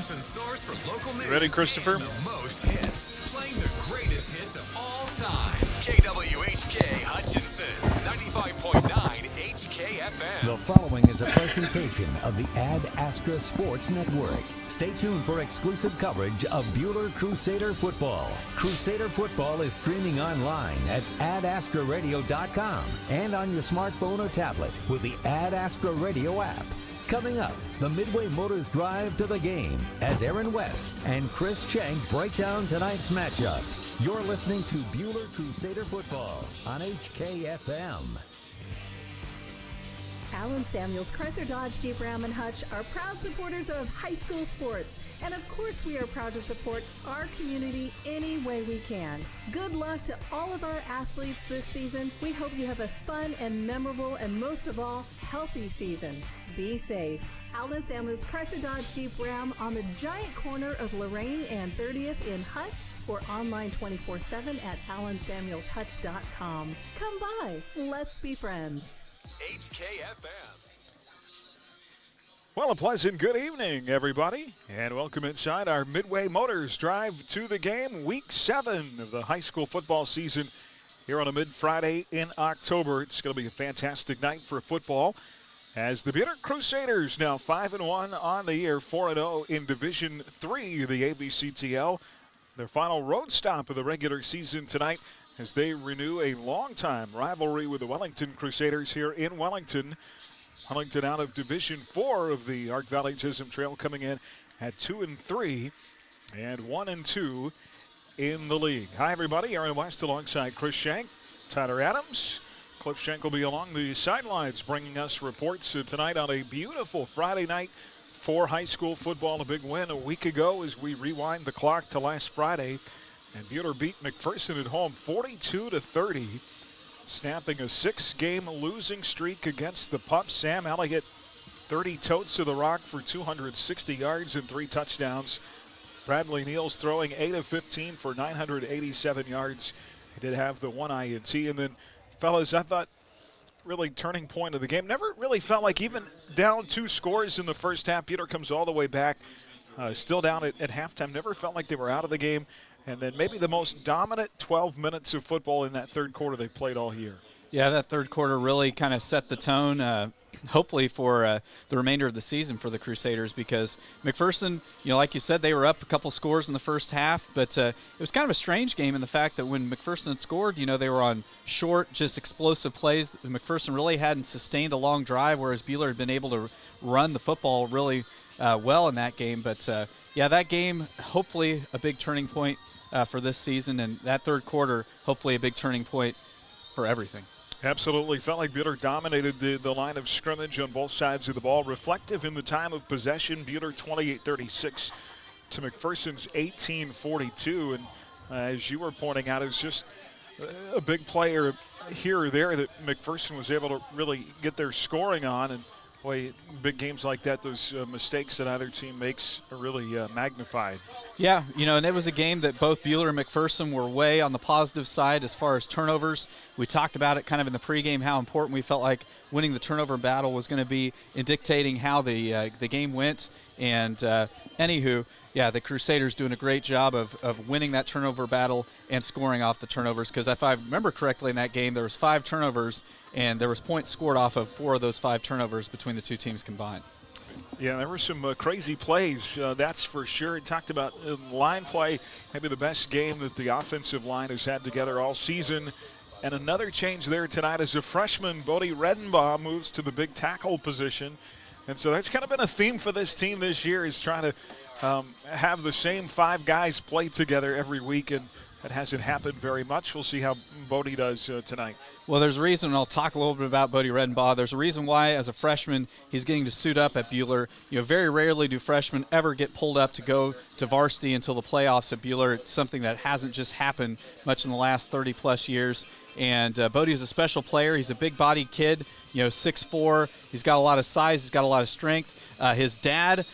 And source for local news. Ready, Christopher? And the most hits. Playing the greatest hits of all time. KWHK Hutchinson, 95.9 HKFM. The following is a presentation of the Ad Astra Sports Network. Stay tuned for exclusive coverage of Bueller Crusader football. Crusader football is streaming online at adastraradio.com and on your smartphone or tablet with the Ad Astra Radio app. Coming up, the Midway Motors drive to the game as Aaron West and Chris Schenk break down tonight's matchup. You're listening to Bueller Crusader football on HKFM. Allen Samuels, Chrysler Dodge Jeep Ram and Hutch are proud supporters of high school sports. And of course we are proud to support our community any way we can. Good luck to all of our athletes this season. We hope you have a fun and memorable and most of all, healthy season. Be safe. Allen Samuels, Chrysler Dodge Jeep Ram on the giant corner of Lorraine and 30th in Hutch or online 24/7 at allensamuelshutch.com. Come by. Let's be friends. HKFM. Well, a pleasant good evening, everybody, and welcome inside our Midway Motors drive to the game, week 7 of the high school football season here on a mid-Friday in October. It's going to be a fantastic night for football as the Bueller Crusaders now 5-1 on the year, 4-0 in Division III, the ABCTL. Their final road stop of the regular season tonight as they renew a long-time rivalry with the Wellington Crusaders here in Wellington. Wellington out of Division IV of the Ark Valley Chisholm Trail, coming in at 2-3 and 1-2 in the league. Hi, everybody. Aaron West alongside Chris Schenk, Tyler Adams. Cliff Schenk will be along the sidelines bringing us reports tonight on a beautiful Friday night for high school football. A big win a week ago as we rewind the clock to last Friday. And Bueller beat McPherson at home 42-30, snapping a 6-game losing streak against the Pups. Sam Elliott, 30 totes to the rock for 260 yards and 3 touchdowns. Bradley Neals throwing 8 of 15 for 987 yards. He did have the 1 INT. And then, fellas, I thought really turning point of the game. Never really felt like, even down 2 scores in the first half, Bueller comes all the way back, still down at halftime. Never felt like they were out of the game. And then maybe the most dominant 12 minutes of football in that third quarter they played all year. Yeah, that third quarter really kind of set the tone, hopefully for the remainder of the season for the Crusaders, because McPherson, like you said, they were up a couple scores in the first half, but it was kind of a strange game in the fact that when McPherson had scored, they were on short, just explosive plays. McPherson really hadn't sustained a long drive, whereas Bueller had been able to run the football really well in that game. But, yeah, that game, hopefully a big turning point for this season, and that third quarter, hopefully a big turning point for everything. Absolutely. Felt like Bueller dominated the line of scrimmage on both sides of the ball. Reflective in the time of possession, Bueller 28-36 to McPherson's 18-42. And as you were pointing out, it was just a big player here or there that McPherson was able to really get their scoring on. And boy, big games like that, those mistakes that either team makes are really magnified. Yeah, and it was a game that both Bueller and McPherson were way on the positive side as far as turnovers. We talked about it kind of in the pregame, how important we felt like winning the turnover battle was going to be in dictating how the game went. And anywho, yeah, the Crusaders doing a great job of winning that turnover battle and scoring off the turnovers, because if I remember correctly in that game, there was 5 turnovers, and there was points scored off of 4 of those 5 turnovers between the two teams combined. Yeah, there were some crazy plays, that's for sure. He talked about line play, maybe the best game that the offensive line has had together all season. And another change there tonight as a freshman, Bodie Redenbaugh, moves to the big tackle position. And so that's kind of been a theme for this team this year, is trying to have the same 5 guys play together every week. And that hasn't happened very much. We'll see how Bodie does tonight. Well, there's a reason, and I'll talk a little bit about Bodie Redenbaugh. There's a reason why, as a freshman, he's getting to suit up at Buhler. Very rarely do freshmen ever get pulled up to go to varsity until the playoffs at Buhler. It's something that hasn't just happened much in the last 30-plus years. And Bodie is a special player. He's a big-bodied kid, 6'4". He's got a lot of size. He's got a lot of strength. His dad,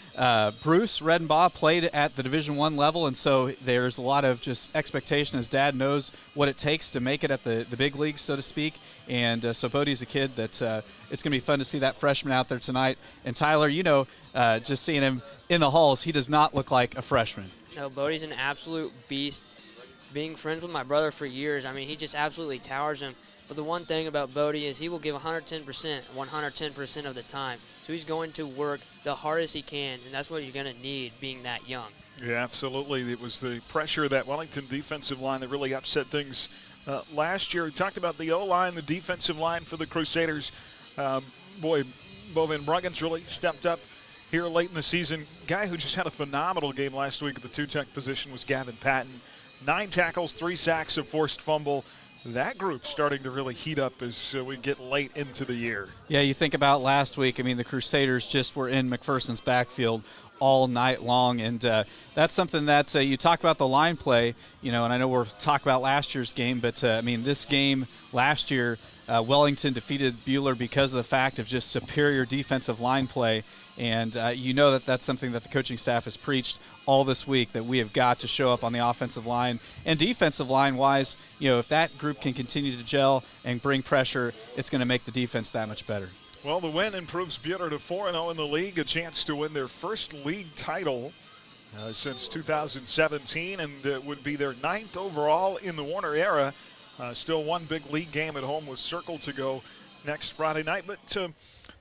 Bruce Redenbaugh, played at the Division I level, and so there's a lot of just expectation. His dad knows what it takes to make it at the big leagues, so to speak. And so Bodie's a kid that it's going to be fun to see that freshman out there tonight. And Tyler, just seeing him in the halls, he does not look like a freshman. No, Bodie's an absolute beast. Being friends with my brother for years, he just absolutely towers him. But the one thing about Bodie is he will give 110% of the time. So he's going to work the hardest he can, and that's what you're going to need being that young. Yeah, absolutely. It was the pressure of that Wellington defensive line that really upset things last year. We talked about the O-line, the defensive line for the Crusaders. Boven Bruggins really stepped up here late in the season. Guy who just had a phenomenal game last week at the two-tech position was Gavin Patton. 9 tackles, 3 sacks, a forced fumble. That group's starting to really heat up as we get late into the year. Yeah, you think about last week, the Crusaders just were in McPherson's backfield all night long, and that's something that you talk about the line play, and I know we're talking about last year's game, but this game last year, Wellington defeated Buhler because of the fact of just superior defensive line play, and that's something that the coaching staff has preached all this week, that we have got to show up on the offensive line. And defensive line-wise, if that group can continue to gel and bring pressure, it's going to make the defense that much better. Well, the win improves Buhler to 4-0 in the league, a chance to win their first league title since 2017, and would be their 9th overall in the Warner era. Still one big league game at home with Circle to go next Friday night. But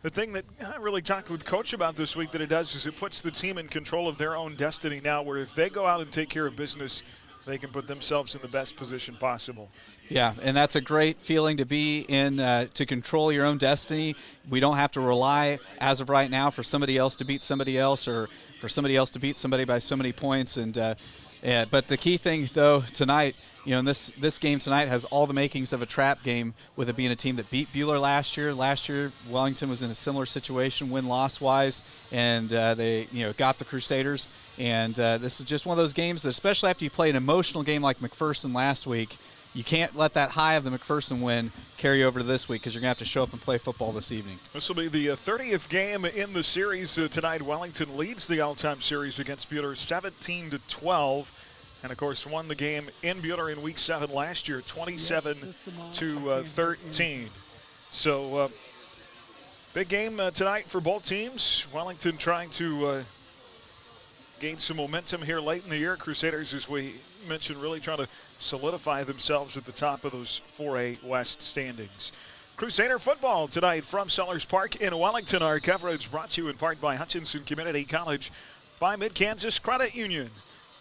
the thing that I really talked with Coach about this week that it does is it puts the team in control of their own destiny now, where if they go out and take care of business, they can put themselves in the best position possible. Yeah, and that's a great feeling to be in, to control your own destiny. We don't have to rely, as of right now, for somebody else to beat somebody else, or for somebody else to beat somebody by so many points. And but the key thing, though, tonight, and this game tonight has all the makings of a trap game, with it being a team that beat Buhler last year. Last year, Wellington was in a similar situation, win-loss wise, and they got the Crusaders. And this is just one of those games that, especially after you play an emotional game like McPherson last week, you can't let that high of the McPherson win carry over to this week, because you're going to have to show up and play football this evening. This will be the 30th game in the series tonight. Wellington leads the all-time series against Buhler 17-12. And, of course, won the game in Buhler in Week 7 last year, 27-13. So, big game tonight for both teams. Wellington trying to gain some momentum here late in the year. Crusaders, as we mentioned, really trying to solidify themselves at the top of those 4A West standings. Crusader football tonight from Sellers Park in Wellington. Our coverage brought to you in part by Hutchinson Community College, by Mid-Kansas Credit Union,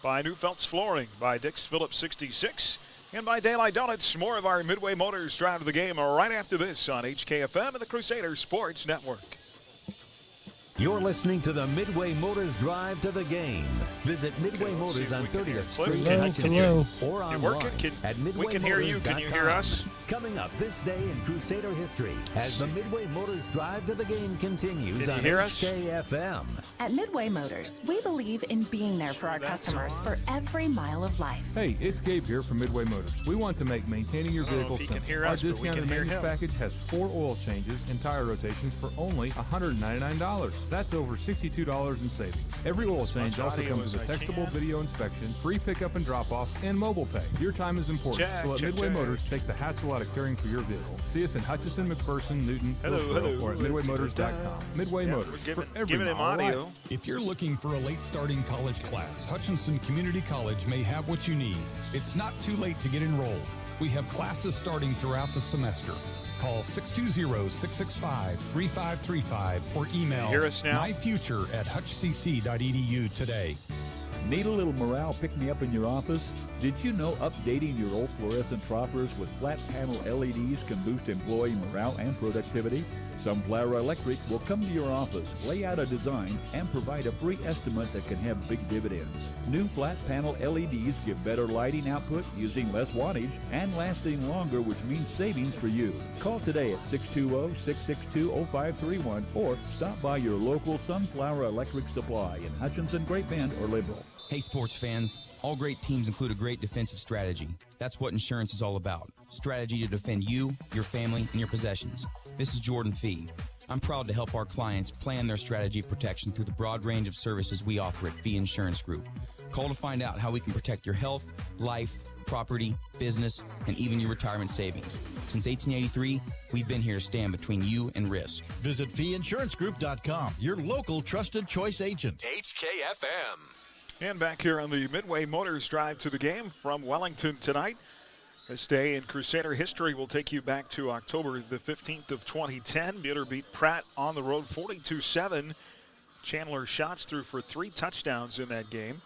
by Newfelt's Flooring, by Dick's Phillips 66, and by Daylight Donuts. More of our Midway Motors drive to the game right after this on HKFM and the Crusader Sports Network. You're listening to the Midway Motors Drive to the Game. Visit Midway Motors on 30th Street in Hutchinson, or online at midwaymotors.com. We can hear you. Can you hear us? Coming up this day in Crusader history, as the Midway Motors Drive to the Game continues on HKFM. At Midway Motors, we believe in being there for our customers for every mile of life. Hey, it's Gabe here from Midway Motors. We want to make maintaining your vehicle simple. Our discounted maintenance package has 4 oil changes and tire rotations for only $199. That's over $62 in savings. Every oil change also comes with a textable video inspection, free pickup and drop-off, and mobile pay. Your time is important, so let Midway Motors take the hassle out of caring for your vehicle. See us in Hutchinson, McPherson, Newton, Hillsborough, or at midwaymotors.com. Midway Motors, for every mile of life. If you're looking for a late starting college class, Hutchinson Community College may have what you need. It's not too late to get enrolled. We have classes starting throughout the semester. Call 620-665-3535 or email myfuture@hutchcc.edu today. Need a little morale pick-me-up in your office? Did you know updating your old fluorescent troppers with flat panel LEDs can boost employee morale and productivity? Sunflower Electric will come to your office, lay out a design, and provide a free estimate that can have big dividends. New flat panel LEDs give better lighting output using less wattage and lasting longer, which means savings for you. Call today at 620-662-0531 or stop by your local Sunflower Electric supply in Hutchinson, Great Bend, or Liberal. Hey sports fans, all great teams include a great defensive strategy. That's what insurance is all about. Strategy to defend you, your family, and your possessions. This is Jordan Fee. I'm proud to help our clients plan their strategy of protection through the broad range of services we offer at Fee Insurance Group. Call to find out how we can protect your health, life, property, business, and even your retirement savings. Since 1883, we've been here to stand between you and risk. Visit feeinsurancegroup.com, your local trusted choice agent. HKFM. And back here on the Midway Motors Drive to the Game from Wellington tonight. This day in Crusader history will take you back to October the 15th of 2010. Bueller beat Pratt on the road 42-7. Chandler shots through for 3 touchdowns in that game.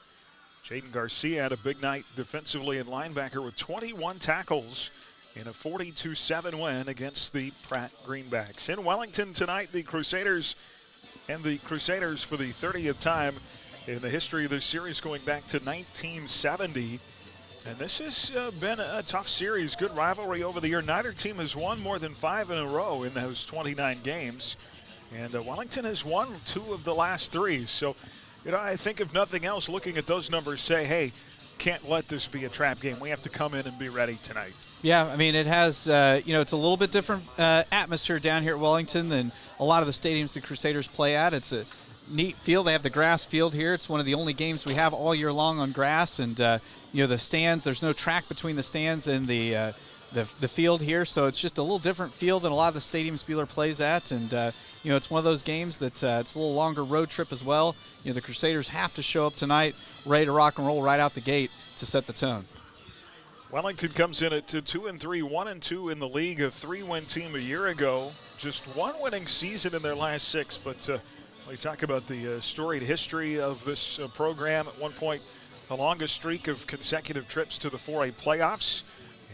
Jaden Garcia had a big night defensively and linebacker with 21 tackles in a 42-7 win against the Pratt Greenbacks. In Wellington tonight, the Crusaders for the 30th time in the history of this series going back to 1970. And this has been a tough series, good rivalry over the year. Neither team has won more than 5 in a row in those 29 games. And Wellington has won 2 of the last 3. So, I think if nothing else, looking at those numbers, say, hey, can't let this be a trap game. We have to come in and be ready tonight. Yeah, I mean, it has, it's a little bit different atmosphere down here at Wellington than a lot of the stadiums the Crusaders play at. It's a neat field. They have the grass field here. It's one of the only games we have all year long on grass. And, the stands, there's no track between the stands and the field here. So it's just a little different field than a lot of the stadiums Bueller plays at. And, it's one of those games that it's a little longer road trip as well. The Crusaders have to show up tonight ready to rock and roll right out the gate to set the tone. Wellington comes in at 2-3, 1-2 in the league, a 3-win team a year ago. Just 1 winning season in their last 6, but we talk about the storied history of this program. At one point, the longest streak of consecutive trips to the 4A playoffs,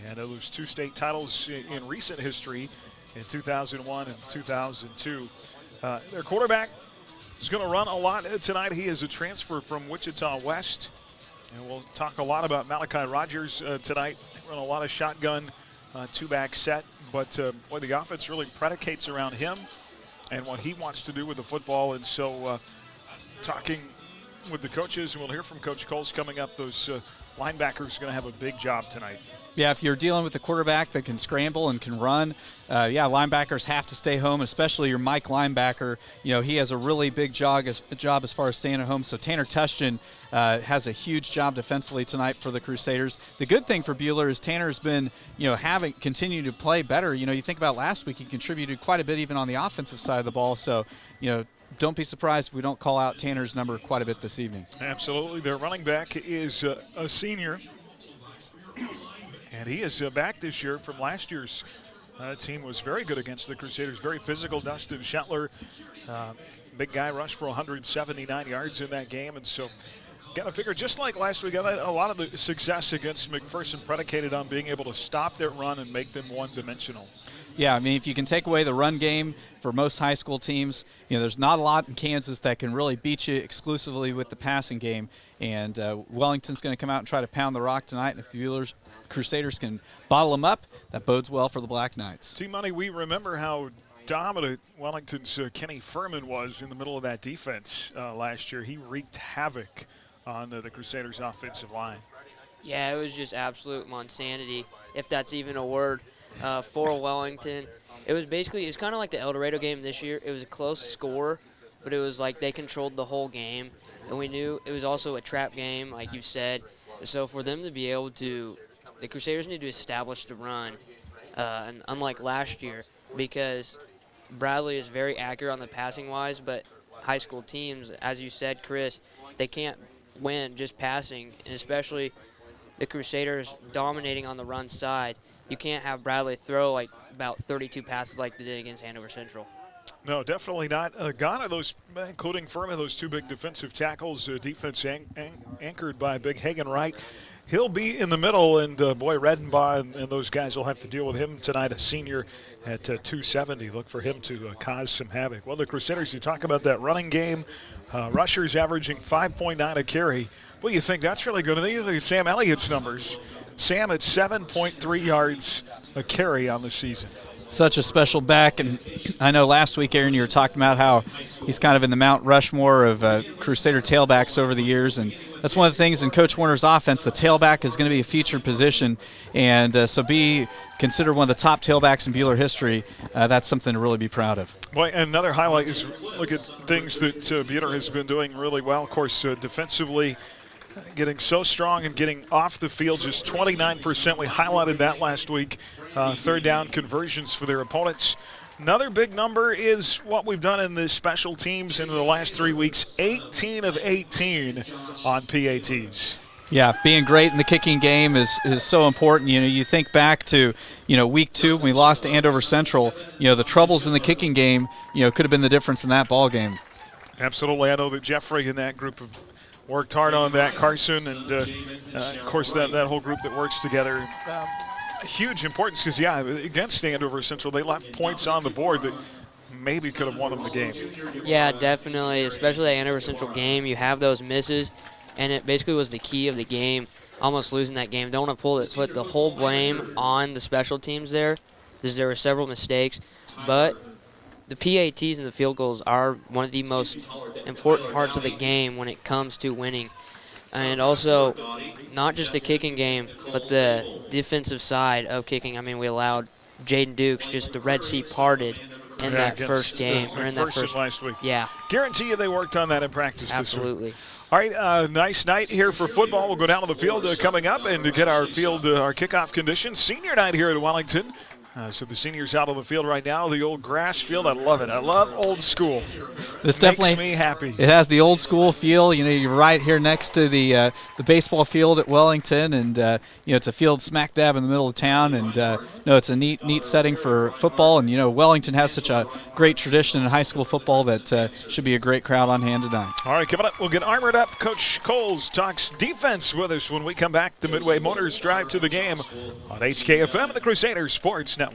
and those 2 state titles in recent history in 2001 and 2002. Their quarterback is going to run a lot tonight. He is a transfer from Wichita West, and we'll talk a lot about Malachi Rogers tonight. Run a lot of shotgun 2-back set, but the offense really predicates around him and what he wants to do with the football. And so talking with the coaches, and we'll hear from Coach Coles coming up, those linebackers are going to have a big job tonight. Yeah, if you're dealing with a quarterback that can scramble and can run, linebackers have to stay home, especially your Mike linebacker. He has a really big job as far as staying at home. So Tanner Tushton has a huge job defensively tonight for the Crusaders. The good thing for Bueller is Tanner's been, continued to play better. You think about last week, he contributed quite a bit even on the offensive side of the ball. So, don't be surprised if we don't call out Tanner's number quite a bit this evening. Absolutely. Their running back is a senior, and he is back this year from last year's team. Was very good against the Crusaders, very physical. Dustin Shetler, big guy, rushed for 179 yards in that game. And so got to figure, just like last week, a lot of the success against McPherson predicated on being able to stop their run and make them one-dimensional. Yeah, I mean, if you can take away the run game for most high school teams, there's not a lot in Kansas that can really beat you exclusively with the passing game. And Wellington's going to come out and try to pound the rock tonight. And if the Crusaders can bottle them up, that bodes well for the Black Knights. T-Money, we remember how dominant Wellington's Kenny Furman was in the middle of that defense last year. He wreaked havoc on the Crusaders' offensive line. Yeah, it was just absolute monsanity, if that's even a word. For Wellington, it was kind of like the El Dorado game this year. It was a close score, but it was like they controlled the whole game, and we knew it was also a trap game, like you said. So for them to be able to, the Crusaders need to establish the run, and unlike last year, because Bradley is very accurate on the passing wise, but high school teams, as you said, Chris, they can't win just passing, and especially the Crusaders dominating on the run side. You can't have Bradley throw like about 32 passes like they did against Hanover Central. No, definitely not. Gone are those, including Furman, those 2 big defensive tackles, defense anchored by Big Hagen Wright. he'll be in the middle, and boy, Redenbaugh and those guys will have to deal with him tonight, a senior at 270. Look for him to cause some havoc. Well, the Crusaders, you talk about that running game, rushers averaging 5.9 a carry. Well, you think that's really good. And then you look at Sam Elliott's numbers. Sam at 7.3 yards a carry on the season. Such a special back, and I know last week, Aaron, you were talking about how he's kind of in the Mount Rushmore of Crusader tailbacks over the years, and that's one of the things in Coach Warner's offense. The tailback is going to be a featured position, and so be considered one of the top tailbacks in Buhler history. That's something to really be proud of. Well, another highlight is look at things that Buhler has been doing really well. Of course, defensively, getting so strong and getting off the field, just 29%. We highlighted that last week. Third down conversions for their opponents. Another big number is what we've done in the special teams in the last 3 weeks, 18 of 18 on PATs. Yeah, being great in the kicking game is so important. You know, you think back to, week 2 when we lost to Andover Central, the troubles in the kicking game, could have been the difference in that ball game. Absolutely. I know that Jeffrey and that group have worked hard on that. Carson and, of course, that whole group that works together. Huge importance because, against Andover Central, they left points on the board that maybe could have won them the game. Yeah, definitely, especially that Andover Central game. You have those misses, and it basically was the key of the game, almost losing that game. Don't want to put the whole blame on the special teams there, because there were several mistakes. But the PATs and the field goals are one of the most important parts of the game when it comes to winning. And also, not just the kicking game, but the defensive side of kicking. I mean, we allowed Jaden Dukes, just the Red Sea parted in that first game. Or in that first last week. Yeah. Guarantee you they worked on that in practice Absolutely. this week. All right, nice night here for football. We'll go down to the field coming up and to get our kickoff conditions. Senior night here at Wellington. So the seniors out on the field right now, the old grass field. I love it. I love old school. This makes definitely me happy. It has the old school feel. You're right here next to the baseball field at Wellington, and it's a field smack dab in the middle of town. And it's a neat setting for football. And Wellington has such a great tradition in high school football that should be a great crowd on hand tonight. All right, coming up, we'll get armored up. Coach Coles talks defense with us when we come back. The Midway Motors Drive to the Game on HKFM and the Crusader Sports Network.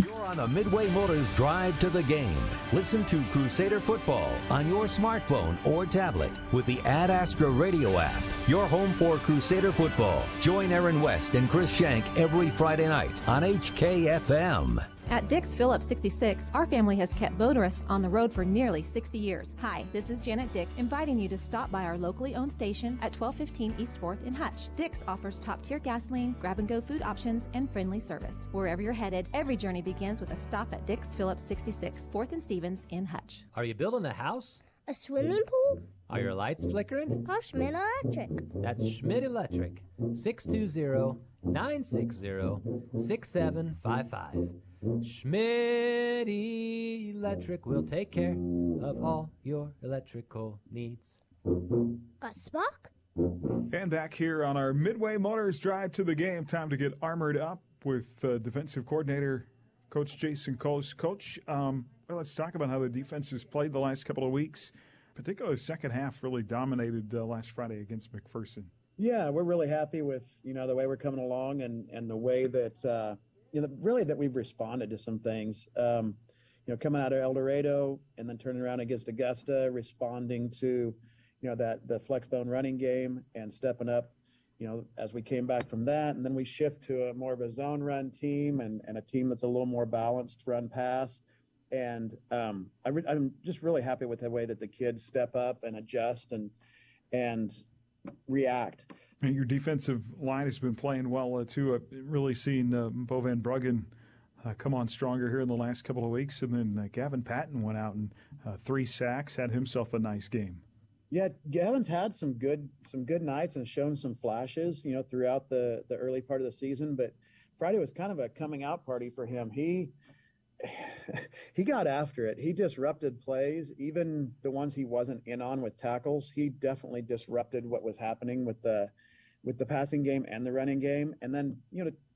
You're on a Midway Motors Drive to the Game. Listen to Crusader football on your smartphone or tablet with the Ad Astra radio app. Your home for Crusader football. Join Aaron West and Chris Shank every Friday night on HKFM. At Dick's Phillips 66, our family has kept motorists on the road for nearly 60 years. Hi, this is Janet Dick, inviting you to stop by our locally owned station at 1215 East 4th in Hutch. Dick's offers top-tier gasoline, grab-and-go food options, and friendly service. Wherever you're headed, every journey begins with a stop at Dick's Phillips 66, 4th and Stevens in Hutch. Are you building a house? A swimming pool? Are your lights flickering? Call Schmidt Electric. That's Schmidt Electric. 620-960-6755. Schmidt Electric will take care of all your electrical needs. Got Spock? And back here on our Midway Motors Drive to the Game, time to get armored up with defensive coordinator Coach Jason Coles. Coach, let's talk about how the defense has played the last couple of weeks. Particularly the second half really dominated last Friday against McPherson. Yeah, we're really happy with, the way we're coming along and the way that, really that we've responded to some things. Coming out of El Dorado and then turning around against Augusta, responding to, the flex bone running game and stepping up, as we came back from that. And then we shift to a more of a zone run team and a team that's a little more balanced run pass. And I'm just really happy with the way that the kids step up and adjust and react. Your defensive line has been playing well, too. I've really seen Bo Van Bruggen come on stronger here in the last couple of weeks. And then Gavin Patton went out and 3 sacks, had himself a nice game. Yeah, Gavin's had some good nights and shown some flashes, throughout the early part of the season. But Friday was kind of a coming out party for him. He got after it. He disrupted plays, even the ones he wasn't in on with tackles. He definitely disrupted what was happening with the passing game and the running game. And then,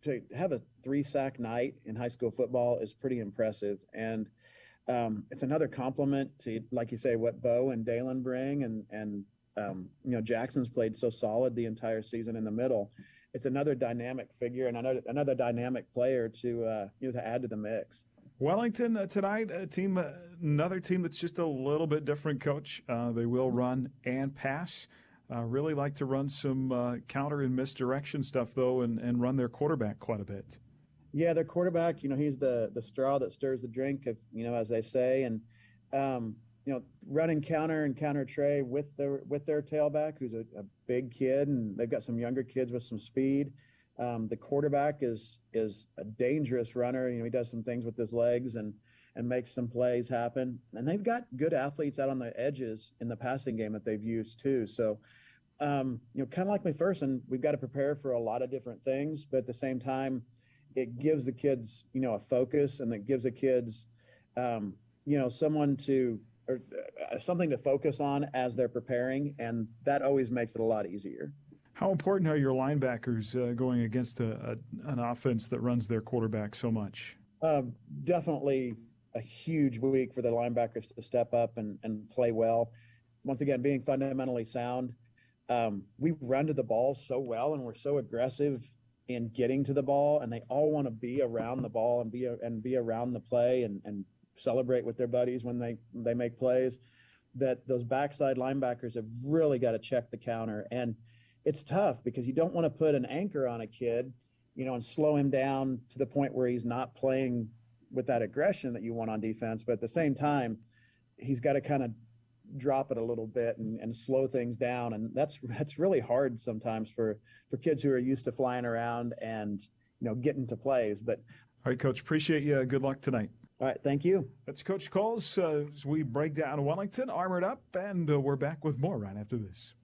to have a 3-sack night in high school football is pretty impressive. And it's another compliment to, like you say, what Bo and Dalen bring. And Jackson's played so solid the entire season in the middle. It's another dynamic figure and another dynamic player to add to the mix. Wellington tonight, another team that's just a little bit different, Coach. They will run and pass. Really like to run some counter and misdirection stuff, though, and run their quarterback quite a bit. Yeah, their quarterback, he's the straw that stirs the drink, as they say. And, running counter and counter tray with their tailback, who's a big kid, and they've got some younger kids with some speed. The quarterback is a dangerous runner. He does some things with his legs and makes some plays happen. And they've got good athletes out on the edges in the passing game that they've used too. So, kind of like McPherson, we've got to prepare for a lot of different things, but at the same time, it gives the kids, a focus, and it gives the kids, something to focus on as they're preparing, and that always makes it a lot easier. How important are your linebackers going against an offense that runs their quarterback so much? Definitely a huge week for the linebackers to step up and play well. Once again, being fundamentally sound, we run to the ball so well, and we're so aggressive in getting to the ball, and they all want to be around the ball and be around the play and celebrate with their buddies when they make plays, that those backside linebackers have really got to check the counter. And it's tough because you don't want to put an anchor on a kid, and slow him down to the point where he's not playing with that aggression that you want on defense. But at the same time, he's got to kind of drop it a little bit and slow things down. And that's really hard sometimes for kids who are used to flying around and, getting to plays. But all right, Coach, appreciate you. Good luck tonight. All right, thank you. That's Coach Coles as we break down Wellington, armored up, and we're back with more right after this.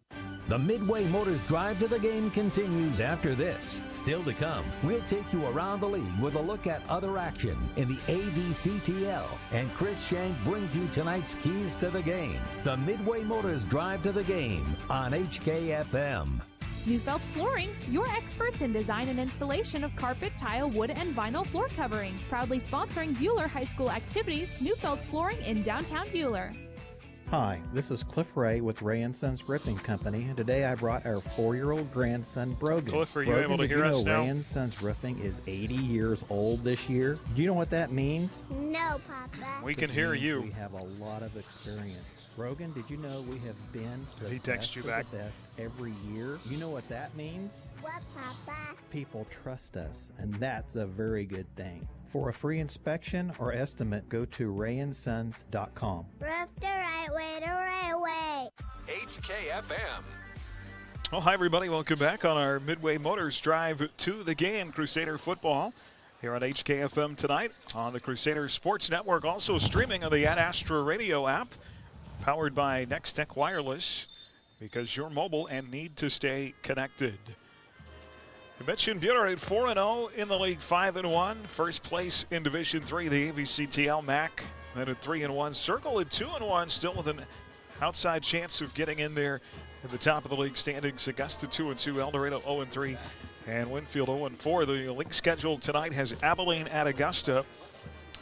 The Midway Motors Drive to the Game continues after this. Still to come, we'll take you around the league with a look at other action in the AVCTL. And Chris Shank brings you tonight's keys to the game. The Midway Motors Drive to the Game on HKFM. Neufeld's Flooring, your experts in design and installation of carpet, tile, wood, and vinyl floor covering. Proudly sponsoring Buhler High School activities, Neufeld's Flooring in downtown Buhler. Hi, this is Cliff Ray with Ray & Sons Roofing Company, and today I brought our 4-year-old grandson, Brogan. Cliff, are you Brogan, able to hear us now? Ray & Sons Roofing is 80 years old this year. Do you know what that means? No, Papa. We can hear you. We have a lot of experience. Brogan, did you know we have been the best of the best every year? You know what that means? What, Papa? People trust us, and that's a very good thing. For a free inspection or estimate, go to rayandsons.com. Roof the right way, the right way. HKFM. Well, hi, everybody. Welcome back on our Midway Motors Drive to the Game, Crusader football, here on HKFM tonight on the Crusader Sports Network. Also streaming on the Ad Astra radio app, powered by Nextech Wireless, because you're mobile and need to stay connected. We mentioned Buhler at 4-0 in the league, 5-1. First place in Division III, the AVCTL MAC. Then at 3-1. Circle at 2-1, still with an outside chance of getting in there at the top of the league standings. Augusta 2-2, El Dorado 0-3, and Winfield 0-4. The league schedule tonight has Abilene at Augusta,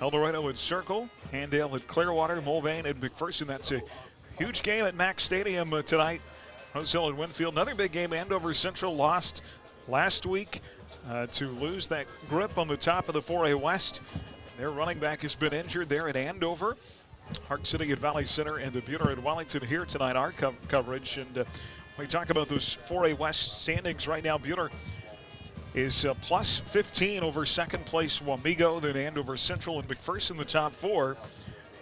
El Dorado at Circle, Handale at Clearwater, Mulvane at McPherson. That's a huge game at Mack Stadium tonight. Roseville and Winfield. Another big game. Andover Central lost last week to lose that grip on the top of the 4A West. Their running back has been injured there at Andover. Hark City at Valley Center and the Buhler at Wellington here tonight, our coverage. And we talk about those 4A West standings right now. Buhler is plus 15 over second place Wamego, then Andover Central and McPherson, the top four.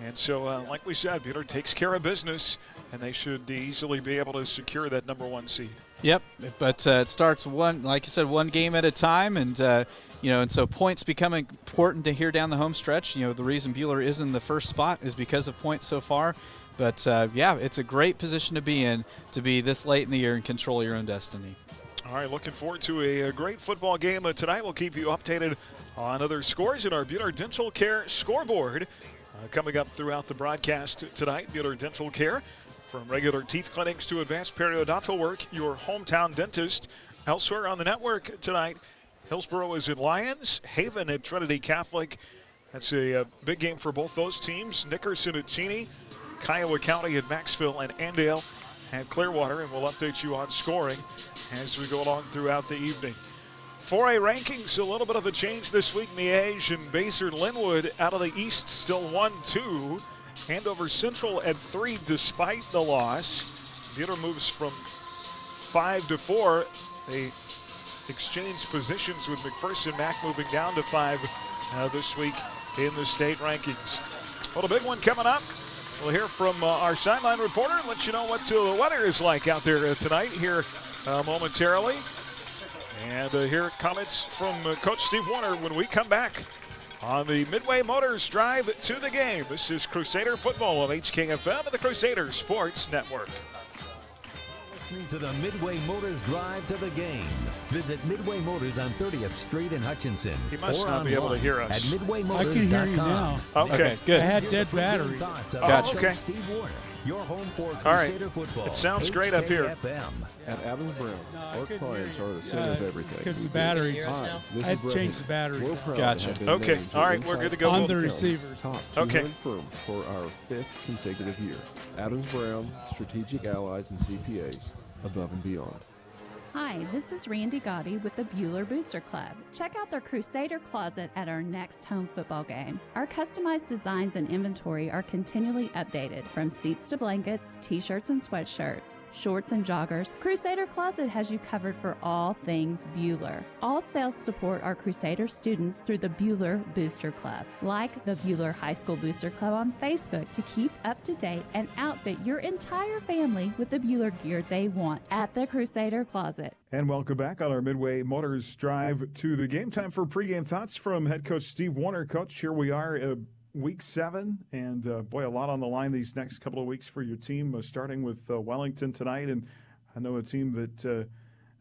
And so, like we said, Buhler takes care of business, and they should easily be able to secure that number 1 seed. Yep, but it starts like you said, one game at a time, and and so points become important to here down the home stretch. The reason Buhler is in the first spot is because of points so far. But yeah, it's a great position to be in, to be this late in the year and control your own destiny. All right, looking forward to a great football game tonight. We'll keep you updated on other scores in our Buhler Dental Care scoreboard coming up throughout the broadcast tonight. Buhler Dental Care, from regular teeth clinics to advanced periodontal work, your hometown dentist. Elsewhere on the network tonight, Hillsborough is in Lions, Haven at Trinity Catholic. That's a big game for both those teams. Nickerson at Cheney, Kiowa County at Maxville, and Andale at Clearwater, and we'll update you on scoring as we go along throughout the evening. 4A rankings, a little bit of a change this week. Miege and Basehor-Linwood out of the East still 1-2. Andover Central at 3 despite the loss. Bueller moves from 5 to 4. They exchange positions with McPherson. Mac moving down to 5 this week in the state rankings. Well, a big one coming up. We'll hear from our sideline reporter and let you know what the weather is like out there tonight here momentarily. And hear comments from Coach Steve Warner when we come back on the Midway Motors Drive to the Game. This is Crusader Football on HKFM and the Crusader Sports Network. Listening to the Midway Motors Drive to the Game. Visit Midway Motors on 30th Street in Hutchinson. He must not be able to hear us. At midwaymotors.com. I can hear you now. Okay, good. I had dead batteries. Gotcha. Okay. Steve Warner, your home for Crusader football. It sounds great up here. At Adams Brown, our clients are the center of everything. Because the batteries. I had to change the batteries. Gotcha. Okay. All right, we're good to go. On the receivers. Top okay. firm for our 5th consecutive year. Adams Brown, strategic allies and CPAs, above and beyond. Hi, this is Randy Gotti with the Bueller Booster Club. Check out their Crusader Closet at our next home football game. Our customized designs and inventory are continually updated, from seats to blankets, t-shirts and sweatshirts, shorts and joggers. Crusader Closet has you covered for all things Bueller. All sales support our Crusader students through the Bueller Booster Club. Like the Bueller High School Booster Club on Facebook to keep up to date and outfit your entire family with the Bueller gear they want at the Crusader Closet. And welcome back on our Midway Motors Drive to the Game. Time for pregame thoughts from head coach Steve Warner. Coach, here we are, week 7, and boy, a lot on the line these next couple of weeks for your team, starting with Wellington tonight. And I know a team that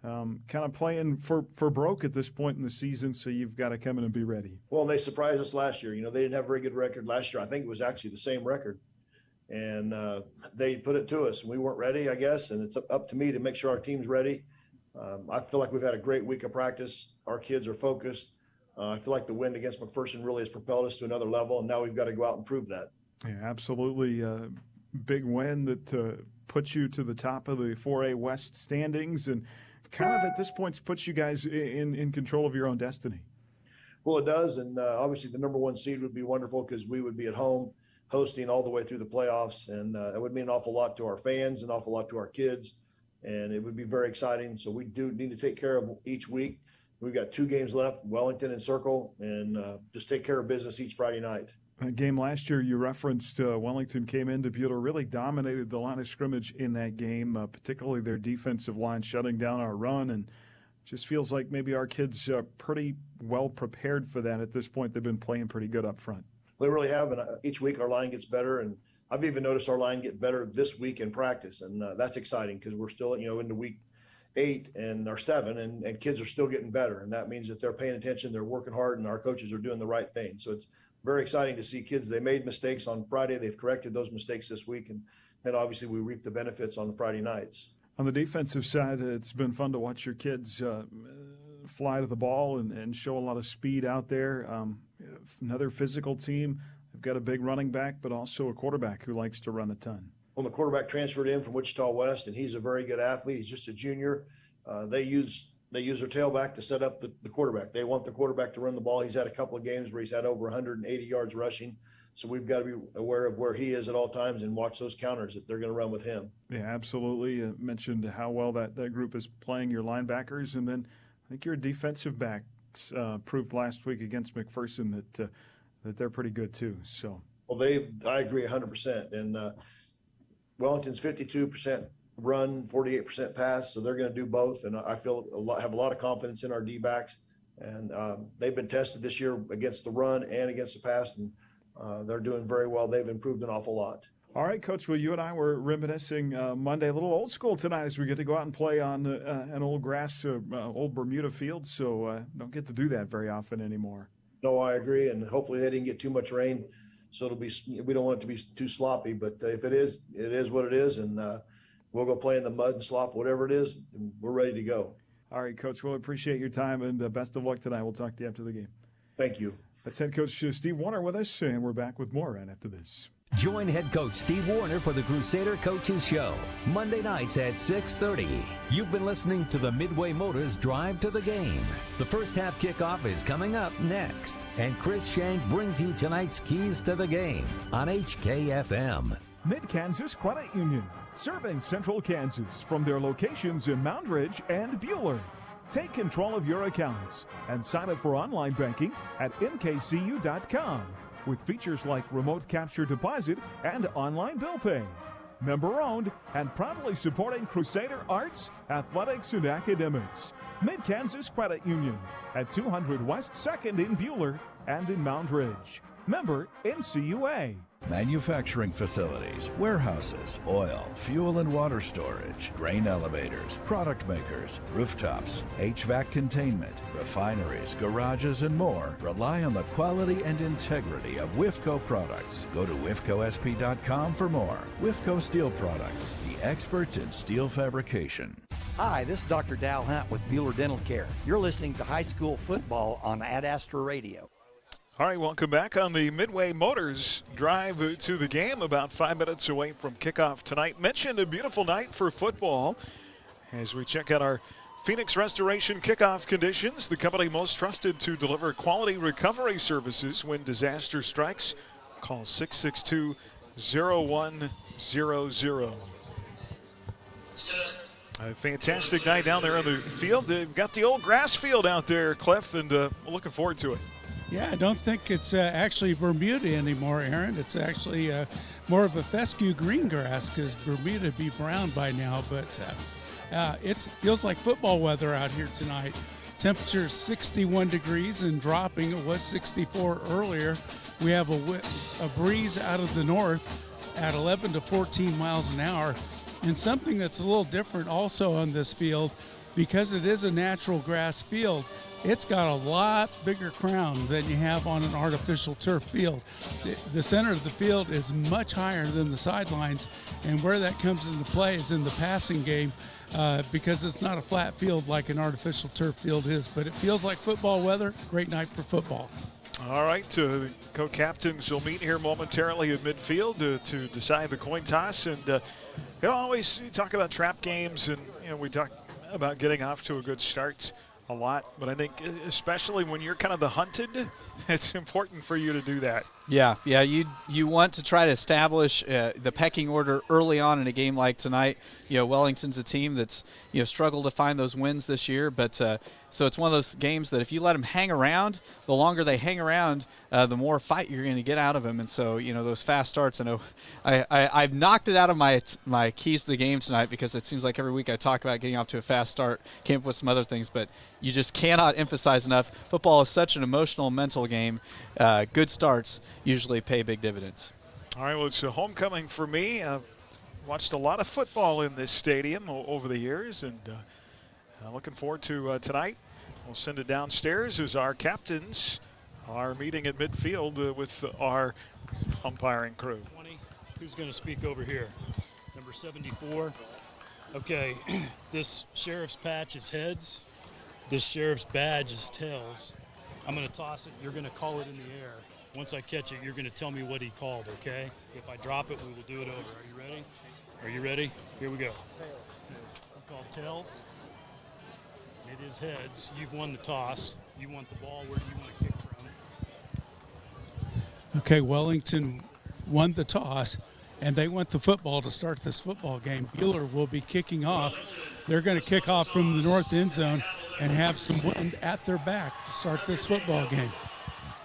kind of playing for broke at this point in the season, so you've got to come in and be ready. Well, they surprised us last year. You know, they didn't have a very good record last year. I think it was actually the same record. And they put it to us. We weren't ready, I guess, and it's up to me to make sure our team's ready. I feel like we've had a great week of practice. Our kids are focused. I feel like the win against McPherson really has propelled us to another level, and now we've got to go out and prove that. Yeah, absolutely. Big win that puts you to the top of the 4A West standings and kind of at this point puts you guys in control of your own destiny. Well, it does, and obviously the number 1 seed would be wonderful because we would be at home hosting all the way through the playoffs, and that would mean an awful lot to our fans, an awful lot to our kids. And it would be very exciting. So we do need to take care of each week. We've got 2 games left, Wellington and Circle, and just take care of business each Friday night. That game last year you referenced, Wellington came into Bueller, really dominated the line of scrimmage in that game, particularly their defensive line shutting down our run. And just feels like maybe our kids are pretty well prepared for that at this point. They've been playing pretty good up front. They really have, and each week our line gets better. And I've even noticed our line get better this week in practice, and that's exciting because we're still, into week 8 and or 7, and kids are still getting better, and that means that they're paying attention, they're working hard, and our coaches are doing the right thing. So it's very exciting to see kids. They made mistakes on Friday, they've corrected those mistakes this week, and then obviously we reap the benefits on Friday nights. On the defensive side, it's been fun to watch your kids fly to the ball and show a lot of speed out there. Another physical team. They've got a big running back, but also a quarterback who likes to run a ton. Well, the quarterback transferred in from Wichita West, and he's a very good athlete. He's just a junior. They use their tailback to set up the quarterback. They want the quarterback to run the ball. He's had a couple of games where he's had over 180 yards rushing. So we've got to be aware of where he is at all times and watch those counters that they're going to run with him. Yeah, absolutely. Mentioned how well that group is playing your linebackers, and then I think your defensive backs proved last week against McPherson that they're pretty good too. So. Well, I agree 100%. And Wellington's 52% run, 48% pass, so they're going to do both. And I have a lot of confidence in our D-backs. And they've been tested this year against the run and against the pass, and they're doing very well. They've improved an awful lot. All right, Coach. Well, you and I were reminiscing Monday, a little old school tonight as we get to go out and play on an old grass, old Bermuda field. So don't get to do that very often anymore. No, I agree, and hopefully they didn't get too much rain, so we don't want it to be too sloppy. But if it is what it is, and we'll go play in the mud and slop, whatever it is, and we're ready to go. All right, Coach. We'll appreciate your time, and best of luck tonight. We'll talk to you after the game. Thank you. That's head coach Steve Warner with us, and we're back with more right after this. Join head coach Steve Warner for the Crusader Coaches Show, Monday nights at 6:30. You've been listening to the Midway Motors Drive to the Game. The first half kickoff is coming up next, and Chris Shank brings you tonight's keys to the game on HKFM. Mid-Kansas Credit Union, serving Central Kansas from their locations in Moundridge and Buhler. Take control of your accounts and sign up for online banking at mkcu.com with features like remote capture deposit and online bill pay. Member-owned and proudly supporting Crusader arts, athletics, and academics. Mid-Kansas Credit Union at 200 West 2nd in Buhler and in Moundridge. Member NCUA. Manufacturing facilities, warehouses, oil, fuel and water storage, grain elevators, product makers, rooftops, HVAC containment, refineries, garages, and more rely on the quality and integrity of WIFCO products. Go to WIFCOSP.com for more. WIFCO Steel Products, the experts in steel fabrication. Hi, this is Dr. Dal Hunt with Buhler Dental Care. You're listening to high school football on Ad Astra Radio. All right, welcome back on the Midway Motors Drive to the Game, about 5 minutes away from kickoff tonight. Mentioned a beautiful night for football as we check out our Phoenix Restoration kickoff conditions, the company most trusted to deliver quality recovery services when disaster strikes. Call 662-0100. A fantastic night down there on the field. They've got the old grass field out there, Cliff, and we're looking forward to it. Yeah, I don't think it's actually Bermuda anymore, Aaron. It's actually more of a fescue green grass because Bermuda would be brown by now. But it feels like football weather out here tonight. Temperature 61 degrees and dropping. It was 64 earlier. We have a breeze out of the north at 11 to 14 miles an hour. And something that's a little different also on this field, because it is a natural grass field, it's got a lot bigger crown than you have on an artificial turf field. The center of the field is much higher than the sidelines, and where that comes into play is in the passing game because it's not a flat field like an artificial turf field is, but it feels like football weather. Great night for football. All right, the co-captains will meet here momentarily at midfield to decide the coin toss, and always talk about trap games, and we talk about getting off to a good start a lot, but I think especially when you're kind of the hunted, it's important for you to do that. Yeah, you want to try to establish the pecking order early on in a game like tonight. Wellington's a team that's struggled to find those wins this year, but so it's one of those games that if you let them hang around, the longer they hang around, the more fight you're going to get out of them. And so those fast starts. I know I've knocked it out of my keys to the game tonight because it seems like every week I talk about getting off to a fast start. Came up with some other things, but you just cannot emphasize enough. Football is such an emotional, mental game. Good starts usually pay big dividends. All right, well, it's a homecoming for me. I've watched a lot of football in this stadium over the years, and looking forward to tonight. We'll send it downstairs as our captains are meeting at midfield with our umpiring crew. 20. Who's going to speak over here? Number 74. Okay, this sheriff's patch is heads. This sheriff's badge is tails. I'm going to toss it. You're going to call it in the air. Once I catch it, you're going to tell me what he called, okay? If I drop it, we will do it over. Are you ready? Are you ready? Here we go. I called tails. It is heads. You've won the toss. You want the ball. Where do you want to kick from? Okay, Wellington won the toss, and they want the football to start this football game. Buhler will be kicking off. They're going to kick off from the north end zone and have some wind at their back to start this football game.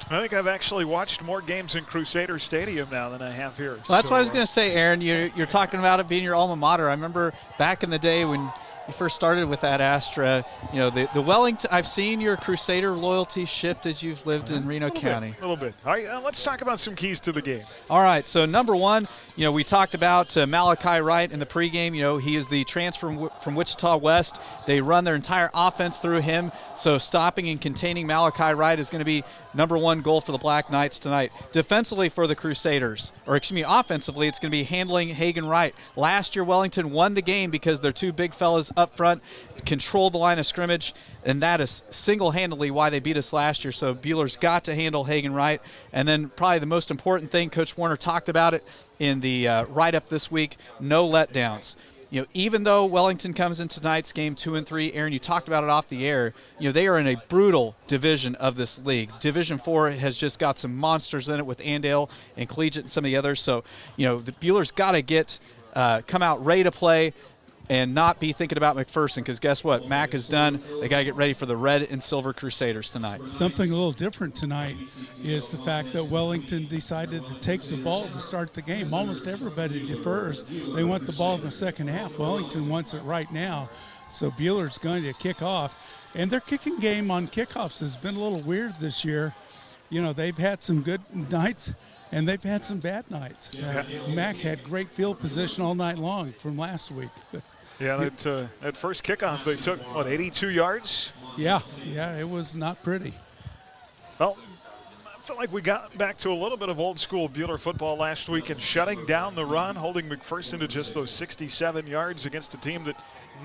I think I've actually watched more games in Crusader Stadium now than I have here. Well, that's what I was going to say, Aaron. You're talking about it being your alma mater. I remember back in the day when you first started with that Astra, the Wellington, I've seen your Crusader loyalty shift as you've lived in Reno County. A little bit. All right, let's talk about some keys to the game. All right, so number one, we talked about Malachi Wright in the pregame. He is the transfer from Wichita West. They run their entire offense through him, so stopping and containing Malachi Wright is going to be number one goal for the Black Knights tonight. Defensively for the Crusaders, offensively, it's going to be handling Hagen Wright. Last year, Wellington won the game because their two big fellas up front, control the line of scrimmage, and that is single-handedly why they beat us last year. So Bueller's got to handle Hagen right. And then probably the most important thing, Coach Warner talked about it in the write-up this week, no letdowns. You know, even though Wellington comes in tonight's game 2 and 3, Aaron, you talked about it off the air. You know, they are in a brutal division of this league. Division 4 has just got some monsters in it with Andale and Collegiate and some of the others. So, you know, the Bueller's got to come out ready to play and not be thinking about McPherson, because guess what? Mac is done. They got to get ready for the red and silver Crusaders tonight. Something a little different tonight is the fact that Wellington decided to take the ball to start the game. Almost everybody defers. They want the ball in the second half. Wellington wants it right now. So Bueller's going to kick off. And their kicking game on kickoffs has been a little weird this year. You know, they've had some good nights, and they've had some bad nights. Mac had great field position all night long from last week. Yeah, that first kickoff, they took, 82 yards? Yeah, it was not pretty. Well, I feel like we got back to a little bit of old school Bueller football last week and shutting down the run, holding McPherson to just those 67 yards against a team that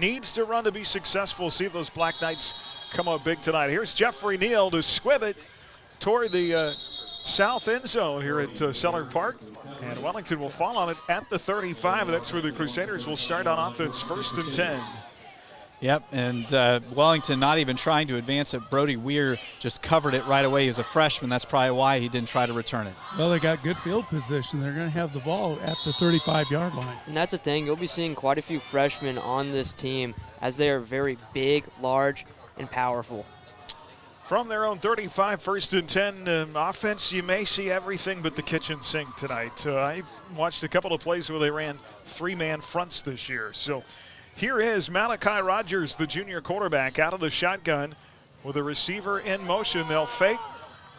needs to run to be successful. See if those Black Knights come up big tonight. Here's Jeffrey Neal to squib it toward the south end zone here at Seller Park. And Wellington will fall on it at the 35. That's where the Crusaders will start on offense, 1st and 10. Yep, and Wellington not even trying to advance it. Brody Weir just covered it right away. He was a freshman. That's probably why he didn't try to return it. Well, they got good field position. They're going to have the ball at the 35-yard line. And that's the thing. You'll be seeing quite a few freshmen on this team as they are very big, large, and powerful. From their own 35, 1st and 10 offense, you may see everything but the kitchen sink tonight. I watched a couple of plays where they ran 3-man fronts this year. So here is Malachi Rogers, the junior quarterback, out of the shotgun with a receiver in motion. They'll fake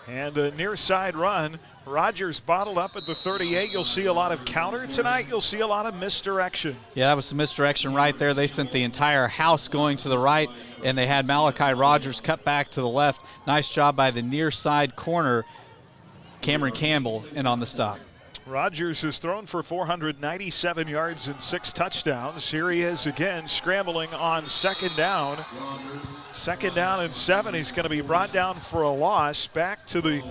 and a near side run. Rogers bottled up at the 38. You'll see a lot of counter tonight. You'll see a lot of misdirection. Yeah, that was some misdirection right there. They sent the entire house going to the right, and they had Malachi Rogers cut back to the left. Nice job by the near side corner, Cameron Campbell, in on the stop. Rogers has thrown for 497 yards and 6 touchdowns. Here he is again scrambling on 2nd down. 2nd down and 7. He's going to be brought down for a loss back to the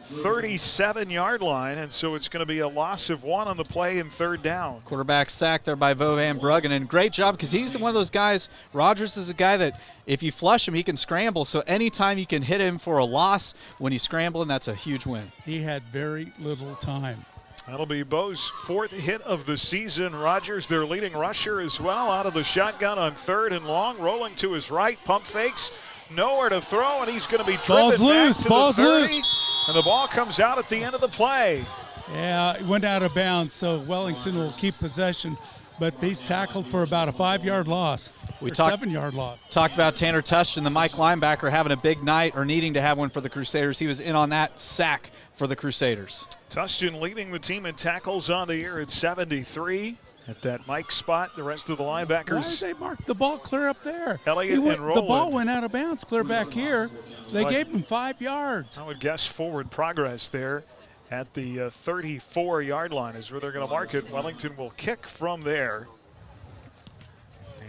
37-yard line, and so it's going to be a loss of 1 on the play and 3rd down. Quarterback sack there by Vo Van Bruggen, and great job because he's one of those guys. Rogers is a guy that if you flush him, he can scramble. So anytime you can hit him for a loss when he's scrambling, that's a huge win. He had very little time. That'll be Bo's 4th hit of the season. Rogers, their leading rusher as well, out of the shotgun on 3rd and long, rolling to his right, pump fakes, nowhere to throw, and he's going to be driven back to the 30. And the ball comes out at the end of the play. Yeah, it went out of bounds, so Wellington will keep possession, but he's tackled for about a 5-yard loss. 7-yard loss. Talked about Tanner Tushton, the Mike linebacker, having a big night or needing to have one for the Crusaders. He was in on that sack for the Crusaders. Tushton leading the team in tackles on the year at 73. At that Mike spot, the rest of the linebackers. Why did they mark the ball clear up there? Elliott and Rowland. The ball went out of bounds clear back here. They gave him 5 yards. I would guess forward progress there at the 34-yard line is where they're going to mark it. Wellington will kick from there.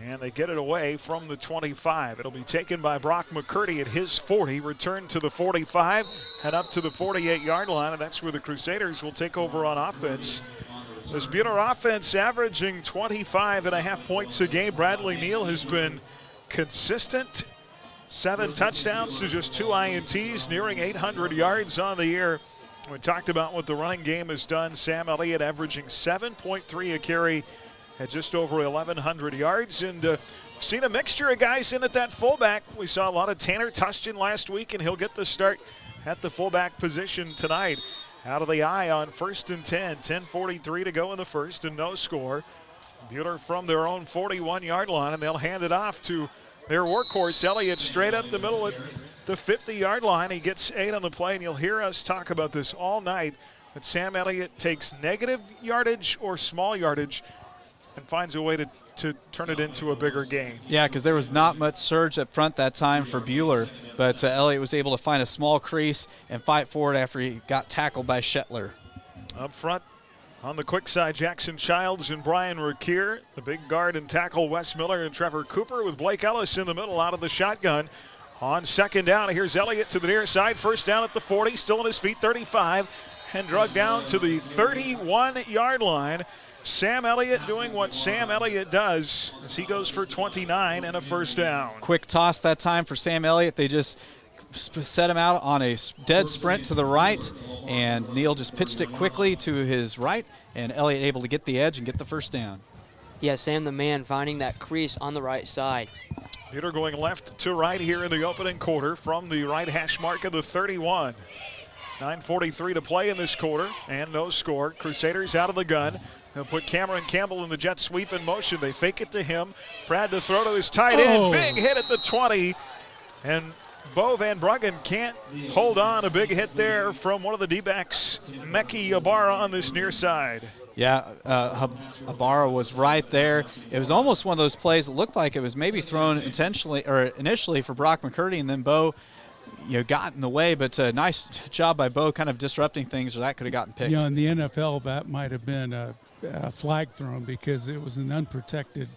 And they get it away from the 25. It'll be taken by Brock McCurdy at his 40, returned to the 45, and up to the 48-yard line, and that's where the Crusaders will take over on offense. This Bueller offense averaging 25.5 points a game. Bradley Neal has been consistent. 7 touchdowns to just 2 INTs, nearing 800 yards on the year. We talked about what the running game has done. Sam Elliott averaging 7.3 a carry at just over 1,100 yards. And seen a mixture of guys in at that fullback. We saw a lot of Tanner Tushton last week, and he'll get the start at the fullback position tonight. Out of the eye on 1st and 10. 10:43 to go in the first and no score. Bueller from their own 41-yard line, and they'll hand it off to their workhorse, Elliott, straight up the middle at the 50-yard line. He gets 8 on the play, and you'll hear us talk about this all night, that Sam Elliott takes negative yardage or small yardage and finds a way to turn it into a bigger gain. Yeah, because there was not much surge up front that time for Bueller, but Elliott was able to find a small crease and fight forward after he got tackled by Shetler. Up front, On the quick side, Jackson Childs and Brian Rakir. The big guard and tackle, Wes Miller and Trevor Cooper, with Blake Ellis in the middle out of the shotgun. On second down, here's Elliott to the near side. First down at the 40, still on his feet, 35, and drug down to the 31-yard line. Sam Elliott doing what Sam Elliott does as he goes for 29 and a first down. Quick toss that time for Sam Elliott. They just set him out on a dead sprint to the right, and Neal just pitched it quickly to his right, and Elliott able to get the edge and get the first down. Yeah, Sam the man finding that crease on the right side. Peter going left to right here in the opening quarter from the right hash mark of the 31. 9:43 to play in this quarter, and no score. Crusaders out of the gun. They'll put Cameron Campbell in the jet sweep in motion. They fake it to him. Brad to throw to his tight end. Big hit at the 20. And Bo Van Bruggen can't hold on. A big hit there from one of the D-backs, Meki Ibarra, on this near side. Yeah, Ibarra was right there. It was almost one of those plays that looked like it was maybe thrown intentionally or initially for Brock McCurdy, and then Bo got in the way, but a nice job by Bo kind of disrupting things, or that could have gotten picked. In the NFL, that might have been a flag thrown because it was an unprotected,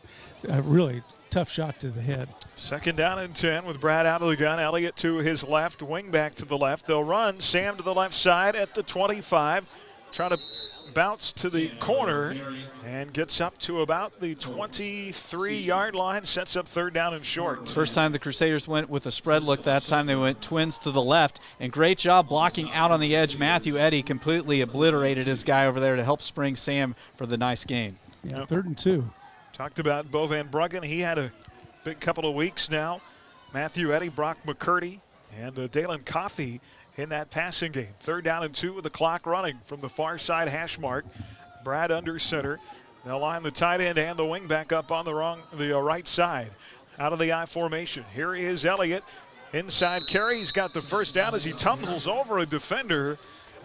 really tough shot to the head. Second down and 10 with Brad out of the gun. Elliott to his left, wing back to the left. They'll run. Sam to the left side at the 25. Trying to bounce to the corner and gets up to about the 23-yard line, sets up third down and short. First time the Crusaders went with a spread look. That time they went twins to the left, and great job blocking out on the edge. Matthew Eddy completely obliterated his guy over there to help spring Sam for the nice gain. Yeah, 3rd and 2. Talked about Bo Van Bruggen. He had a big couple of weeks now. Matthew Eddy, Brock McCurdy, and Dalen Coffey in that passing game. 3rd down and 2 with the clock running from the far side hash mark. Brad under center. They'll line the tight end and the wing back up on the right side. Out of the I formation. Here is Elliott. Inside carry. He's got the first down as he tumbles over a defender.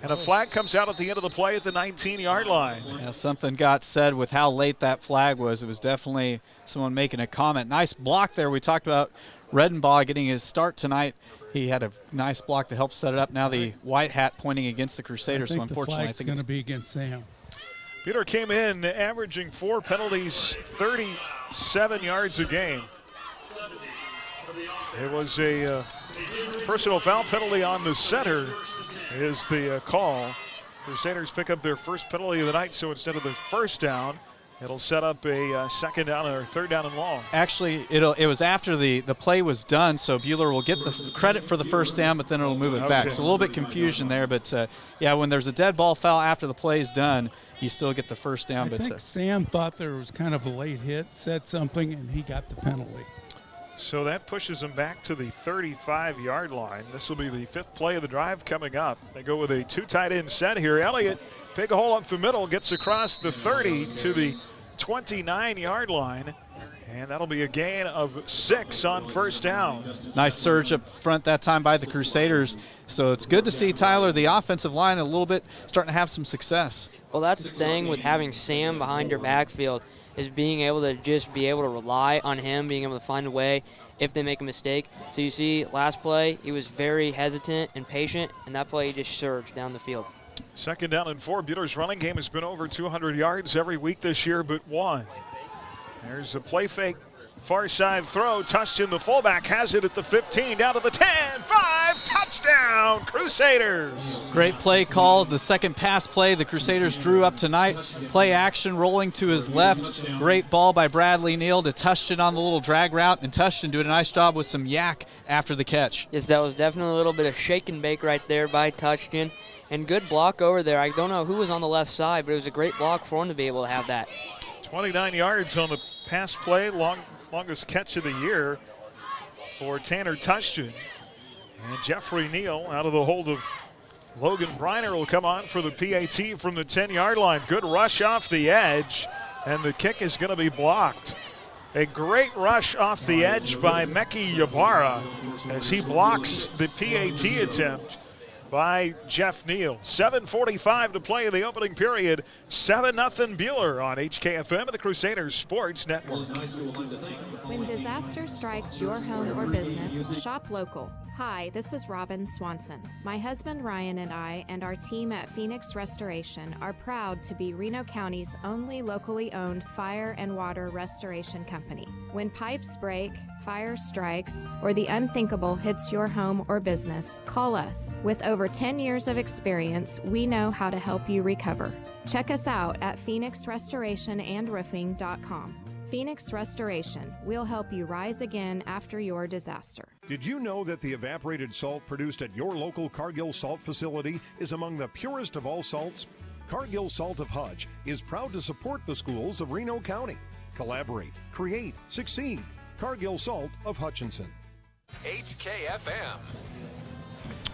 And a flag comes out at the end of the play at the 19-yard line. Yeah, something got said with how late that flag was. It was definitely someone making a comment. Nice block there. We talked about Redenbaugh getting his start tonight. He had a nice block to help set it up. Now the white hat pointing against the Crusaders. I think the flag's going to be against Sam. Peter came in averaging 4 penalties, 37 yards a game. It was a personal foul penalty on the center is the call. Crusaders pick up their first penalty of the night, so instead of the first down, it'll set up a second down or third down and long. Actually, it was after the play was done, so Buehler will get the credit for the first down, but then it'll move it back. So a little bit confusion there, but yeah, when there's a dead ball foul after the play is done, you still get the first down. I think Sam thought there was kind of a late hit, said something, and he got the penalty. So that pushes them back to the 35-yard line. This will be the 5th play of the drive coming up. They go with a 2 tight end set here. Elliott, big hole up the middle, gets across the 30 to the 29-yard line. And that'll be a gain of 6 on first down. Nice surge up front that time by the Crusaders. So it's good to see, Tyler, the offensive line a little bit starting to have some success. Well, that's the thing with having Sam behind your backfield, is being able to just be able to rely on him, being able to find a way if they make a mistake. So you see last play, he was very hesitant and patient, and that play he just surged down the field. Second down and 4. Buehler's running game has been over 200 yards every week this year but one. There's a play fake, far side throw. Tustin, the fullback, has it at the 15, down to the 10, 5, touchdown, Crusaders. Great play call. The second pass play the Crusaders drew up tonight. Play action rolling to his left. Great ball by Bradley Neal to Tustin on the little drag route, and Tustin doing a nice job with some yak after the catch. Yes, that was definitely a little bit of shake and bake right there by Tustin. And good block over there. I don't know who was on the left side, but it was a great block for him to be able to have that. 29 yards on the pass play, longest catch of the year for Tanner Tustin. And Jeffrey Neal out of the hold of Logan Briner will come on for the PAT from the 10-yard line. Good rush off the edge, and the kick is going to be blocked. A great rush off the edge by Meki Ibarra as he blocks the PAT attempt by Jeff Neal. 7:45 to play in the opening period. 7-0 Buehler on HKFM and the Crusaders Sports Network. When disaster strikes your home or business, shop local. Hi, this is Robin Swanson. My husband Ryan and I and our team at Phoenix Restoration are proud to be Reno County's only locally owned fire and water restoration company. When pipes break, fire strikes, or the unthinkable hits your home or business, call us. With over 10 years of experience, we know how to help you recover. Check us out at phoenixrestorationandroofing.com. Phoenix Restoration. We'll help you rise again after your disaster. Did you know that the evaporated salt produced at your local Cargill Salt facility is among the purest of all salts? Cargill Salt of Hutch is proud to support the schools of Reno County. Collaborate, create, succeed. Cargill Salt of Hutchinson. HKFM.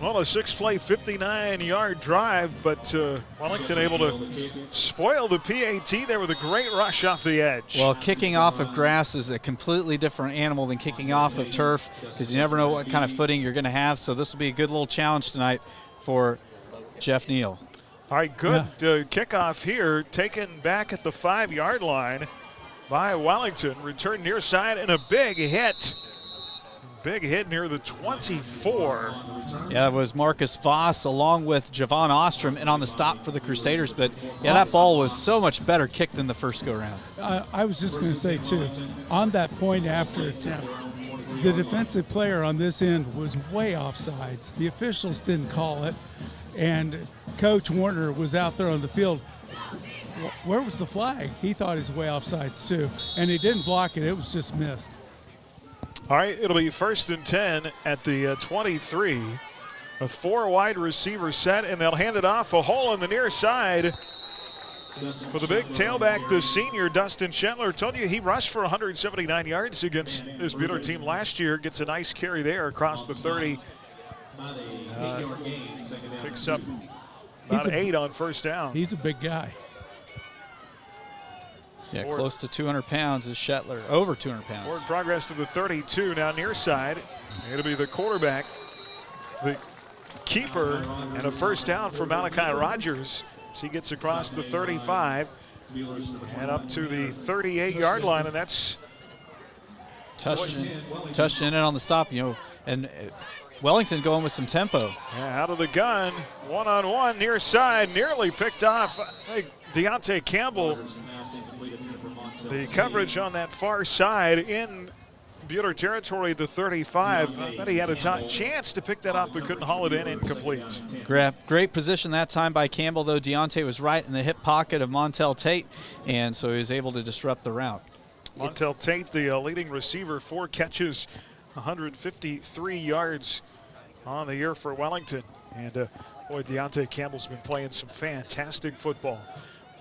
Well, a 6-play, 59-yard drive, but Wellington able to spoil the PAT there with a great rush off the edge. Well, kicking off of grass is a completely different animal than kicking off of turf because you never know what kind of footing you're going to have. So this will be a good little challenge tonight for Jeff Neal. All right, good kickoff here, taken back at the 5-yard line by Wellington. Return near side and a big hit. Big hit near the 24. Yeah, it was Marcus Voss along with Javon Ostrom and on the stop for the Crusaders. But, yeah, that ball was so much better kicked than the first go-around. I was just going to say, too, on that point after attempt, the defensive player on this end was way offsides. The officials didn't call it, and Coach Warner was out there on the field. Where was the flag? He thought he was way offsides, too, and he didn't block it. It was just missed. All right, it'll be 1st and 10 at the 23. A 4 wide receiver set, and they'll hand it off a hole on the near side for the big tailback, the senior Dustin Shetler. Told you he rushed for 179 yards against this Bueller team last year. Gets a nice carry there across the 30. Picks up about 8 on first down. He's a big guy. Yeah, close to 200 pounds is Shetler, over 200 pounds. Forward progress to the 32, now near side. It'll be the quarterback, the keeper, and a first down for Malachi Rogers. So he gets across the 35 and up to the 38-yard line, and that's touched in on the stop, and Wellington going with some tempo. Yeah, out of the gun, one-on-one, near side, nearly picked off. Deontay Campbell. The coverage on that far side in Bueller territory, the 35. I bet he had a chance to pick that up, but couldn't haul it in, incomplete. Great position that time by Campbell, though. Deontay was right in the hip pocket of Montel Tate, and so he was able to disrupt the route. Montel Tate, the leading receiver, 4 catches, 153 yards on the year for Wellington. And boy, Deontay Campbell's been playing some fantastic football.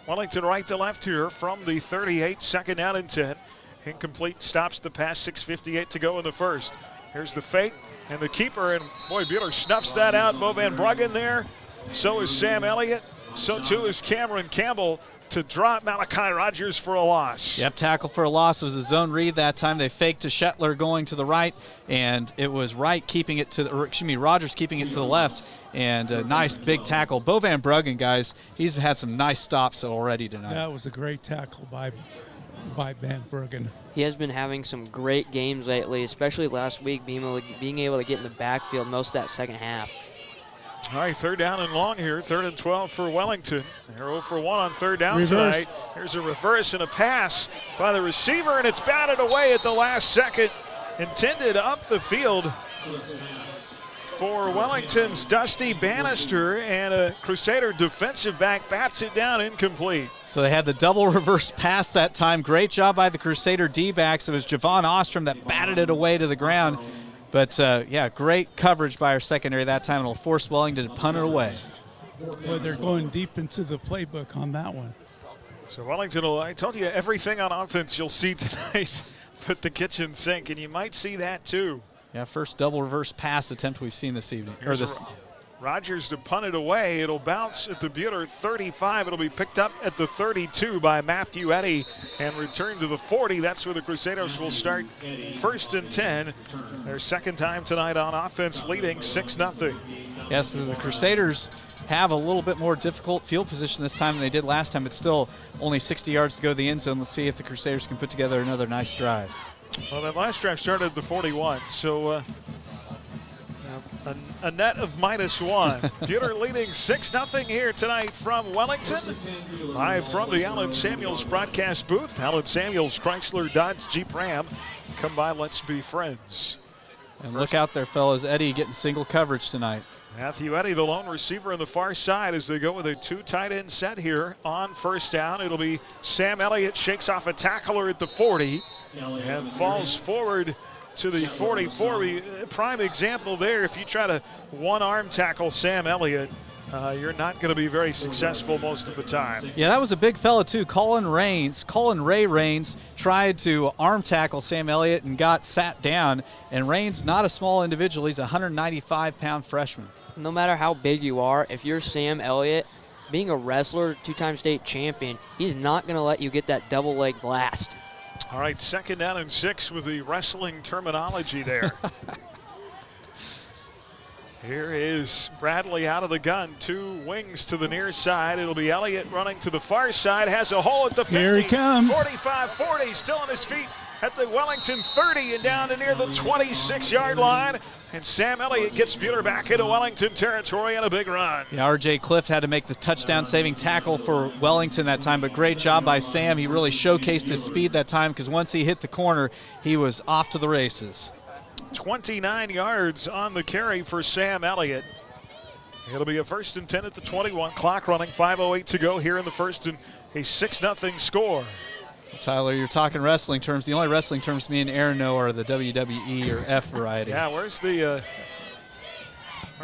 Wellington right to left here from the 38, 2nd down and 10. Incomplete, stops the pass, 6:58 to go in the first. Here's the fake and the keeper, and boy, Bueller snuffs that out. Bo Van Bruggen there. So is Sam Elliott. So too is Cameron Campbell to drop Malachi Rogers for a loss. Yep, tackle for a loss. It was a zone read that time. They faked to Shetler going to the right, and it was Rogers keeping it to the left. And a nice big tackle. Bo Van Bruggen, guys, he's had some nice stops already tonight. That was a great tackle by Van Bruggen. He has been having some great games lately, especially last week, being able to get in the backfield most of that second half. All right, 3rd down and long here, 3rd and 12 for Wellington. They're 0 for 1 on 3rd down tonight. Here's a reverse and a pass by the receiver, and it's batted away at the last second. Intended up the field for Wellington's Dusty Bannister, and a Crusader defensive back bats it down, incomplete. So they had the double reverse pass that time. Great job by the Crusader D-backs. It was Javon Ostrom that batted it away to the ground. But, yeah, great coverage by our secondary that time. It'll force Wellington to punt it away. Boy, they're going deep into the playbook on that one. So Wellington, I told you, everything on offense you'll see tonight but the kitchen sink, and you might see that too. Yeah, first double reverse pass attempt we've seen this evening. Rogers to punt it away. It'll bounce at the Bueller 35. It'll be picked up at the 32 by Matthew Eddy and returned to the 40. That's where the Crusaders will start 1st and 10. Their 2nd time tonight on offense, leading 6-0. Yes, so the Crusaders have a little bit more difficult field position this time than they did last time. It's still only 60 yards to go to the end zone. Let's see if the Crusaders can put together another nice drive. Well, that last drive started at the 41, so a net of -1. Buter leading 6-0 here tonight from Wellington. Live from the Allen Samuels broadcast booth. Allen Samuels, Chrysler, Dodge, Jeep, Ram. Come by, let's be friends. And look out there, fellas. Eddie getting single coverage tonight. Matthew Eddy, the lone receiver on the far side as they go with a 2 tight end set here on first down. It'll be Sam Elliott shakes off a tackler at the 40 and falls forward to the 44. Prime example there. If you try to one-arm tackle Sam Elliott, you're not going to be very successful most of the time. Yeah, that was a big fella too. Colin Ray Raines tried to arm tackle Sam Elliott and got sat down. And Raines, not a small individual. He's a 195-pound freshman. No matter how big you are, if you're Sam Elliott, being a wrestler, 2-time state champion, he's not going to let you get that double leg blast. All right, 2nd down and 6 with the wrestling terminology there. Here is Bradley out of the gun. 2 wings to the near side. It'll be Elliott running to the far side. Has a hole at the 50. Here he comes. 45-40, still on his feet at the Wellington 30 and down to near the 26-yard line. And Sam Elliott gets Buter back into Wellington territory on a big run. Yeah, R.J. Clift had to make the touchdown-saving tackle for Wellington that time, but great job by Sam. He really showcased his speed that time because once he hit the corner, he was off to the races. 29 yards on the carry for Sam Elliott. It'll be a 1st and 10 at the 21. Clock running, 5:08 to go here in the first, and a 6-0 score. Tyler, you're talking wrestling terms. The only wrestling terms me and Aaron know are the WWE or F variety. Yeah, where's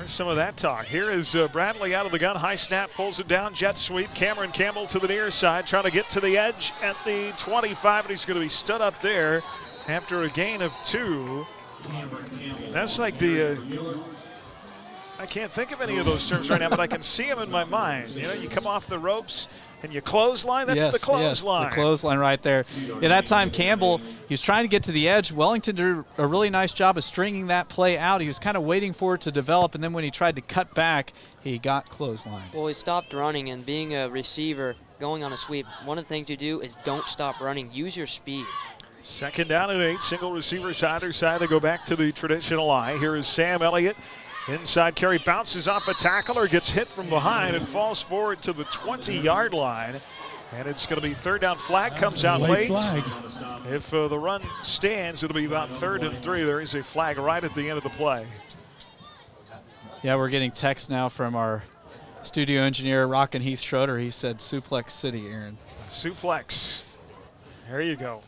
some of that talk? Here is Bradley out of the gun. High snap, pulls it down, jet sweep. Cameron Campbell to the near side, trying to get to the edge at the 25, and he's going to be stood up there after a gain of 2. That's like I can't think of any of those terms right now, but I can see them in my mind. You know, you come off the ropes and you clothesline. That's the clothesline. Yes, the clothesline right there. Yeah, that time Campbell, he was trying to get to the edge. Wellington did a really nice job of stringing that play out. He was kind of waiting for it to develop, and then when he tried to cut back, he got clotheslined. Well, he stopped running, and being a receiver going on a sweep, one of the things you do is don't stop running. Use your speed. 2nd down and 8. Single receivers either side. They go back to the traditional eye. Here is Sam Elliott. Inside carry, bounces off a tackler, gets hit from behind and falls forward to the 20-yard line. And it's going to be 3rd down. Flag comes out late. Flag. If the run stands, it'll be about 3rd and 3. There is a flag right at the end of the play. Yeah, we're getting text now from our studio engineer, Rockin' Heath Schroeder. He said Suplex City, Aaron. Suplex. There you go.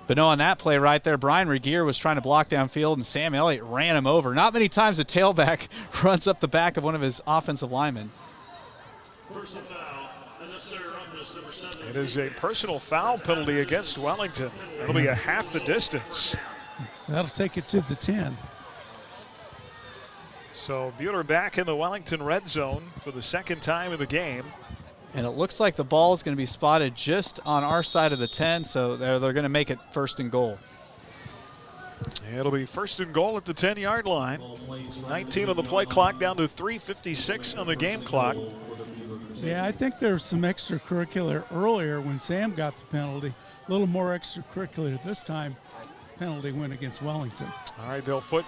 But no, on that play right there, Brian Regier was trying to block downfield, and Sam Elliott ran him over. Not many times a tailback runs up the back of one of his offensive linemen. It is a personal foul penalty against Wellington. It'll be a half the distance. That'll take it to the 10. So Buter back in the Wellington red zone for the 2nd time in the game. And it looks like the ball is going to be spotted just on our side of the 10, so they're going to make it 1st and goal. It'll be 1st and goal at the 10-yard line. 19 on the play clock, down to 3:56 on the game clock. Yeah, I think there's some extracurricular earlier when Sam got the penalty. A little more extracurricular this time. Penalty went against Wellington. All right, they'll put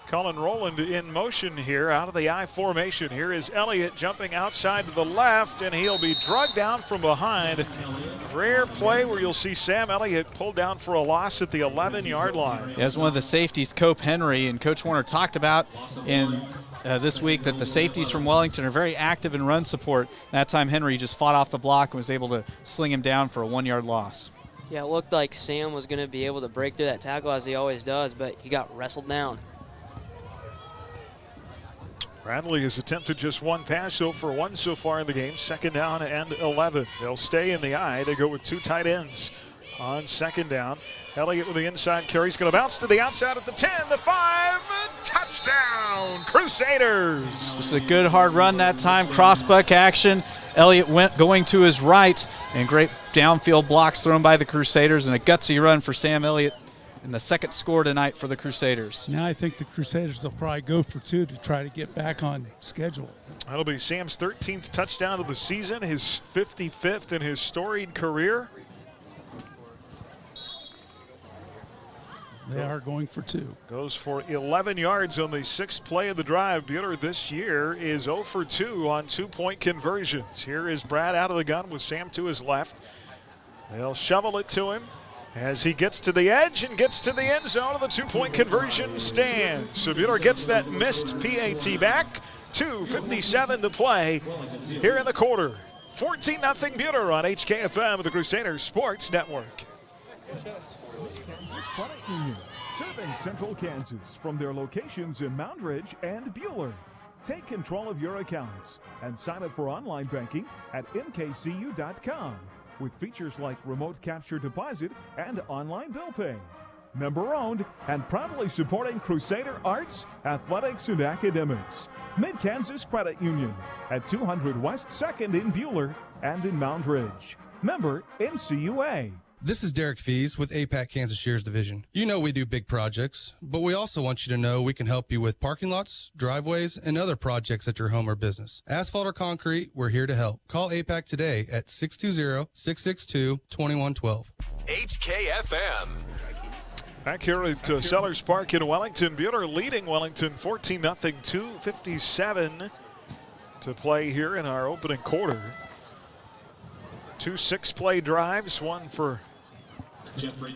Colin Rowland in motion here out of the I formation. Here is Elliott jumping outside to the left, and he'll be drugged down from behind. Rare play where you'll see Sam Elliott pulled down for a loss at the 11-yard line. As one of the safeties, Cope Henry, and Coach Warner talked about in this week that the safeties from Wellington are very active in run support. That time Henry just fought off the block and was able to sling him down for a 1-yard loss. Yeah, it looked like Sam was going to be able to break through that tackle as he always does, but he got wrestled down. Bradley has attempted just 1 pass, though, for 1 so far in the game. 2nd down and 11. They'll stay in the eye. They go with 2 tight ends on 2nd down. Elliott with the inside carry. He's going to bounce to the outside at the 10, the 5, touchdown, Crusaders. Just a good hard run that time, crossbuck action. Elliott went going to his right, and great downfield blocks thrown by the Crusaders, and a gutsy run for Sam Elliott. And the 2nd score tonight for the Crusaders. Now I think the Crusaders will probably go for 2 to try to get back on schedule. That'll be Sam's 13th touchdown of the season, his 55th in his storied career. They are going for 2. Goes for 11 yards on the 6th play of the drive. Bueller this year is 0 for 2 on 2-point conversions. Here is Brad out of the gun with Sam to his left. They'll shovel it to him as he gets to the edge and gets to the end zone, and the 2-point conversion stands. So Bueller gets that missed PAT back. 2:57 to play here in the quarter. 14-0 Bueller on HKFM, the Crusaders Sports Network. Kansas Credit Union, serving Central Kansas from their locations in Moundridge and Bueller. Take control of your accounts and sign up for online banking at mkcu.com with features like remote capture deposit and online bill pay. Member owned and proudly supporting Crusader arts, athletics, and academics. Mid-Kansas Credit Union at 200 West 2nd in Bueller and in Moundridge. Member NCUA. This is Derek Fees with APAC Kansas Shares Division. You know we do big projects, but we also want you to know we can help you with parking lots, driveways, and other projects at your home or business. Asphalt or concrete, we're here to help. Call APAC today at 620-662-2112. HKFM. Back here at Sellers Park in Wellington. Bueller leading Wellington 14-0, 2:57 to play here in our opening quarter. 2 6-play drives, one for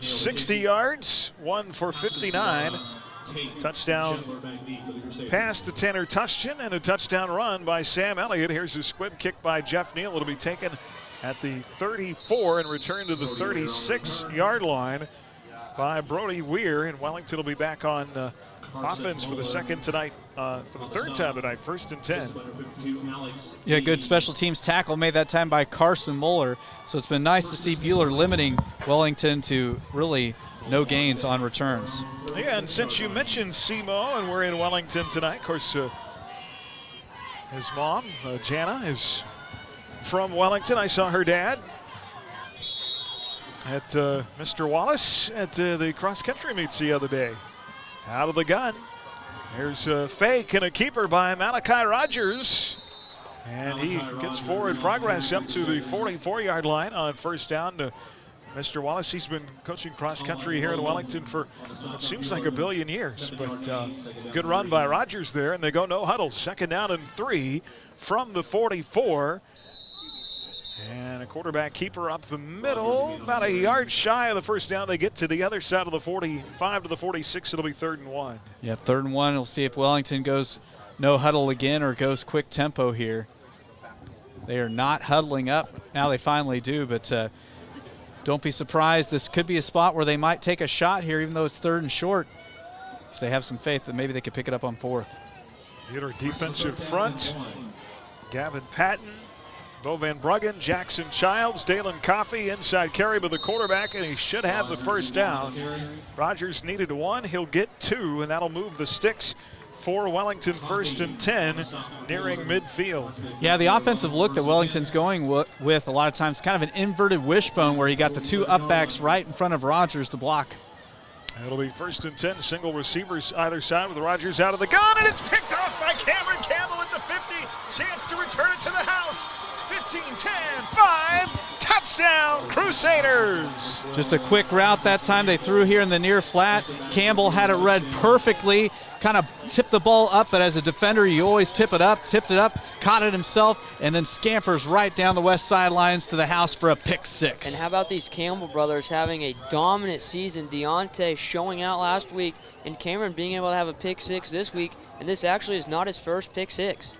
60 yards, one for 59. Touchdown pass to Tanner Tushchin and a touchdown run by Sam Elliott. Here's a squib kick by Jeff Neal. It'll be taken at the 34 and returned to the 36-yard line by Brody Weir, and Wellington will be back on offense for the second tonight, for the third time tonight, 1st and 10. Yeah, good special teams tackle made that time by Carson Muller. So it's been nice to see Bueller limiting Wellington to really no gains on returns. Yeah, and since you mentioned SEMO and we're in Wellington tonight, of course, his mom, Jana, is from Wellington. I saw her dad at Mr. Wallace at the cross-country meets the other day. Out of the gun. There's a fake and a keeper by Malachi Rogers. And he gets forward progress up to the 44-yard line on first down to Mr. Wallace. He's been coaching cross-country here in Wellington for what seems like a billion years. But good run by Rogers there, and they go no huddle. 2nd down and 3 from the 44. And a quarterback keeper up the middle, about a yard shy of the first down. They get to the other side of the 45 to the 46. It'll be 3rd and 1. Yeah, 3rd and 1. We'll see if Wellington goes no huddle again or goes quick tempo here. They are not huddling up. Now they finally do, but don't be surprised. This could be a spot where they might take a shot here, even though it's 3rd and short. So they have some faith that maybe they could pick it up on 4th. Theater defensive front. Gavin Patton, Bo Van Bruggen, Jackson Childs, Dalen Coffey, inside carry by the quarterback, and he should have the first down. Rogers needed 1, he'll get 2, and that'll move the sticks for Wellington 1st and 10, nearing midfield. Yeah, the offensive look that Wellington's going with a lot of times kind of an inverted wishbone where you got the 2 up-backs right in front of Rogers to block. It'll be 1st and 10, single receivers either side with Rogers out of the gun, and it's picked off by Cameron Campbell at the 50. Chance to return it to the house. 15, 10, 5, touchdown, Crusaders. Just a quick route that time. They threw here in the near flat. Campbell had it read perfectly, kind of tipped the ball up, but as a defender, you always tipped it up, caught it himself, and then scampers right down the west sidelines to the house for a pick 6. And how about these Campbell brothers having a dominant season? Deontay showing out last week, and Cameron being able to have a pick 6 this week, and this actually is not his first pick 6.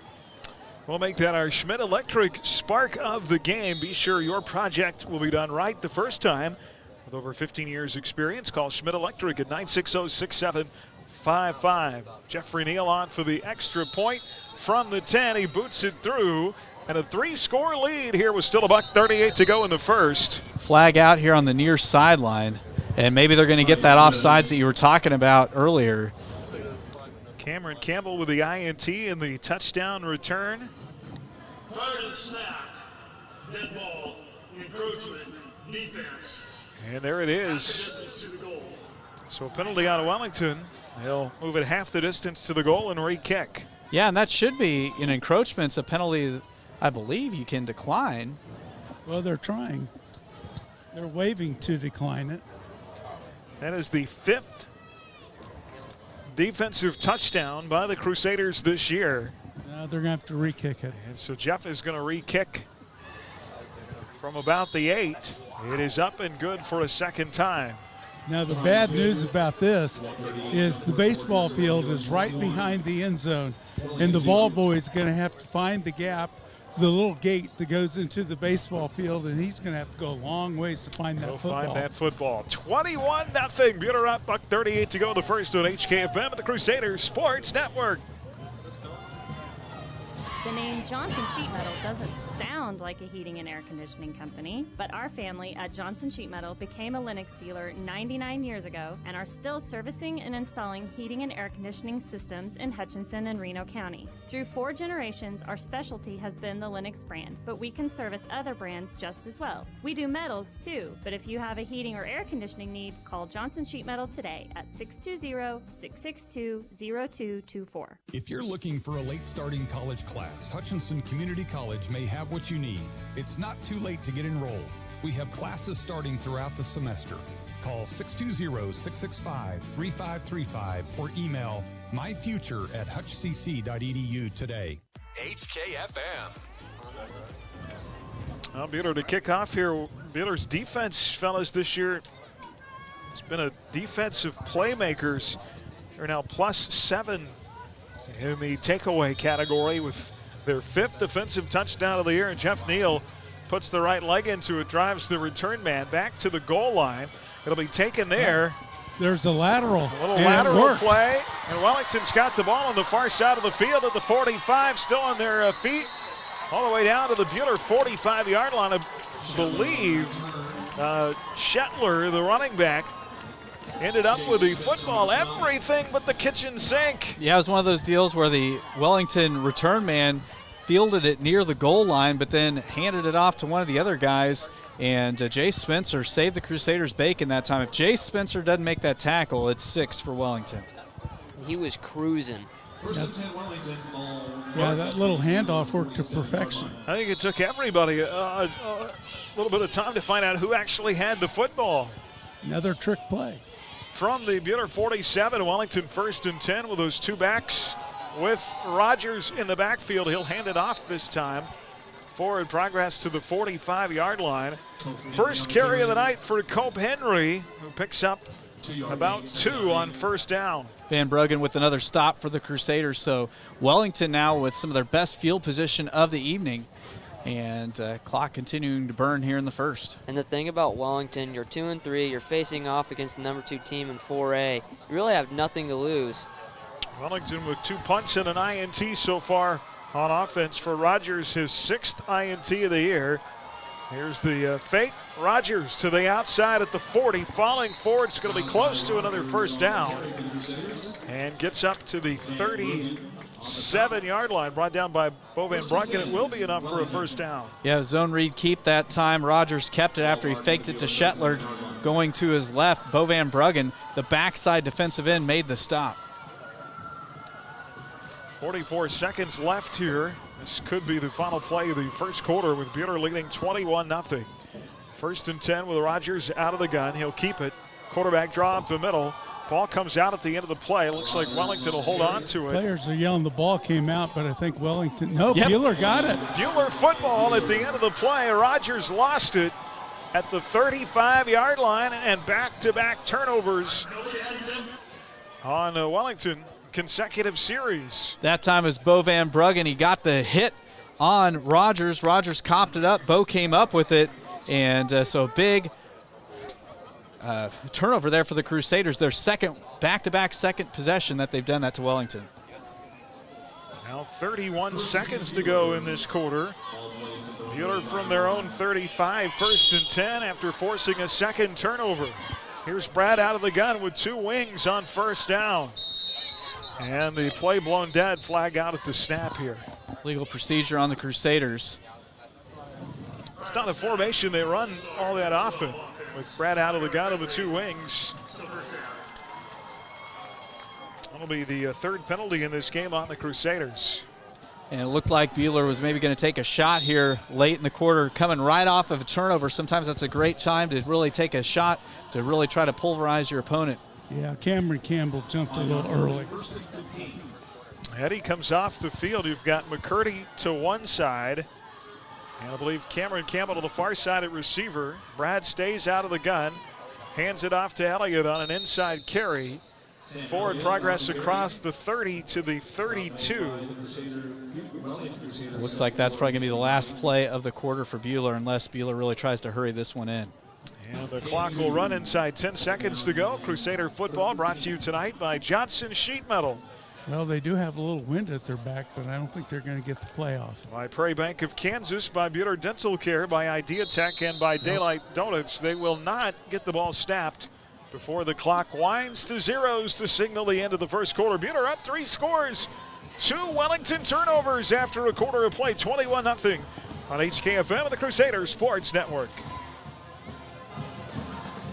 We'll make that our Schmidt Electric Spark of the Game. Be sure your project will be done right the first time. With over 15 years experience, call Schmidt Electric at 960-6755. Jeffrey Neal on for the extra point from the 10. He boots it through, and a 3-score lead here with still $1:38 to go in the first. Flag out here on the near sideline, and maybe they're going to get that offsides that you were talking about earlier. Cameron Campbell with the INT and the touchdown return. Prior to the snap, dead ball, encroachment, defense. And there it is. So a penalty on Wellington. They'll move it half the distance to the goal and re-kick. Yeah, and that should be an encroachment. It's a penalty I believe you can decline. Well, they're trying. They're waving to decline it. That is the 5th defensive touchdown by the Crusaders this year. Now they're going to have to re-kick it. And so Jeff is going to re-kick from about the 8. It is up and good for a second time. Now the bad news about this is the baseball field is right behind the end zone, and the ball boy is going to have to find the gap, the little gate that goes into the baseball field, and he's going to have to go a long ways to find that football. Find that football. 21-0. Bueller up. Buck 38 to go. The first on HKFM at the Crusaders Sports Network. The name Johnson Sheet Metal doesn't sound like a heating and air conditioning company, but our family at Johnson Sheet Metal became a Lennox dealer 99 years ago and are still servicing and installing heating and air conditioning systems in Hutchinson and Reno County. Through 4 generations, our specialty has been the Lennox brand, but we can service other brands just as well. We do metals too, but if you have a heating or air conditioning need, call Johnson Sheet Metal today at 620-662-0224. If you're looking for a late starting college class, Hutchinson Community College may have what you need. It's not too late to get enrolled. We have classes starting throughout the semester. Call 620-665-3535 or email myfuture@hutchcc.edu today. HKFM. Well, Bueller to kick off here. Bueller's defense, fellas, this year has been a defensive playmakers. They're now +7 in the takeaway category with their 5th defensive touchdown of the year. And Jeff Neal puts the right leg into it, drives the return man back to the goal line. It'll be taken there. There's a lateral. A little lateral play. And Wellington's got the ball on the far side of the field at the 45, still on their feet, all the way down to the Bueller 45-yard line. I believe Shetler, the running back, ended up with the football, everything but the kitchen sink. Yeah, it was one of those deals where the Wellington return man fielded it near the goal line, but then handed it off to one of the other guys, and Jay Spencer saved the Crusaders bacon that time. If Jay Spencer doesn't make that tackle, it's 6 for Wellington. He was cruising. Yeah, that little handoff worked to perfection. I think it took everybody a little bit of time to find out who actually had the football. Another trick play. From the Bueller 47, Wellington 1st and 10 with those 2 backs. With Rogers in the backfield, he'll hand it off this time. Forward progress to the 45-yard line. First carry of the night for Cope Henry, who picks up about 2 on first down. Van Bruggen with another stop for the Crusaders. So Wellington now with some of their best field position of the evening. And clock continuing to burn here in the first. And the thing about Wellington, you're 2-3, you're facing off against the number 2 team in 4A. You really have nothing to lose. Wellington with 2 punts and an INT so far on offense for Rogers, his 6th INT of the year. Here's the fake. Rogers to the outside at the 40, falling forward. It's going to be close to another first down. And gets up to the 37-yard line, brought down by Bo Van Bruggen. It will be enough for a first down. Yeah, zone read keep that time. Rogers kept it after he faked it to Shetler. Going to his left, Bo Van Bruggen, the backside defensive end, made the stop. 44 seconds left here. This could be the final play of the first quarter with Bueller leading 21-0. 1st and 10 with Rogers out of the gun. He'll keep it. Quarterback draw up the middle. Ball comes out at the end of the play. Looks like Wellington will hold on to it. Players are yelling the ball came out, but I think Wellington, no, yep. Bueller got it. Bueller football at the end of the play. Rogers lost it at the 35-yard line, and back-to-back turnovers on Wellington. Consecutive series. That time is Bo Van Bruggen. He got the hit on Rogers. Rogers copped it up. Bo came up with it, and so big turnover there for the Crusaders. Their second back-to-back second possession that they've done that to Wellington. Now 31 seconds to go in this quarter. Bueller from their own 35, 1st and 10 after forcing a second turnover. Here's Brad out of the gun with 2 wings on first down. And the play blown dead, flag out at the snap here. Legal procedure on the Crusaders. It's not a formation they run all that often with Brad out of the gun of the 2 wings. That'll be the 3rd penalty in this game on the Crusaders. And it looked like Bueller was maybe going to take a shot here late in the quarter, coming right off of a turnover. Sometimes that's a great time to really take a shot to really try to pulverize your opponent. Yeah, Cameron Campbell jumped a little early. Eddie comes off the field. You've got McCurdy to one side. And I believe Cameron Campbell to the far side at receiver. Brad stays out of the gun. Hands it off to Elliott on an inside carry. Forward progress across the 30 to the 32. Looks like that's probably going to be the last play of the quarter for Buhler unless Buhler really tries to hurry this one in. And the clock will run inside 10 seconds to go. Crusader football brought to you tonight by Johnson Sheet Metal. Well, they do have a little wind at their back, but I don't think they're going to get the playoff. By Prairie Bank of Kansas, by Buhler Dental Care, by Idea Tech, and by Daylight Donuts. They will not get the ball snapped before the clock winds to zeros to signal the end of the first quarter. Buhler up 3 scores. 2 Wellington turnovers after a quarter of play, 21-0 on HKFM and the Crusader Sports Network.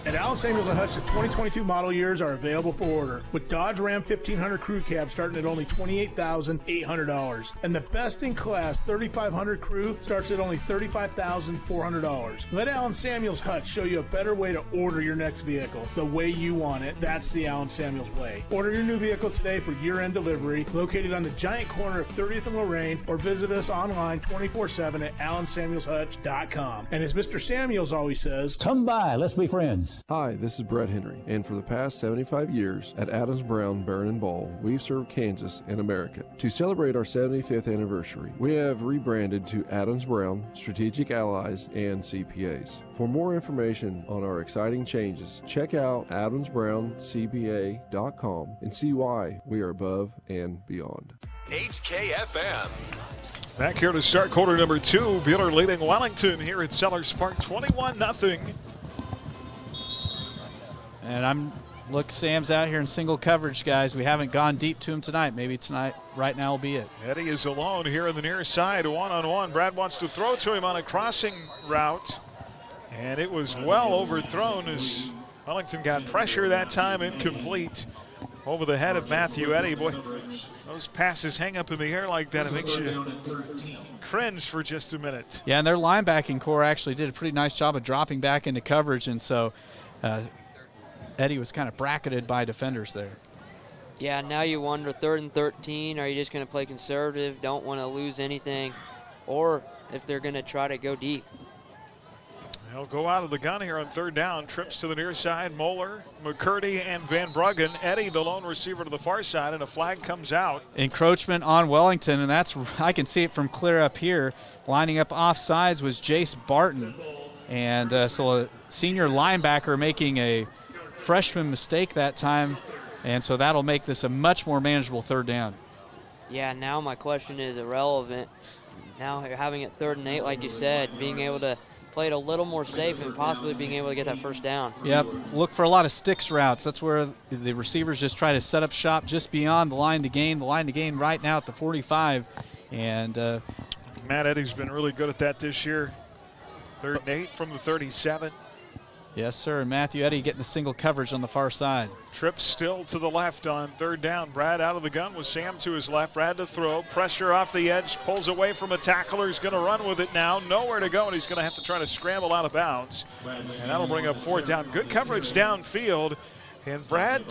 At Allen Samuels & Hutch, the 2022 model years are available for order, with Dodge Ram 1500 Crew Cab starting at only $28,800. And the best-in-class 3500 Crew starts at only $35,400. Let Allen Samuels Hutch show you a better way to order your next vehicle, the way you want it. That's the Allen Samuels way. Order your new vehicle today for year-end delivery, located on the giant corner of 30th and Lorraine, or visit us online 24/7 at AllenSamuelsHutch.com. And as Mr. Samuels always says, come by, let's be friends. Hi, this is Brett Henry, and for the past 75 years at Adams Brown Barron & Ball, we've served Kansas and America. To celebrate our 75th anniversary, we have rebranded to Adams Brown, Strategic Allies, and CPAs. For more information on our exciting changes, check out adamsbrowncpa.com and see why we are above and beyond. HKFM. Back here to start quarter number 2. Buhler leading Wellington here at Sellers Park 21-0. And look, Sam's out here in single coverage, guys. We haven't gone deep to him tonight. Maybe tonight, right now, will be it. Eddie is alone here in the near side, one-on-one. Brad wants to throw to him on a crossing route, and it was well overthrown as Wellington got pressure that time, incomplete. Over the head of Matthew Eddy. Boy, those passes hang up in the air like that. It makes you cringe for just a minute. Yeah, and their linebacking core actually did a pretty nice job of dropping back into coverage, and so Eddie was kind of bracketed by defenders there. Yeah, now you wonder, 3rd and 13, are you just going to play conservative, don't want to lose anything, or if they're going to try to go deep? They'll go out of the gun here on 3rd down. Trips to the near side. Moeller, McCurdy, and Van Bruggen. Eddie, the lone receiver, to the far side, and a flag comes out. Encroachment on Wellington, and I can see it from clear up here. Lining up off sides was Jace Barton. And so a senior linebacker making a freshman mistake that time, and so that'll make this a much more manageable 3rd down. Yeah, now my question is irrelevant. Now having it 3rd and 8, like you said, being able to play it a little more safe and possibly being able to get that 1st down. Yep, look for a lot of sticks routes. That's where the receivers just try to set up shop just beyond the line to gain. The line to gain right now at the 45. And Matt Eddy's been really good at that this year. 3rd and 8 from the 37. Yes, sir. And Matthew Eddy getting the single coverage on the far side. Trips still to the left on 3rd down. Brad out of the gun with Sam to his left. Brad to throw. Pressure off the edge. Pulls away from a tackler. He's going to run with it now. Nowhere to go, and he's going to have to try to scramble out of bounds. And that'll bring up 4th down. Good coverage downfield. And Brad,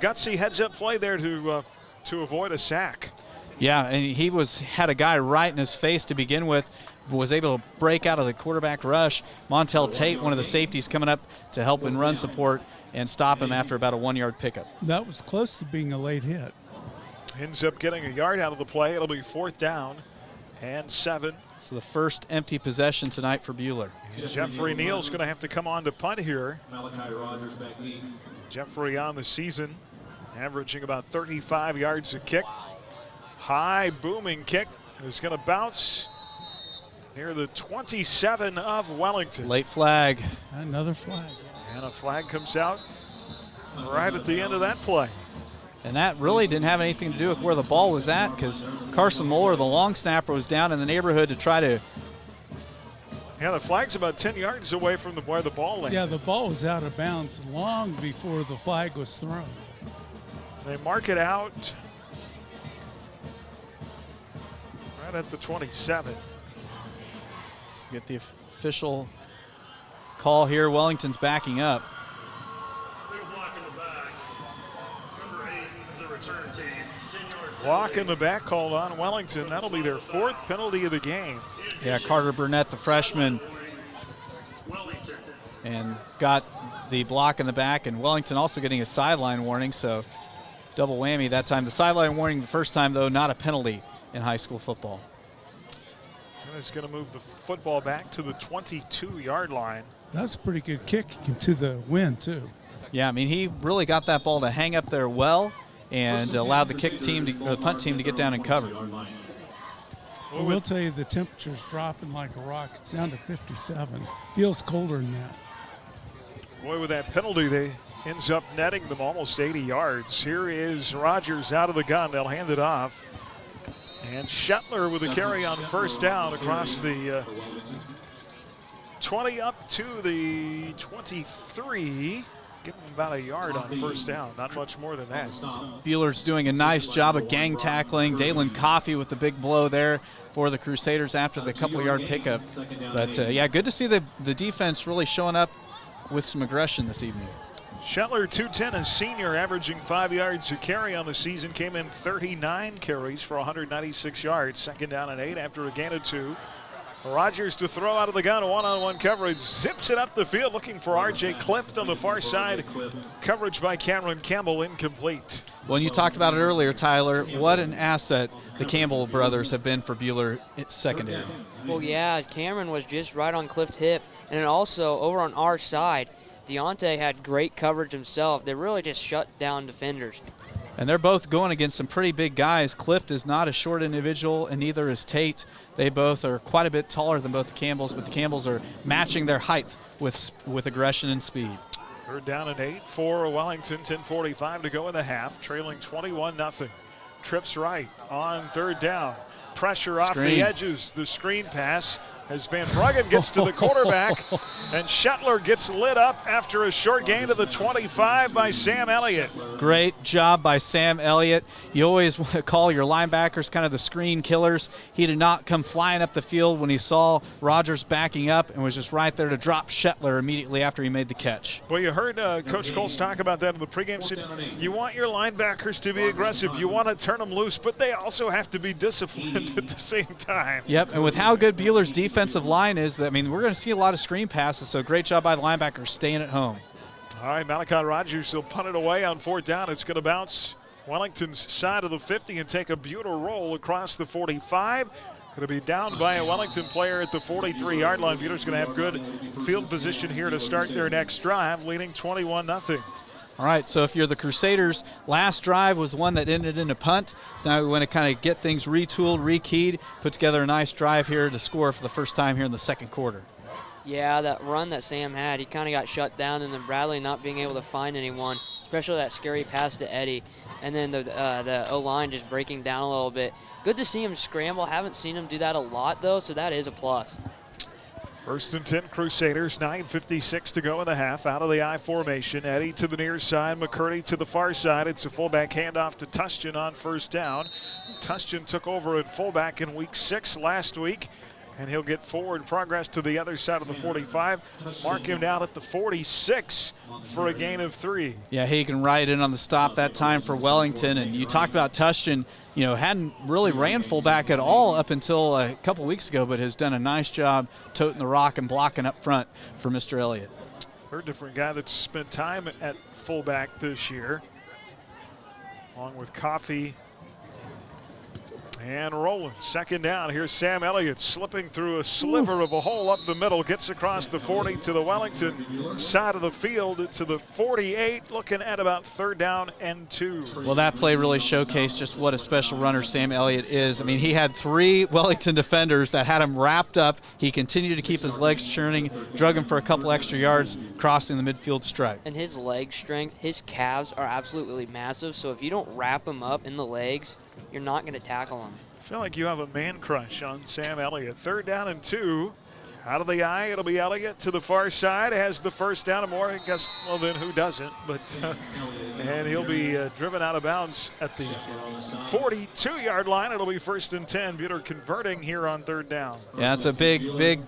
gutsy heads-up play there to avoid a sack. Yeah, and he had a guy right in his face to begin with. Was able to break out of the quarterback rush. Montel Tate, one of the safeties, coming up to help in run support and stop him after about a 1-yard pickup. That was close to being a late hit. Ends up getting a yard out of the play. It'll be 4th down and 7. So the first empty possession tonight for Buhler. Jeffrey Neal's going to have to come on to punt here. Jeffrey on the season, averaging about 35 yards a kick. High booming kick is going to bounce near the 27 of Wellington. Late flag. Another flag. And a flag comes out right at the end of that play. And that really didn't have anything to do with where the ball was at, because Carson Moeller, the long snapper, was down in the neighborhood to try to. Yeah, the flag's about 10 yards away from where the ball landed. Yeah, the ball was out of bounds long before the flag was thrown. They mark it out right at the 27. Get the official call here. Wellington's backing up. Block in the back called on Wellington. That'll be their 4th penalty of the game. Yeah, Carter Burnett, the freshman, and got the block in the back, and Wellington also getting a sideline warning, so double whammy that time. The sideline warning the first time, though, not a penalty in high school football. And it's going to move the football back to the 22-yard line. That's a pretty good kick to the wind, too. Yeah, I mean, he really got that ball to hang up there well and allowed the kick team, or the punt team, to get down and cover. I will tell you the temperature's dropping like a rock. It's down to 57. Feels colder than that. Boy, with that penalty, they ends up netting them almost 80 yards. Here is Rogers out of the gun. They'll hand it off. And Shetler with a carry on first down across the 20 up to the 23. Give them about a yard on first down, not much more than that. Bueller's doing a nice job of gang tackling. Dalen Coffey with the big blow there for the Crusaders after the couple-yard pickup. But, yeah, good to see the defense really showing up with some aggression this evening. Shetler, 210, a senior, averaging 5 yards a carry on the season, came in 39 carries for 196 yards. 2nd down and 8 after a gain of 2. Rogers to throw out of the gun, one-on-one coverage, zips it up the field, looking for R.J. Clift on the far side. Coverage by Cameron Campbell, incomplete. Well, you talked about it earlier, Tyler. What an asset the Campbell brothers have been for Bueller secondary. Well, yeah, Cameron was just right on Clift's hip. And then also, over on our side, Deontay had great coverage himself. They really just shut down defenders. And they're both going against some pretty big guys. Clift is not a short individual, and neither is Tate. They both are quite a bit taller than both the Campbells, but the Campbells are matching their height with aggression and speed. 3rd down and 8 for Wellington, 10:45 to go in the half, trailing 21-0. Trips right on 3rd down. Pressure off the edges, the screen pass as Van Bruggen gets to the quarterback, and Shetler gets lit up after a short gain to the 25 by Sam Elliott. Great job by Sam Elliott. You always want to call your linebackers kind of the screen killers. He did not come flying up the field when he saw Rogers backing up and was just right there to drop Shetler immediately after he made the catch. Well, you heard Coach Coles talk about that in the pregame. Said you want your linebackers to be aggressive. You want to turn them loose, but they also have to be disciplined at the same time. Yep, and with how good Bueller's defensive line is, I mean, we're going to see a lot of screen passes, so great job by the linebackers staying at home. All right, Malachi Rogers will punt it away on 4th down. It's going to bounce Wellington's side of the 50 and take a beautiful roll across the 45. Going to be down by a Wellington player at the 43-yard line. Bueller's going to have good field position here to start their next drive, leading 21-0. All right, so if you're the Crusaders, last drive was one that ended in a punt. So now we want to kind of get things retooled, rekeyed, put together a nice drive here to score for the first time here in the 2nd quarter. Yeah, that run that Sam had, he kind of got shut down, and then Bradley not being able to find anyone, especially that scary pass to Eddie, and then the O-line just breaking down a little bit. Good to see him scramble. Haven't seen him do that a lot, though, so that is a plus. 1st and 10 Crusaders, 9:56 to go in the half. Out of the I formation. Eddie to the near side, McCurdy to the far side. It's a fullback handoff to Tustin on 1st down. Tustin took over at fullback in week 6 last week, and he'll get forward progress to the other side of the 45. Mark him down at the 46 for a gain of 3. Yeah, he can ride in on the stop that time for Wellington. And you talked about Tustin, you know, hadn't really ran fullback at all up until a couple weeks ago, but has done a nice job toting the rock and blocking up front for Mr. Elliott. 3rd different guy that's spent time at fullback this year, along with Coffey and rolling. 2nd down. Here's Sam Elliott slipping through a sliver of a hole up the middle. Gets across the 40 to the Wellington side of the field to the 48. Looking at about 3rd down and 2. Well, that play really showcased just what a special runner Sam Elliott is. I mean, he had 3 Wellington defenders that had him wrapped up. He continued to keep his legs churning, drug him for a couple extra yards, crossing the midfield stripe. And his leg strength, his calves are absolutely massive, so if you don't wrap him up in the legs, you're not going to tackle him. I feel like you have a man crush on Sam Elliott. 3rd down and 2. Out of the eye, it'll be Elliott to the far side. Has the 1st down and more. I guess, well, then who doesn't? But and he'll be driven out of bounds at the 42-yard line. It'll be 1st and 10. Bueller converting here on 3rd down. Yeah, it's a big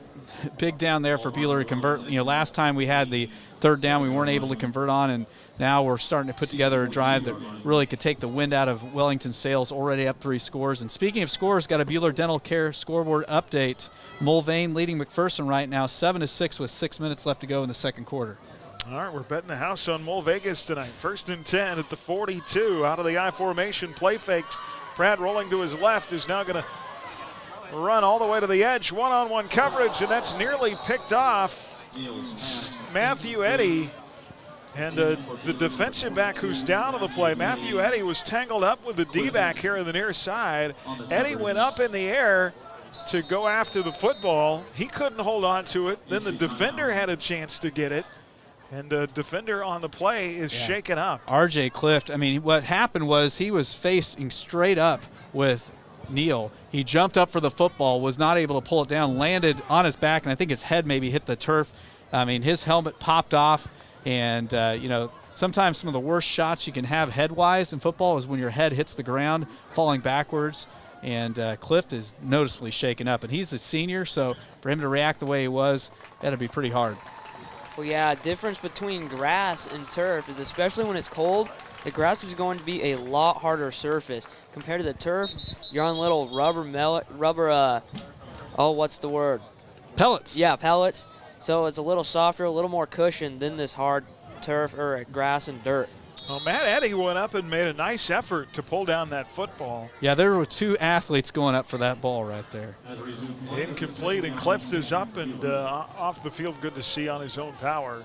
big down there for Buhler to convert. Last time we had the third down we weren't able to convert on, and now we're starting to put together a drive that really could take the wind out of Wellington's sails, already up 3 scores. And speaking of scores, got a Buhler Dental Care scoreboard update. Mulvane leading McPherson right now 7-6 with 6 minutes left to go in the second quarter. All right, we're betting the house on Mole Vegas tonight. 1st and 10 at the 42 out of the I formation. Play fakes. Pratt rolling to his left is now going to run all the way to the edge. One-on-one coverage, and that's nearly picked off Matthew Eddy. And the defensive back who's down on the play, Matthew Eddy, was tangled up with the D-back here on the near side. Eddy went up in the air to go after the football. He couldn't hold on to it. Then the defender had a chance to get it. And the defender on the play is shaken up. R.J. Clift, what happened was he was facing straight up with Neal. He jumped up for the football, was not able to pull it down, landed on his back, and I think his head maybe hit the turf. His helmet popped off, and, sometimes some of the worst shots you can have head-wise in football is when your head hits the ground, falling backwards, and Clift is noticeably shaken up. And he's a senior, so for him to react the way he was, that'd be pretty hard. Well, yeah, difference between grass and turf is, especially when it's cold, the grass is going to be a lot harder surface. Compared to the turf, you're on little what's the word? Pellets. Yeah, pellets. So it's a little softer, a little more cushion than this hard turf or grass and dirt. Well, Matt Eddy went up and made a nice effort to pull down that football. Yeah, there were 2 athletes going up for that ball right there. Incomplete, and Clift is up and off the field. Good to see on his own power.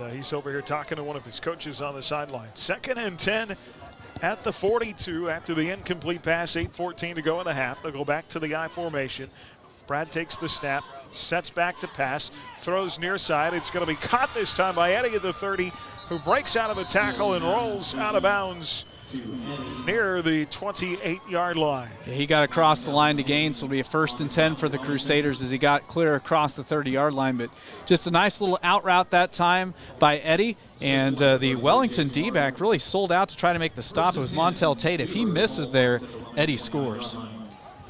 And he's over here talking to one of his coaches on the sideline. 2nd and 10 at the 42 after the incomplete pass. 8:14 to go in the half. They'll go back to the I formation. Brad takes the snap, sets back to pass, throws near side. It's going to be caught this time by Eddy at the 30, who breaks out of a tackle and rolls out of bounds near the 28-yard line. Yeah, he got across the line to gain, so it'll be a 1st and 10 for the Crusaders as he got clear across the 30-yard line. But just a nice little out route that time by Eddy. And the Wellington D-back really sold out to try to make the stop. It was Montel Tate. If he misses there, Eddy scores.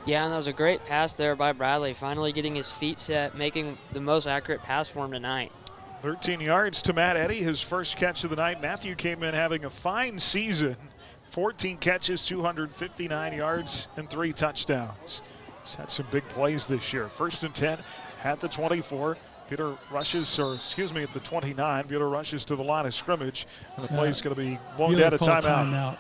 Yeah, and that was a great pass there by Bradley, finally getting his feet set, making the most accurate pass for him tonight. 13 yards to Matt Eddy, his first catch of the night. Matthew came in having a fine season. 14 catches, 259 yards, and 3 touchdowns. He's had some big plays this year. 1st and 10 at the 24. Peter rushes, at the 29. Peter rushes to the line of scrimmage, and the play is going to be blown dead a timeout.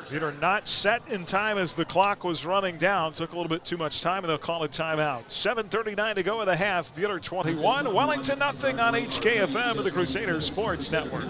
Peter not set in time as the clock was running down. Took a little bit too much time, and they'll call a timeout. 7:39 to go in the half. Buhler 21, Wellington nothing on HKFM of the Crusaders Sports Network.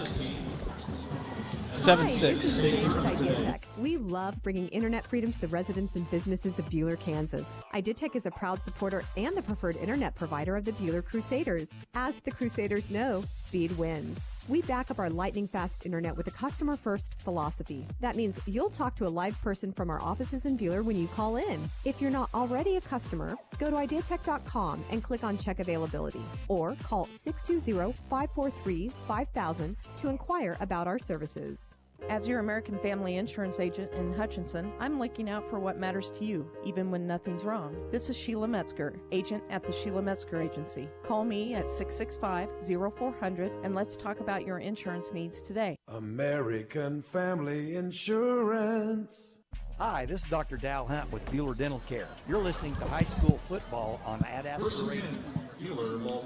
7-6. We love bringing internet freedom to the residents and businesses of Buhler, Kansas. IDTech is a proud supporter and the preferred internet provider of the Buhler Crusaders. As the Crusaders know, speed wins. We back up our lightning-fast internet with a customer-first philosophy. That means you'll talk to a live person from our offices in Buhler when you call in. If you're not already a customer, go to ideatech.com and click on Check Availability, or call 620-543-5000 to inquire about our services. As your American Family Insurance agent in Hutchinson, I'm looking out for what matters to you, even when nothing's wrong. This is Sheila Metzger, agent at the Sheila Metzger Agency. Call me at 665-0400 and let's talk about your insurance needs today. American Family Insurance. Hi, this is Dr. Dal Hunt with Buhler Dental Care. You're listening to high school football on Ad Astra Radio.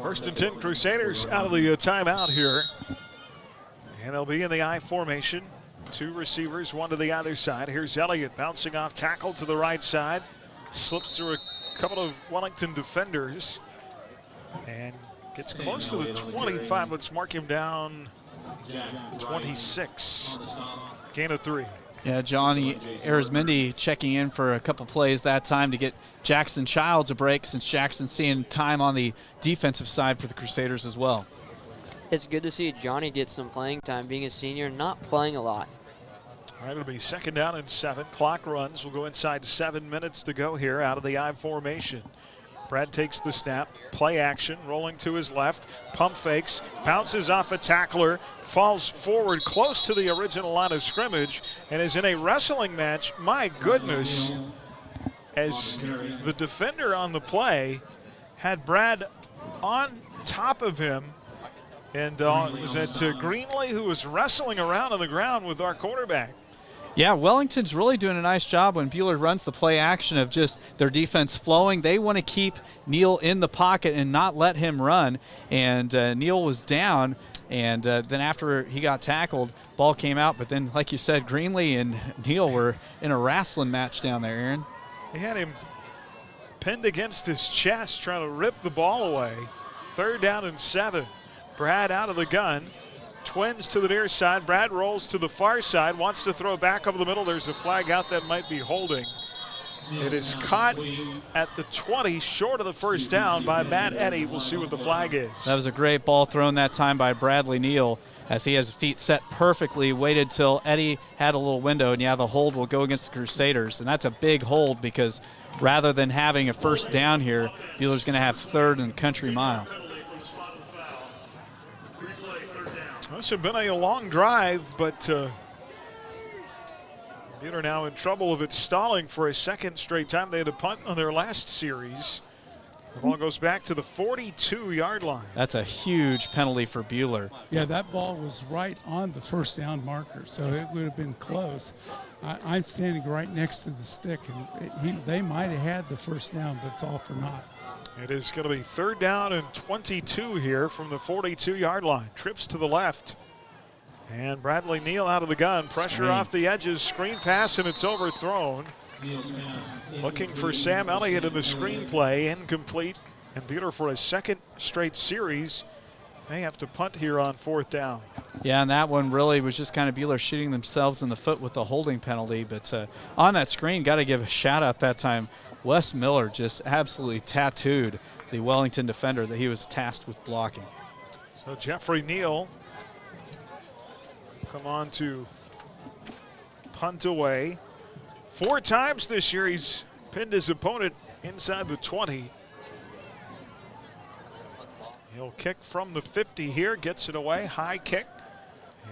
1st and 10 Crusaders out of the timeout here. And they'll be in the I formation. 2 receivers, 1 to the other side. Here's Elliott bouncing off tackle to the right side. Slips through a couple of Wellington defenders. And gets close to the 25. Let's mark him down. 26. Gain of 3. Yeah, Johnny Arizmendi checking in for a couple plays that time to get Jackson Childs a break, since Jackson's seeing time on the defensive side for the Crusaders as well. It's good to see Johnny get some playing time, being a senior, not playing a lot. All right, it'll be 2nd down and 7. Clock runs. We'll go inside 7 minutes to go here out of the I formation. Brad takes the snap, play action, rolling to his left, pump fakes, bounces off a tackler, falls forward close to the original line of scrimmage, and is in a wrestling match. My goodness. as the defender on the play had Brad on top of him, and was it Greenlee who was wrestling around on the ground with our quarterback. Yeah, Wellington's really doing a nice job when Buhler runs the play action of just their defense flowing. They want to keep Neal in the pocket and not let him run, and Neal was down, and then after he got tackled, ball came out, but then, like you said, Greenlee and Neal were in a wrestling match down there, Aaron. They had him pinned against his chest trying to rip the ball away. 3rd down and 7. Brad out of the gun. Twins to the near side. Brad rolls to the far side, wants to throw back over the middle. There's a flag out that might be holding. It is caught at the 20, short of the first down by Matt Eddy. We'll see what the flag is. That was a great ball thrown that time by Bradley Neal as he has his feet set perfectly, waited till Eddy had a little window, and yeah, the hold will go against the Crusaders. And that's a big hold because rather than having a first down here, Buhler's going to have 3rd and country mile. Must have been a long drive, but Buhler now in trouble of it stalling for a 2nd straight time. They had a punt on their last series. The ball goes back to the 42-yard line. That's a huge penalty for Buhler. Yeah, that ball was right on the first down marker, so it would have been close. I'm standing right next to the stick, and they might have had the first down, but it's all for naught. It is going to be 3rd down and 22 here from the 42-yard line. Trips to the left. And Bradley Neal out of the gun. Pressure off the edges. Screen pass, and it's overthrown. Looking for Sam Elliott in the screen play. Incomplete. And Buhler for a 2nd straight series may have to punt here on 4th down. Yeah, and that one really was just kind of Buhler shooting themselves in the foot with the holding penalty. But on that screen, got to give a shout out that time. Wes Miller just absolutely tattooed the Wellington defender that he was tasked with blocking. So Jeffrey Neal come on to punt away. 4 times this year he's pinned his opponent inside the 20. He'll kick from the 50 here, gets it away, high kick.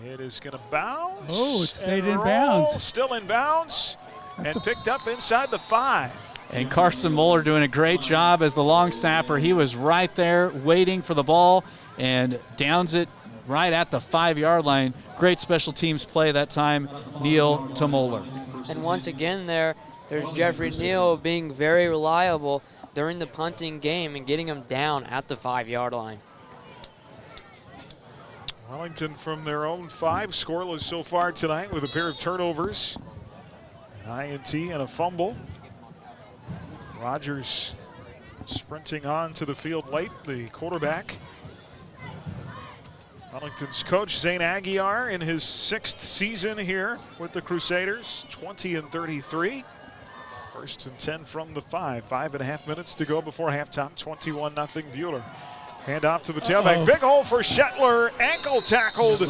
It is going to bounce. Oh, it stayed in bounds. Still in bounds and picked up inside the 5. And Carson Moeller doing a great job as the long snapper. He was right there waiting for the ball and downs it right at the 5-yard line. Great special teams play that time, Neal to Moeller. And once again there's Jeffrey Neal being very reliable during the punting game and getting him down at the 5-yard line. Wellington from their own 5, scoreless so far tonight with a pair of turnovers, an INT and a fumble. Rogers sprinting on to the field late, the quarterback. Wellington's coach, Zane Aguiar, in his 6th season here with the Crusaders, 20-33. 1st and 10 from the 5. 5.5 minutes to go before halftime, 21-0 Buhler. Hand off to the tailback. Big hole for Shetler. Ankle tackled.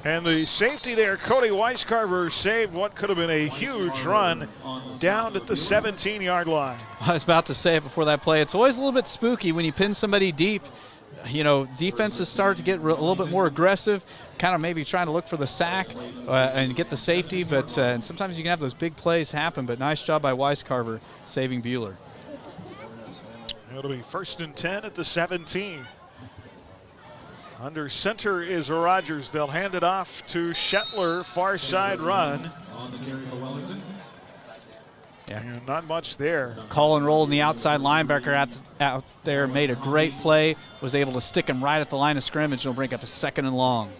And the safety there, Cody Weiscarver, saved what could have been a huge run down at the 17-yard line. I was about to say it before that play. It's always a little bit spooky when you pin somebody deep. You know, defenses start to get a little bit more aggressive, kind of maybe trying to look for the sack and get the safety. But and sometimes you can have those big plays happen. But nice job by Weiscarver saving Buhler. It'll be 1st and 10 at the 17. Under center is Rogers. They'll hand it off to Shetler, far side run. Yeah, and not much there. Call and roll, and the outside linebacker out there made a great play, was able to stick him right at the line of scrimmage. It'll bring up a 2nd and long.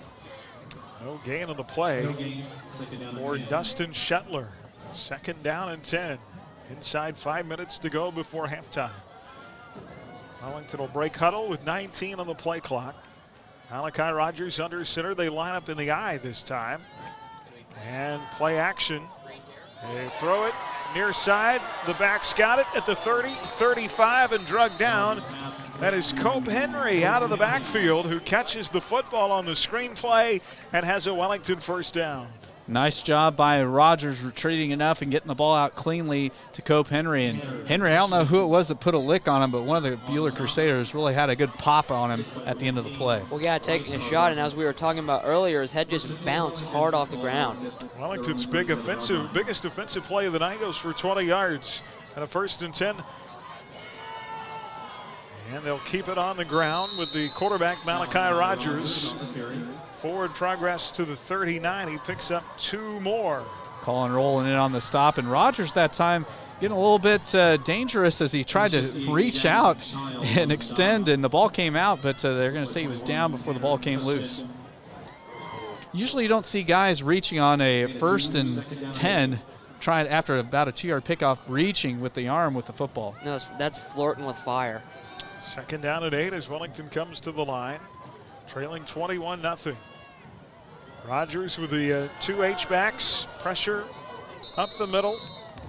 No gain on the play for Dustin Shetler. 2nd down and 10. Inside 5 minutes to go before halftime. Wellington will break huddle with 19 on the play clock. Malachi Rogers under center. They line up in the I this time. And play action. They throw it near side. The back's got it at the 30, 35, and drug down. That is Cope Henry out of the backfield who catches the football on the screen play and has a Wellington 1st down. Nice job by Rogers retreating enough and getting the ball out cleanly to Cope Henry. And Henry, I don't know who it was that put a lick on him, but one of the Buhler Crusaders really had a good pop on him at the end of the play. Well, yeah, taking a shot, and as we were talking about earlier, his head just bounced hard off the ground. Wellington's biggest offensive play of the night goes for 20 yards. And a 1st and 10. And they'll keep it on the ground with the quarterback, Malachi Rogers. Forward progress to the 39. He picks up 2 more. Calling rolling in on the stop, and Rogers that time getting a little bit dangerous as he tried to reach out and extend, and the ball came out, but they're going to say he was down before the ball came loose. Usually you don't see guys reaching on a 1st and 10, trying after about a 2-yard pickoff, reaching with the arm with the football. No, that's flirting with fire. 2nd down and 8 as Wellington comes to the line, trailing 21-0. Rogers with the 2 H-backs, pressure up the middle,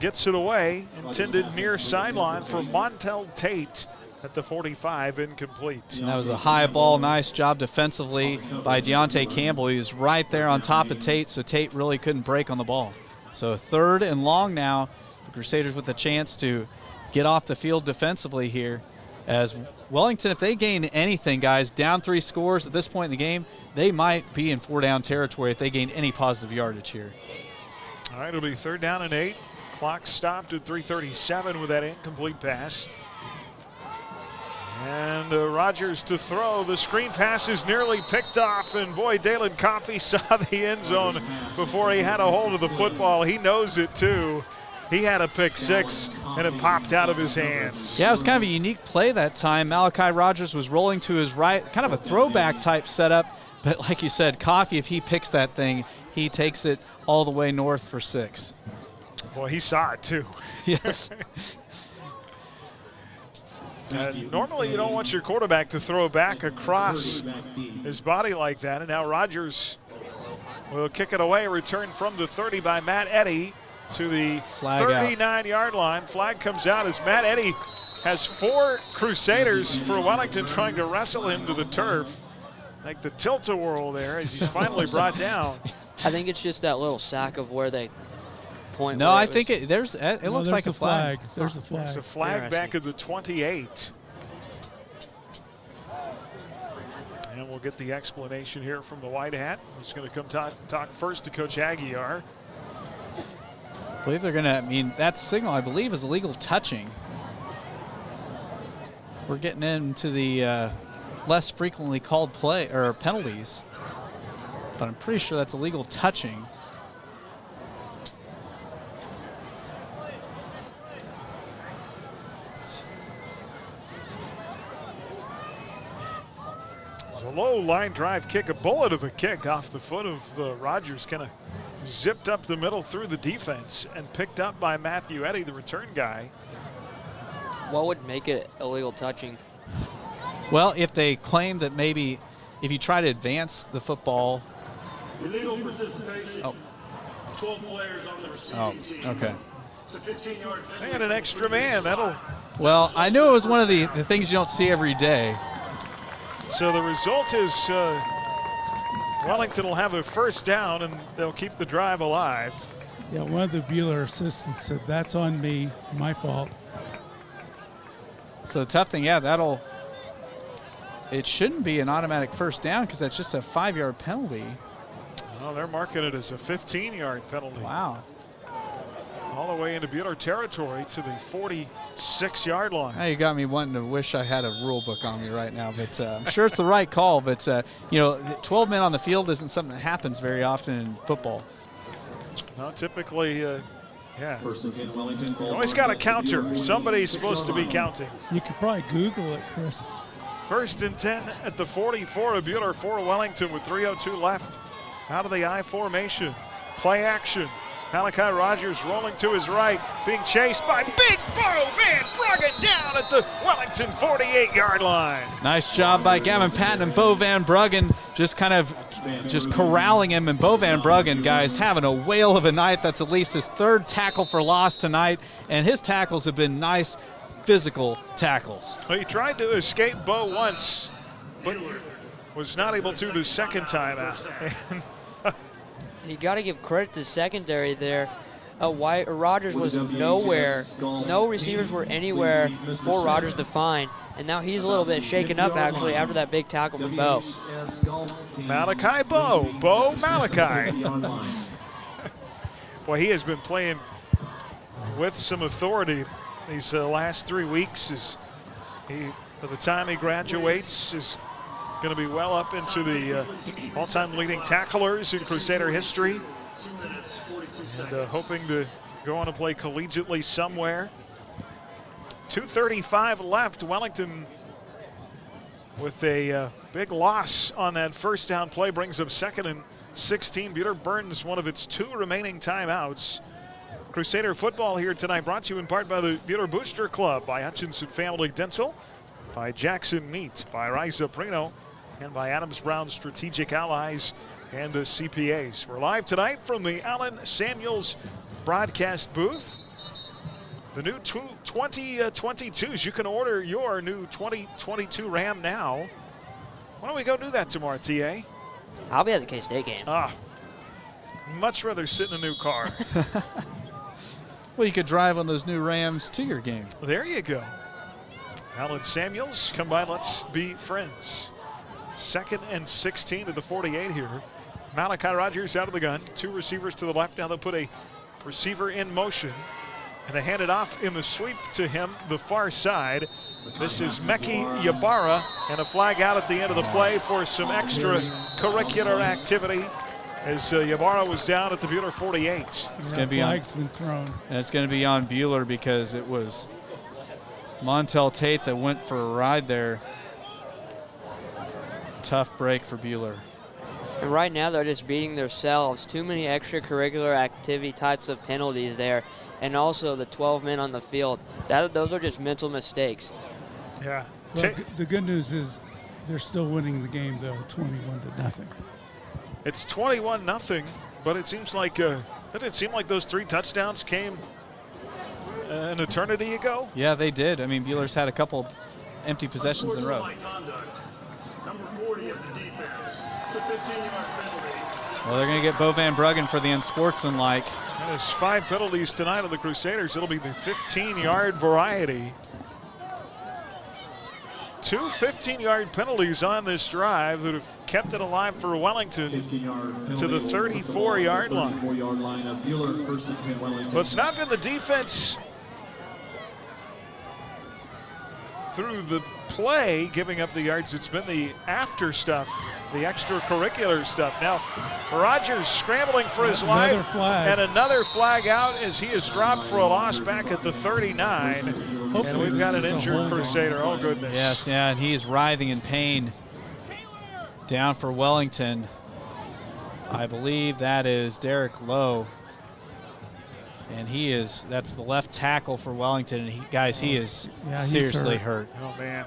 gets it away, intended near sideline for Montel Tate at the 45, incomplete. And that was a high ball, nice job defensively by Deontay Campbell. He was right there on top of Tate, so Tate really couldn't break on the ball. So 3rd and long now, the Crusaders with a chance to get off the field defensively here. As Wellington, if they gain anything, guys, down 3 scores at this point in the game, they might be in 4-down territory if they gain any positive yardage here. All right, it'll be 3rd down and 8. Clock stopped at 3:37 with that incomplete pass. And Rogers to throw. The screen pass is nearly picked off, and boy, Dalen Coffey saw the end zone before he had a hold of the football. He knows it too. He had a pick 6, and it popped out of his hands. Yeah, it was kind of a unique play that time. Malachi Rogers was rolling to his right, kind of a throwback type setup, but like you said, Coffey, if he picks that thing, he takes it all the way north for 6. Boy, he saw it too. Yes. Normally you don't want your quarterback to throw back across his body like that, and now Rogers will kick it away, returned from the 30 by Matt Eddy to the 39-yard line. Flag comes out as Matt Eddy has 4 Crusaders for Wellington trying to wrestle him to the turf. Like the tilt-a-whirl there as he's finally brought down. I think it's just that little sack of where they point. No, I think it looks like a flag. There's a flag. There's a flag back at the 28. And we'll get the explanation here from the white hat. He's going to come talk first to Coach Aguiar. I believe they're going to, that signal, I believe, is illegal touching. We're getting into the less frequently called play or penalties, but I'm pretty sure that's illegal touching. A low line drive kick, a bullet of a kick off the foot of Rogers, kind of zipped up the middle through the defense and picked up by Matthew Eddy, the return guy. What would make it illegal touching? Well, if they claim that maybe if you try to advance the football. Illegal participation. Oh. 12 players on the receiving team. Okay. It's a 15-yard penalty. And an extra man, that'll. Well, I knew it was one of the things you don't see every day. So the result is Wellington will have a 1st down, and they'll keep the drive alive. Yeah, one of the Bueller assistants said, that's on me, my fault. So the tough thing, yeah, it shouldn't be an automatic 1st down because that's just a 5-yard penalty. Well, they're marking it as a 15-yard penalty. Wow. All the way into Bueller territory to the 46-yard line. Now you got me wanting to wish I had a rule book on me right now, but I'm sure it's the right call. But, 12 men on the field isn't something that happens very often in football. No, typically, yeah. 1st and 10, Wellington. You always got a counter. Somebody's supposed to be counting. You could probably Google it, Chris. 1st and 10 at the 44 of Bueller for Wellington with 3:02 left. Out of the I formation. Play action. Malachi Rogers rolling to his right, being chased by Big Bo Van Bruggen down at the Wellington 48-yard line. Nice job by Gavin Patton and Bo Van Bruggen just corralling him. And Bo Van Bruggen, guys, having a whale of a night. That's at least his 3rd tackle for loss tonight. And his tackles have been nice physical tackles. Well, he tried to escape Bo once, but was not able to the 2nd time out. You got to give credit to secondary there. Rogers was nowhere. No receivers were anywhere for Rogers to find. And now he's a little bit shaken up, actually, after that big tackle from Bo. Malachi Bo Malachi. Boy, he has been playing with some authority these last 3 weeks. Is he, by the time he graduates, is going to be well up into the all-time leading tacklers in Crusader history, and hoping to go on to play collegiately somewhere. 2:35 left. Wellington with a big loss on that first down play brings up 2nd and 16. Buhler burns one of its 2 remaining timeouts. Crusader football here tonight brought to you in part by the Buhler Booster Club, by Hutchinson Family Dental, by Jackson Meat, by Risa Prino, and by Adams Brown Strategic Allies and the CPAs. We're live tonight from the Allen Samuels broadcast booth. The new 2022s. You can order your new 2022 Ram now. Why don't we go do that tomorrow, TA? I'll be at the K-State game. Much rather sit in a new car. Well, you could drive on those new Rams to your game. There you go. Allen Samuels, come by, let's be friends. 2nd and 16 to the 48 here. Malachi Rogers out of the gun. 2 receivers to the left. Now they'll put a receiver in motion. And they hand it off in the sweep to him, the far side. This is Meki Yabara, and a flag out at the end of the play for some extracurricular activity as Yabara was down at the Buhler 48. It's going to be flag's been thrown. And it's going to be on Buhler because it was Montel Tate that went for a ride there. Tough break for Buhler. And right now they're just beating themselves. Too many extracurricular activity types of penalties there. And also the 12 men on the field. Those are just mental mistakes. Yeah. Well, the good news is they're still winning the game, though, 21-0. It's 21-0, but it seems like it didn't seem like those 3 touchdowns came an eternity ago. Yeah, they did. I mean, Buehler's had a couple empty possessions in a row. Number 40 of the defense. It's a 15-yard penalty. Well, they're going to get Bo Van Bruggen for the unsportsmanlike. There's 5 penalties tonight of the Crusaders. It'll be the 15-yard variety. 2 15-yard penalties on this drive that have kept it alive for Wellington to the 34-yard line. But it's not been the defense through the play giving up the yards. It's been the after stuff, the extracurricular stuff. Now Rogers scrambling for his life, and another flag out as he is dropped for a loss back at the 39. Hopefully, and we've got an injured Crusader. Oh goodness. Yes, yeah, and he's writhing in pain down for Wellington. I believe that is Derek Lowe. And that's the left tackle for Wellington. And he is seriously hurt. Oh, man.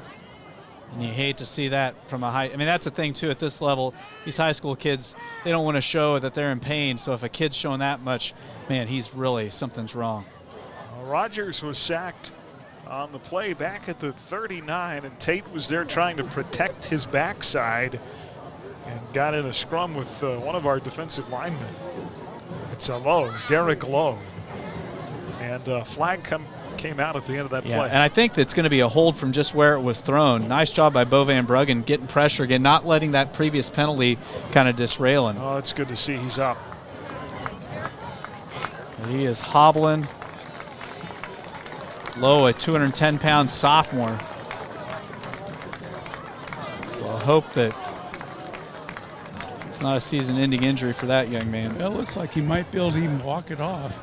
And you hate to see that from I mean, that's the thing, too, at this level. These high school kids, they don't want to show that they're in pain. So if a kid's showing that much, man, something's wrong. Well, Rogers was sacked on the play back at the 39, and Tate was there trying to protect his backside and got in a scrum with one of our defensive linemen. It's a Lowe, Derek Lowe. And flag came out at the end of that play. And I think that's going to be a hold from just where it was thrown. Nice job by Bo Van Bruggen getting pressure again, not letting that previous penalty kind of disrail him. Oh, it's good to see he's up. And he is hobbling. Lowe, a 210-pound sophomore. So I hope that it's not a season-ending injury for that young man. Well, it looks like he might be able to even walk it off.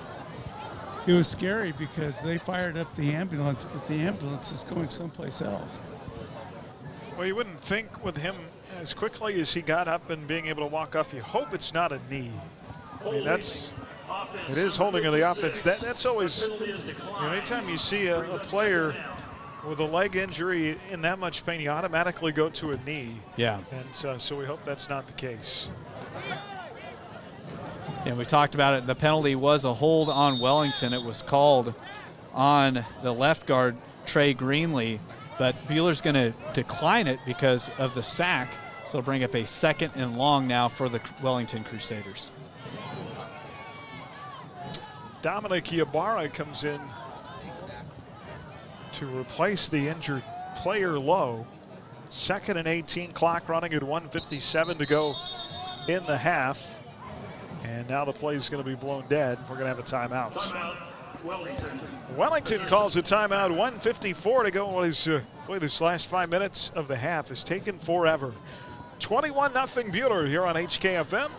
It was scary because they fired up the ambulance, but the ambulance is going someplace else. Well, you wouldn't think with him as quickly as he got up and being able to walk off, you hope it's not a knee. I mean, it is holding of the offense. That's always, anytime you see a player with a leg injury in that much pain, you automatically go to a knee. Yeah. And so we hope that's not the case. And we talked about it. The penalty was a hold on Wellington. It was called on the left guard, Trey Greenlee. But Buehler's going to decline it because of the sack. So it'll bring up a 2nd and long now for the Wellington Crusaders. Dominic Yabara comes in to replace the injured player Lowe. 2nd and 18, clock running at 1:57 to go in the half. And now the play is going to be blown dead. We're going to have a timeout. Wellington. Wellington calls a timeout. 1:54 to go. Boy, this last 5 minutes of the half has taken forever. 21-0 Buhler here on HKFM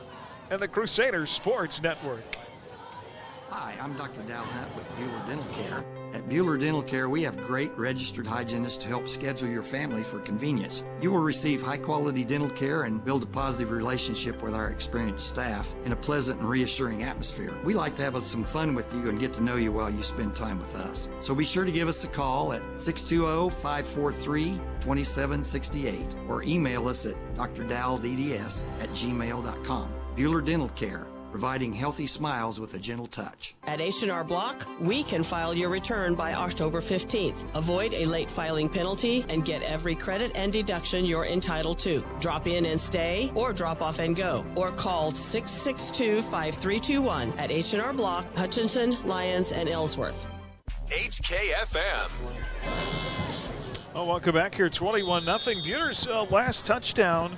and the Crusaders Sports Network. Hi, I'm Dr. Dal Hunt with Buhler Dental Care. At Buhler Dental Care, we have great registered hygienists to help schedule your family for convenience. You will receive high-quality dental care and build a positive relationship with our experienced staff in a pleasant and reassuring atmosphere. We like to have some fun with you and get to know you while you spend time with us. So be sure to give us a call at 620-543-2768 or email us at drdalDDS@gmail.com. Buhler Dental Care, providing healthy smiles with a gentle touch. At H&R Block, we can file your return by October 15th. Avoid a late filing penalty and get every credit and deduction you're entitled to. Drop in and stay or drop off and go. Or call 662-5321 at H&R Block, Hutchinson, Lyons, and Ellsworth. HKFM. Oh, welcome back here. 21-0. Buhler's last touchdown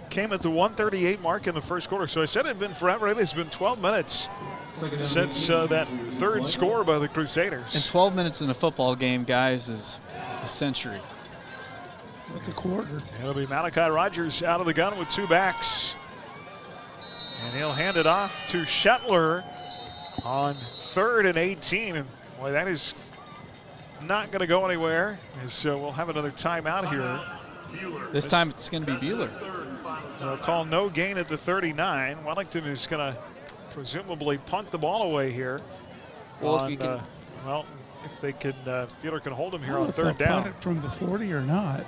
came at the 1:38 mark in the first quarter. So I said it had been forever. It has been 12 minutes since that third score by the Crusaders. And 12 minutes in a football game, guys, is a century. That's a quarter. It'll be Malachi Rogers out of the gun with two backs. And he'll hand it off to Shetler on 3rd and 18. And boy, that is not going to go anywhere. So we'll have another timeout here. This time it's going to be Buhler. They'll call no gain at the 39. Wellington is going to presumably punt the ball away here. Well, if Buhler can hold him here on 3rd down. Punt it from the 40 or not.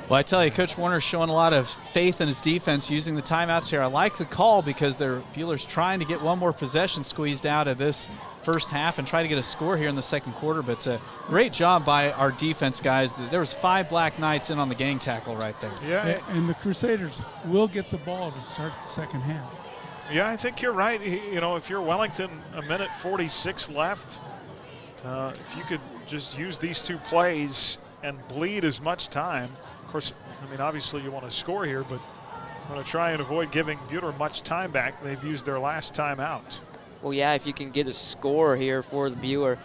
Well, I tell you, Coach Warner's showing a lot of faith in his defense using the timeouts here. I like the call because Buhler's trying to get one more possession squeezed out of this first half and try to get a score here in the second quarter. But great job by our defense, guys. There was 5 Black Knights in on the gang tackle right there. Yeah, and the Crusaders will get the ball to start the second half. Yeah, I think you're right. You know, if you're Wellington, 1:46 left, if you could just use these two plays and bleed as much time. Of course, I mean, obviously you want to score here, but I'm going to try and avoid giving Buhler much time back. They've used their last time out. Well, yeah, if you can get a score here for the Buhler,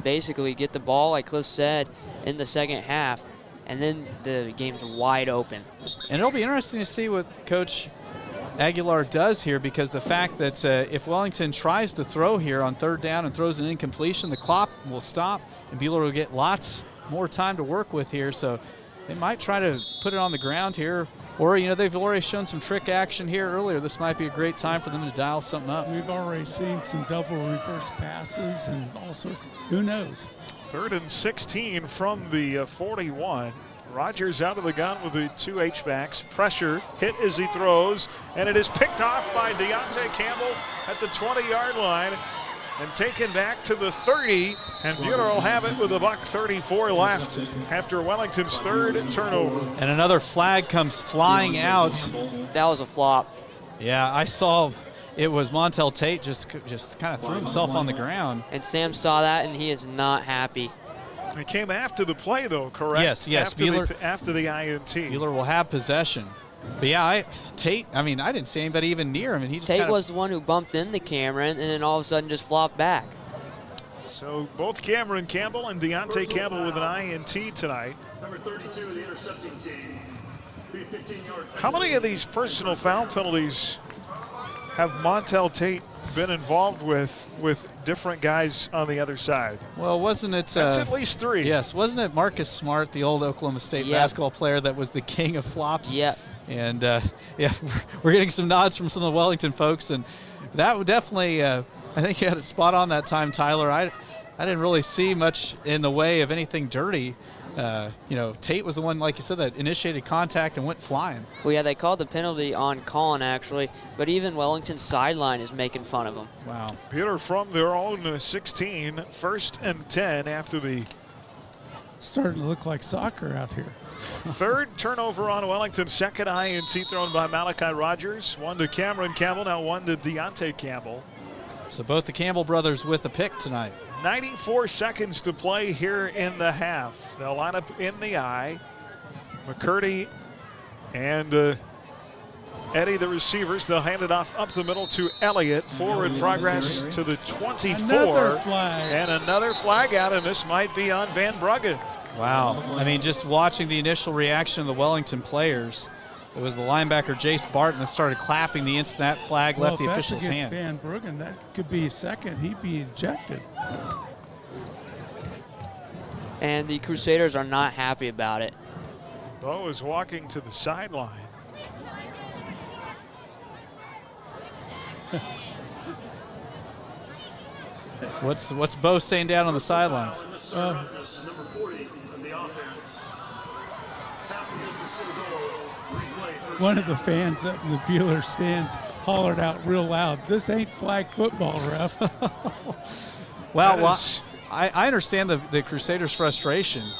basically get the ball, like Cliff said, in the second half, and then the game's wide open. And it'll be interesting to see what Coach Aguilar does here, because the fact that if Wellington tries to throw here on 3rd down and throws an incompletion, the clock will stop, and Buhler will get lots more time to work with here. So they might try to put it on the ground here. Or, you know, they've already shown some trick action here earlier. This might be a great time for them to dial something up. We've already seen some double reverse passes and all sorts of, who knows? 3rd and 16 from the 41. Rogers out of the gun with the 2 H-backs. Pressure, hit as he throws, and it is picked off by Deontay Campbell at the 20-yard line and taken back to the 30, and Buhler will have it with $1:34 left after Wellington's 3rd turnover. And another flag comes flying out. That was a flop. Yeah, I saw it was Montel Tate just kind of threw himself on the ground. And Sam saw that, and he is not happy. It came after the play, though, correct? Yes. After the INT. Buhler will have possession. But yeah, Tate, I mean, I didn't see anybody even near him. And he just Tate was the one who bumped into Cameron and then all of a sudden just flopped back. So both Cameron Campbell and Deontay Campbell with an INT tonight. Number 32, the intercepting team. 15-yard. How many of these personal foul penalties have Montel Tate been involved with different guys on the other side? Well, wasn't it? That's at least 3. Yes, wasn't it Marcus Smart, the old Oklahoma State basketball player that was the king of flops? Yep. And, yeah, we're getting some nods from some of the Wellington folks, and that would definitely, I think you had it spot on that time, Tyler. I didn't really see much in the way of anything dirty. You know, Tate was the one, like you said, that initiated contact and went flying. Well, yeah, they called the penalty on Colin, actually, but even Wellington's sideline is making fun of him. Wow. Buhler from their own 16, 1st and 10 after the... Starting to look like soccer out here. 3rd turnover on Wellington, 2nd INT thrown by Malachi Rogers. 1 to Cameron Campbell, now 1 to Deontay Campbell. So both the Campbell brothers with a pick tonight. 94 seconds to play here in the half. They'll line up in the I. McCurdy and Eddie, the receivers, they'll hand it off up the middle to Elliott. Forward progress to the 24. Another flag. And another flag out, and this might be on Van Bruggen. Wow. I mean, just watching the initial reaction of the Wellington players, it was the linebacker, Jace Barton, that started clapping the instant that flag left the official's hand. Van Bruggen, that could be second. He'd be ejected. And the Crusaders are not happy about it. Bo is walking to the sideline. What's Bo saying down on the sidelines? Number 40 of the offense. One of the fans up in the Bueller stands hollered out real loud, "This ain't flag football, ref." Well, I understand the Crusaders' frustration.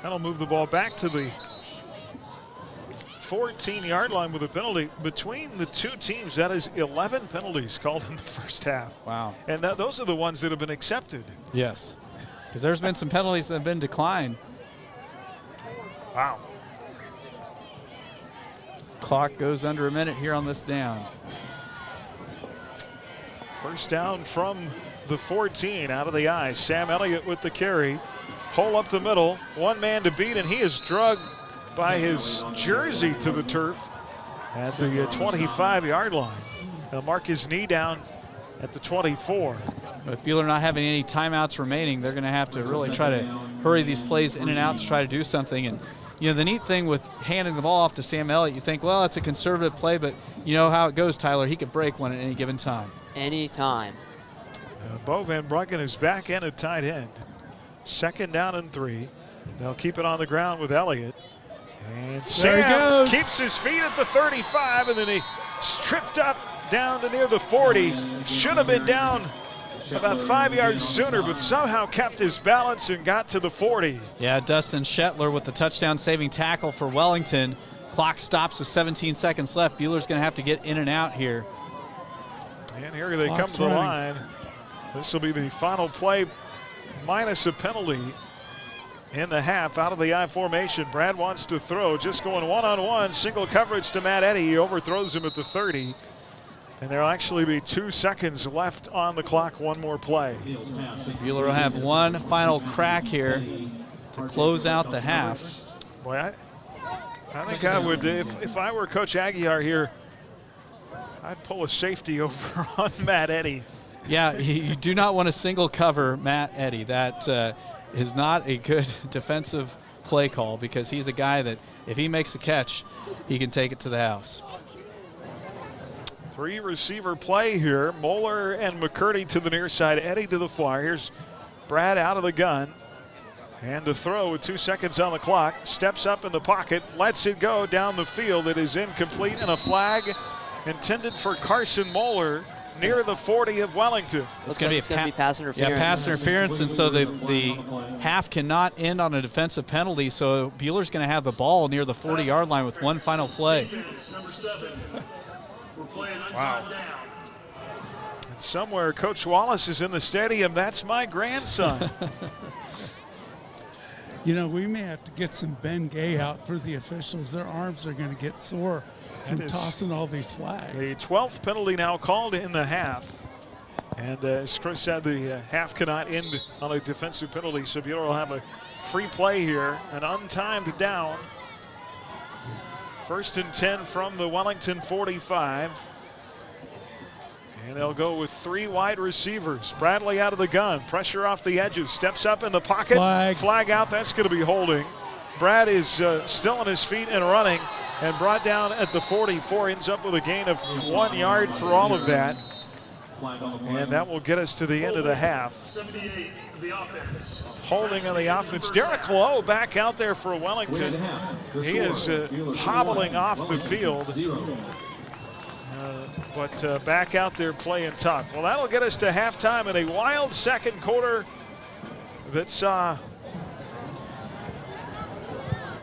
That'll move the ball back to the 14-yard line with a penalty. Between the two teams, that is 11 penalties called in the first half. Wow. And those are the ones that have been accepted. Yes, because there's been some penalties that have been declined. Wow. Clock goes under a minute here on this down. First down from the 14, out of the eye. Sam Elliott with the carry. Hole up the middle, one man to beat, and he is drugged by his jersey to the turf at the 25-yard line. He'll mark his knee down at the 24. With Bueller not having any timeouts remaining, they're going to have to really try to hurry these plays in and out to try to do something. And you know, the neat thing with handing the ball off to Sam Elliott, you think, well, it's a conservative play, but you know how it goes, Tyler. He could break one at any given time. Any time. Bo Van Bruggen is back in at tight end. Second down and 3. They'll keep it on the ground with Elliott. And Sam keeps his feet at the 35, and then he stripped up down to near the 40. Should have been down about 5 yards sooner, but somehow kept his balance and got to the 40. Yeah, Dustin Shetler with the touchdown-saving tackle for Wellington. Clock stops with 17 seconds left. Bueller's going to have to get in and out here. And here they come to the line. This will be the final play minus a penalty in the half. Out of the I formation. Brad wants to throw, just going one-on-one. Single coverage to Matt Eddy. He overthrows him at the 30. And there'll actually be 2 seconds left on the clock. One more play. So Bueller will have one final crack here to close out the half. Boy, I think I would, if I were Coach Aguiar here, I'd pull a safety over on Matt Eddy. Yeah, you do not want to single cover Matt Eddy. That is not a good defensive play call, because he's a guy that if he makes a catch, he can take it to the house. 3 receiver play here. Moeller and McCurdy to the near side. Eddy to the far. Here's Brad out of the gun. And to throw with 2 seconds on the clock. Steps up in the pocket. Lets it go down the field. It is incomplete, and a flag intended for Carson Moeller near the 40 of Wellington. It's going to be pass interference. Yeah, pass interference, and so the half cannot end on a defensive penalty, so Bueller's going to have the ball near the 40-yard line with one final play. Number 7. We're playing Wow. And somewhere Coach Wallace is in the stadium. That's my grandson. You know, we may have to get some Ben Gay out for the officials. Their arms are going to get sore from tossing all these flags. The 12th penalty now called in the half. And as Chris said, the half cannot end on a defensive penalty, so Bueller will have a free play here, an untimed down. 1st and 10 from the Wellington 45. And they'll go with 3 wide receivers. Bradley out of the gun, pressure off the edges, steps up in the pocket. Flag out, that's going to be holding. Brad is still on his feet and running, and brought down at the 44, ends up with a gain of 1 yard for all of that. And that will get us to the end of the half. 78 of the offense. Holding on the offense. Derek Lowe back out there for Wellington. He is hobbling off the field. But back out there playing tough. Well, that'll get us to halftime in a wild second quarter that saw,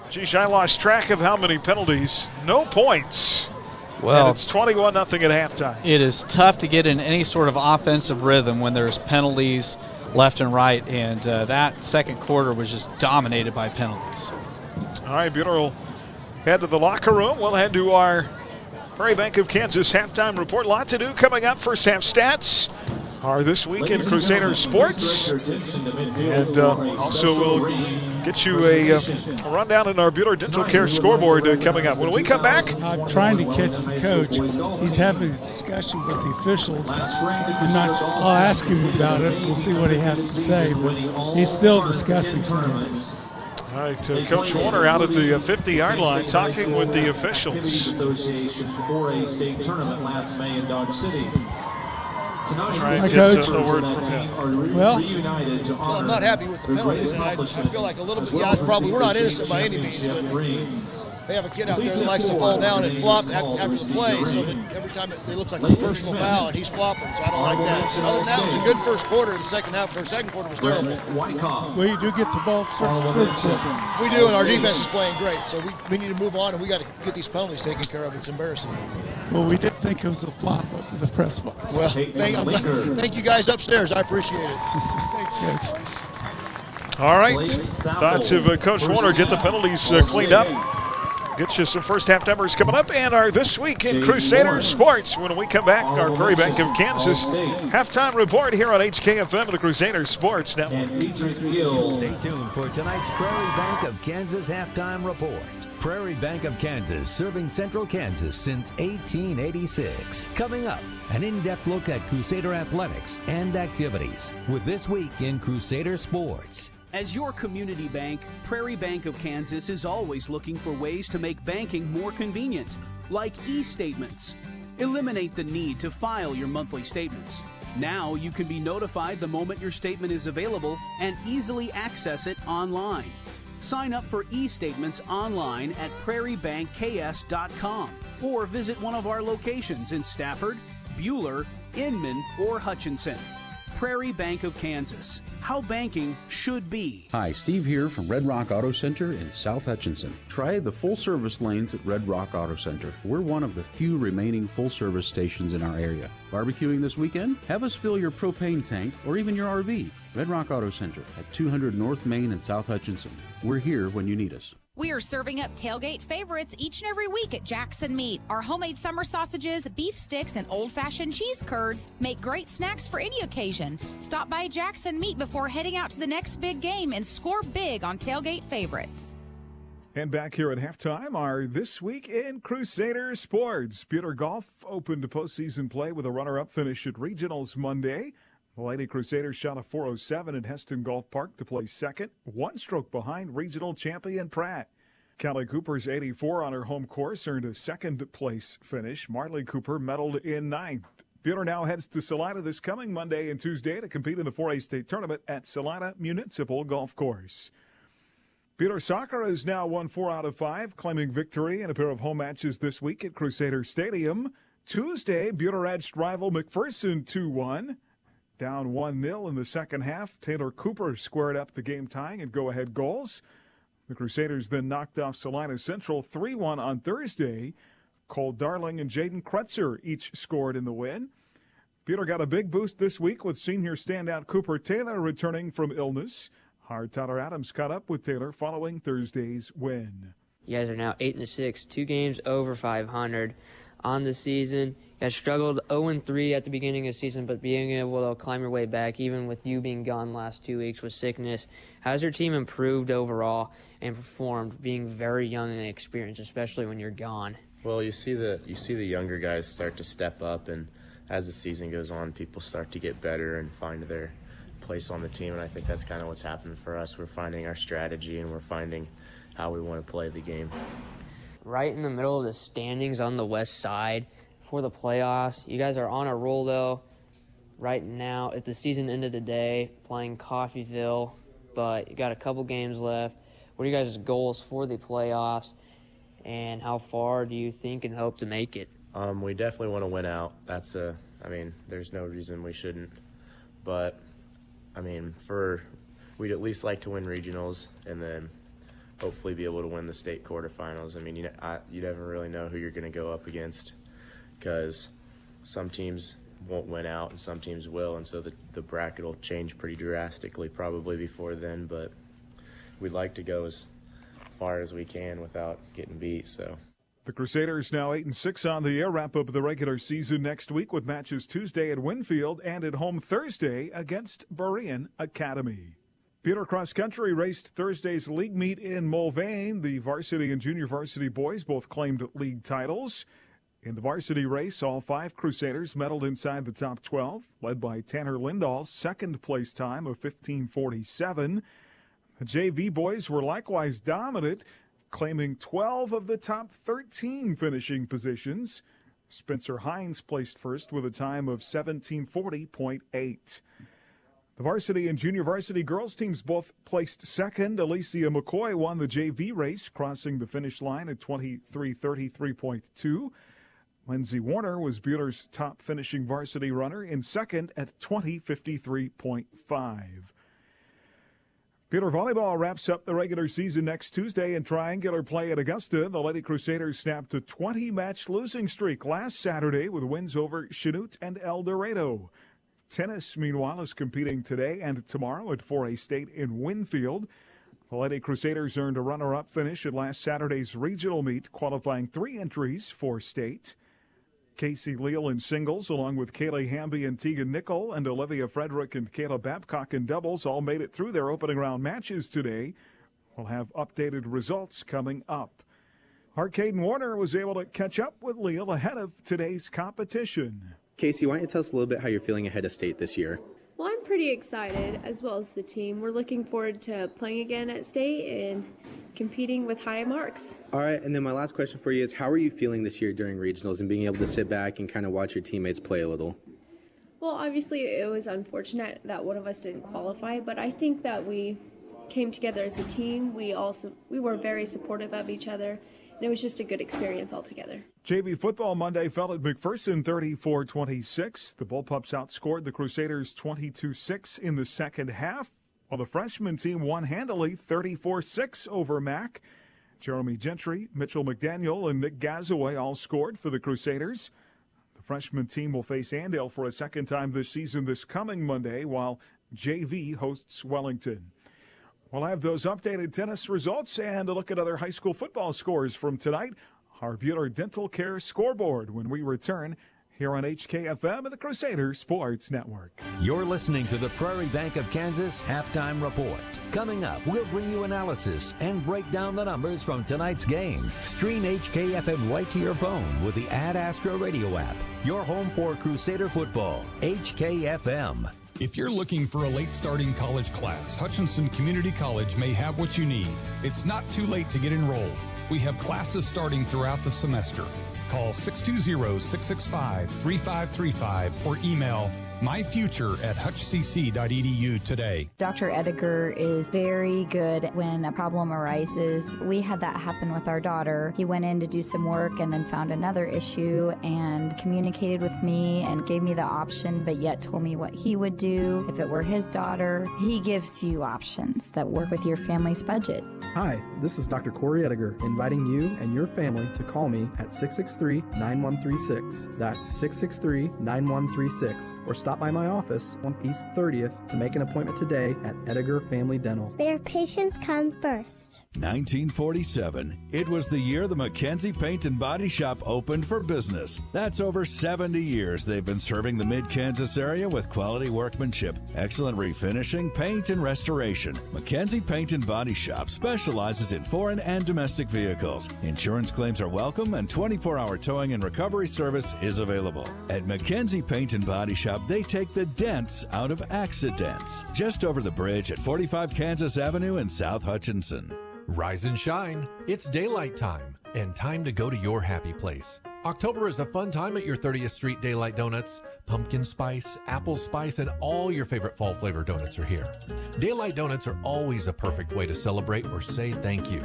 geez, I lost track of how many penalties. No points. Well, and it's 21-0 at halftime. It is tough to get in any sort of offensive rhythm when there's penalties left and right, and that second quarter was just dominated by penalties. All right, Bueller will head to the locker room. We'll head to our Prairie Bank of Kansas halftime report. Lot to do coming up. First half stats are this week in Crusader Sports. And also we'll get you a rundown in our Bueller Dental Care scoreboard coming up. When we come back, I'm trying to catch the coach. He's having a discussion with the officials. I'll ask him about it. We'll see what he has to say, but he's still discussing things. all right, Coach Warner out at the 50-yard line talking with the officials. Association 4A state tournament last May in Dodge City. Hi, Coach. A word from him. Well, I'm not happy with the penalties, and I feel like a little bit, we're not innocent by any means, but they have a kid out there that likes to fall down and flop after the play, so that every time it looks like it's a personal foul, and he's flopping, so I don't like that. Other than that, it was a good first quarter. The second quarter was terrible. Well, you do get the ball third quarter. We do, and our defense is playing great, so we need to move on, and we got to get these penalties taken care of. It's embarrassing. Well, we did think it was a flop up in the press box. Well, thank you guys upstairs. I appreciate it. Thanks, Coach. All right, thoughts of Coach Warner. Get the penalties cleaned up. Get you some first half numbers coming up, and our This Week in Crusader Sports. When we come back, our Prairie Bank of Kansas halftime report here on HKFM and the Crusader Sports Network. Stay tuned for tonight's Prairie Bank of Kansas halftime report. Prairie Bank of Kansas, serving Central Kansas since 1886. Coming up, an in-depth look at Crusader athletics and activities with This Week in Crusader Sports. As your community bank, Prairie Bank of Kansas is always looking for ways to make banking more convenient, like e-statements. Eliminate the need to file your monthly statements. Now you can be notified the moment your statement is available and easily access it online. Sign up for e-statements online at prairiebankks.com or visit one of our locations in Stafford, Bueller, Inman, or Hutchinson. Prairie Bank of Kansas. How banking should be. Hi, Steve here from Red Rock Auto Center in South Hutchinson. Try the full-service lanes at Red Rock Auto Center. We're one of the few remaining full-service stations in our area. Barbecuing this weekend? Have us fill your propane tank or even your RV. Red Rock Auto Center at 200 North Main in South Hutchinson. We're here when you need us. We are serving up tailgate favorites each and every week at Jackson Meat. Our homemade summer sausages, beef sticks, and old-fashioned cheese curds make great snacks for any occasion. Stop by Jackson Meat before heading out to the next big game and score big on tailgate favorites. And back here at halftime are This Week in Crusader Sports. Bueller Golf opened to postseason play with a runner-up finish at Regionals Monday. The Lady Crusaders shot a .407 at Heston Golf Park to play second, one stroke behind regional champion Pratt. Callie Cooper's 84 on her home course earned a second-place finish. Marley Cooper medaled in ninth. Bueller now heads to Salina this coming Monday and Tuesday to compete in the 4A state tournament at Salina Municipal Golf Course. Bueller Soccer has now won 4 out of 5, claiming victory in a pair of home matches this week at Crusader Stadium. Tuesday, Bueller edged rival McPherson 2-1. Down 1-0 in the second half, Taylor Cooper squared up the game-tying and go-ahead goals. The Crusaders then knocked off Salina Central 3-1 on Thursday. Cole Darling and Jaden Krutzer each scored in the win. Bueller got a big boost this week with senior standout Cooper Taylor returning from illness. Hard Tyler Adams caught up with Taylor following Thursday's win. You guys are now 8-6, 2 games over 500 on the season. You guys struggled 0-3 at the beginning of the season, but being able to climb your way back, even with you being gone last 2 weeks with sickness. How's your team improved overall and performed, being very young and inexperienced, especially when you're gone? Well, you see the younger guys start to step up, and as the season goes on, people start to get better and find their place on the team, and I think that's kind of what's happened for us. We're finding our strategy, and we're finding how we want to play the game. Right in the middle of the standings on the west side for the playoffs. You guys are on a roll, though, right now. If the season ended today, playing Coffeyville, but you got a couple games left. What are you guys' goals for the playoffs, and how far do you think and hope to make it? We definitely want to win out. There's no reason we shouldn't. But, we'd at least like to win regionals and then hopefully be able to win the state quarterfinals. You never really know who you're going to go up against, because some teams won't win out and some teams will, and so the bracket will change pretty drastically probably before then, but we'd like to go as far as we can without getting beat. So The Crusaders now 8-6 on the year, wrap up the regular season next week with matches Tuesday at Winfield and at home Thursday against Berean Academy. Peter Cross Country raced Thursday's league meet in Mulvane. The varsity and junior varsity boys both claimed league titles. In the varsity race, all 5 Crusaders medaled inside the top 12, led by Tanner Lindahl's second place time of 15:47. The JV boys were likewise dominant, claiming 12 of the top 13 finishing positions. Spencer Hines placed first with a time of 17:40.8. The varsity and junior varsity girls teams both placed second. Alicia McCoy won the JV race, crossing the finish line at 23:33.2. Lindsay Warner was Bueller's top finishing varsity runner in second at 20:53.5. Bueller Volleyball wraps up the regular season next Tuesday in triangular play at Augusta. The Lady Crusaders snapped a 20-match losing streak last Saturday with wins over Chanute and El Dorado. Tennis, meanwhile, is competing today and tomorrow at 4A State in Winfield. The Lady Crusaders earned a runner-up finish at last Saturday's regional meet, qualifying 3 entries for state. Casey Leal in singles, along with Kaylee Hamby and Tegan Nickel, and Olivia Frederick and Kayla Babcock in doubles, all made it through their opening round matches today. We'll have updated results coming up. Arcaden Warner was able to catch up with Leal ahead of today's competition. Casey, why don't you tell us a little bit how you're feeling ahead of state this year? Well, I'm pretty excited, as well as the team. We're looking forward to playing again at state and competing with high marks. All right, and then my last question for you is, how are you feeling this year during regionals and being able to sit back and kind of watch your teammates play a little? Well, obviously it was unfortunate that one of us didn't qualify, but I think that we came together as a team. We were very supportive of each other, and it was just a good experience altogether. JV football Monday fell at McPherson 34-26. The Bullpups outscored the Crusaders 22-6 in the second half, while the freshman team won handily 34-6 over Mac. Jeremy Gentry, Mitchell McDaniel, and Nick Gazaway all scored for the Crusaders. The freshman team will face Andale for a second time this season this coming Monday, while JV hosts Wellington. We'll have those updated tennis results and a look at other high school football scores from tonight. Our Bueller Dental Care scoreboard when we return here on HKFM and the Crusader Sports Network. You're listening to the Prairie Bank of Kansas Halftime Report. Coming up, we'll bring you analysis and break down the numbers from tonight's game. Stream HKFM right to your phone with the Ad Astra radio app. Your home for Crusader football, HKFM. If you're looking for a late starting college class, Hutchinson Community College may have what you need. It's not too late to get enrolled. We have classes starting throughout the semester. Call 620-665-3535 or email myfuture@hutchcc.edu today. Dr. Ediger is very good when a problem arises. We had that happen with our daughter. He went in to do some work and then found another issue and communicated with me and gave me the option, but yet told me what he would do if it were his daughter. He gives you options that work with your family's budget. Hi, this is Dr. Corey Ediger, inviting you and your family to call me at 663-9136. That's 663-9136. Or stop by my office on East 30th to make an appointment today at Ediger Family Dental. Their patients come first. 1947. It was the year the Mackenzie Paint and Body Shop opened for business. That's over 70 years they've been serving the Mid-Kansas area with quality workmanship, excellent refinishing, paint, and restoration. Mackenzie Paint and Body Shop specializes in foreign and domestic vehicles. Insurance claims are welcome and 24-hour towing and recovery service is available. At Mackenzie Paint and Body Shop, they take the dents out of accidents. Just over the bridge at 45 Kansas Avenue in South Hutchinson. Rise and shine. It's daylight time and time to go to your happy place. October is a fun time at your 30th Street Daylight Donuts. Pumpkin spice, apple spice, and all your favorite fall flavor donuts are here. Daylight Donuts are always a perfect way to celebrate or say thank you.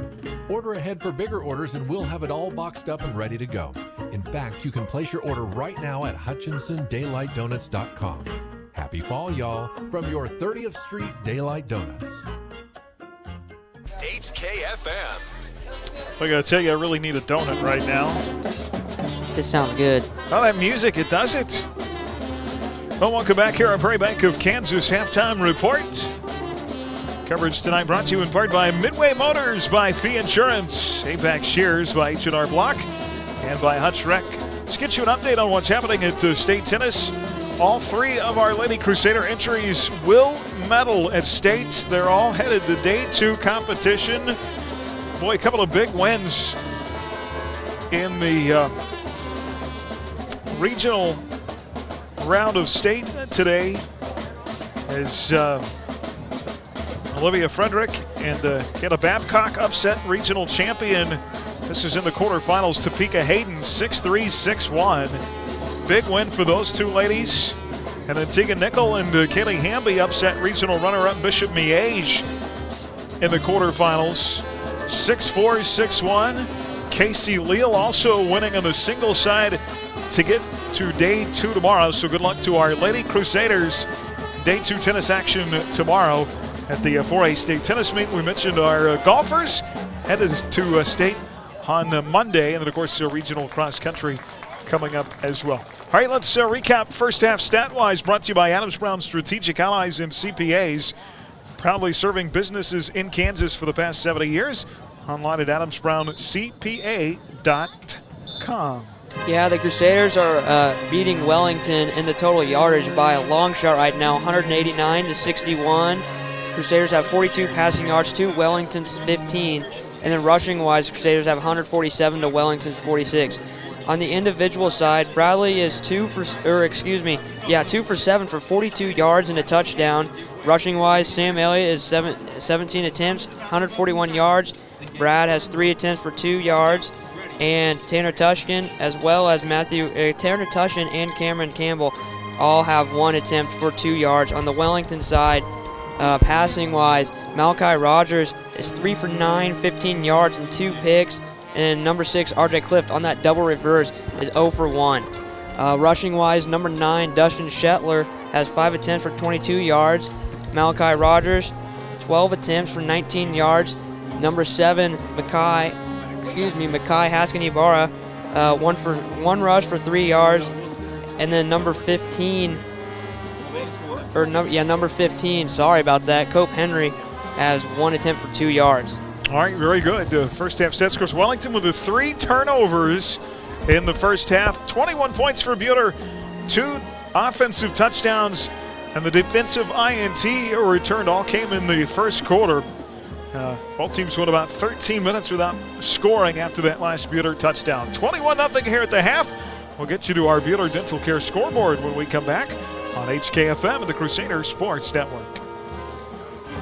Order ahead for bigger orders and we'll have it all boxed up and ready to go. In fact, you can place your order right now at HutchinsonDaylightDonuts.com. Happy fall, y'all, from your 30th Street Daylight Donuts. HKFM. I gotta tell you, I really need a donut right now. This sounds good. Oh, that music, it does it. Well, welcome back here on Prairie Bank of Kansas Halftime Report. Coverage tonight brought to you in part by Midway Motors by Fee Insurance, APAC Shears by H&R Block, and by Hutch Rec. Let's get you an update on what's happening at state tennis. All three of our Lady Crusader entries will medal at state. They're all headed to day 2 competition. Boy, a couple of big wins in the regional round of state today as Olivia Frederick and Kayla Babcock upset regional champion. This is in the quarterfinals. Topeka Hayden 6-3, 6-1. Big win for those two ladies. And then Tegan Nickel and Kaylee Hamby upset regional runner-up Bishop Miege in the quarterfinals. 6-4, 6-1. Casey Leal also winning on the single side to get to day 2 tomorrow. So good luck to our Lady Crusaders. Day 2 tennis action tomorrow at the 4A state tennis meet. We mentioned our golfers headed to state on Monday, and then of course regional cross country coming up as well. All right, let's recap first half stat-wise, brought to you by Adams Brown Strategic Allies and CPAs, proudly serving businesses in Kansas for the past 70 years. Online at adamsbrowncpa.com. Yeah, the Crusaders are beating Wellington in the total yardage by a long shot right now, 189-61. Crusaders have 42 passing yards to Wellington's 15. And then rushing-wise, Crusaders have 147 to Wellington's 46. On the individual side, Bradley is 2 for 7 for 42 yards and a touchdown. Rushing-wise, Sam Elliott is 17 attempts, 141 yards. Brad has 3 attempts for 2 yards. And Tanner Tushkin, as well as Tanner Tushkin and Cameron Campbell all have 1 attempt for 2 yards. On the Wellington side, passing-wise, Malachi Rogers is 3 for 9, 15 yards and 2 picks. And number 6, RJ Clift, on that double reverse, is 0 for 1. Rushing-wise, number 9, Dustin Shetler, has 5 attempts for 22 yards. Malachi Rogers, 12 attempts for 19 yards. Number 7, Makai Haskin-Ibarra, 1 rush for 3 yards. And then number 15, sorry about that, Cope Henry has 1 attempt for 2 yards. All right, very good. First half stats. Of course, Wellington with the 3 turnovers in the first half. 21 points for Bueller, 2 offensive touchdowns, and the defensive INT returned all came in the first quarter. Both teams went about 13 minutes without scoring after that last Bueller touchdown. 21-0 here at the half. We'll get you to our Bueller Dental Care scoreboard when we come back on HKFM and the Crusader Sports Network.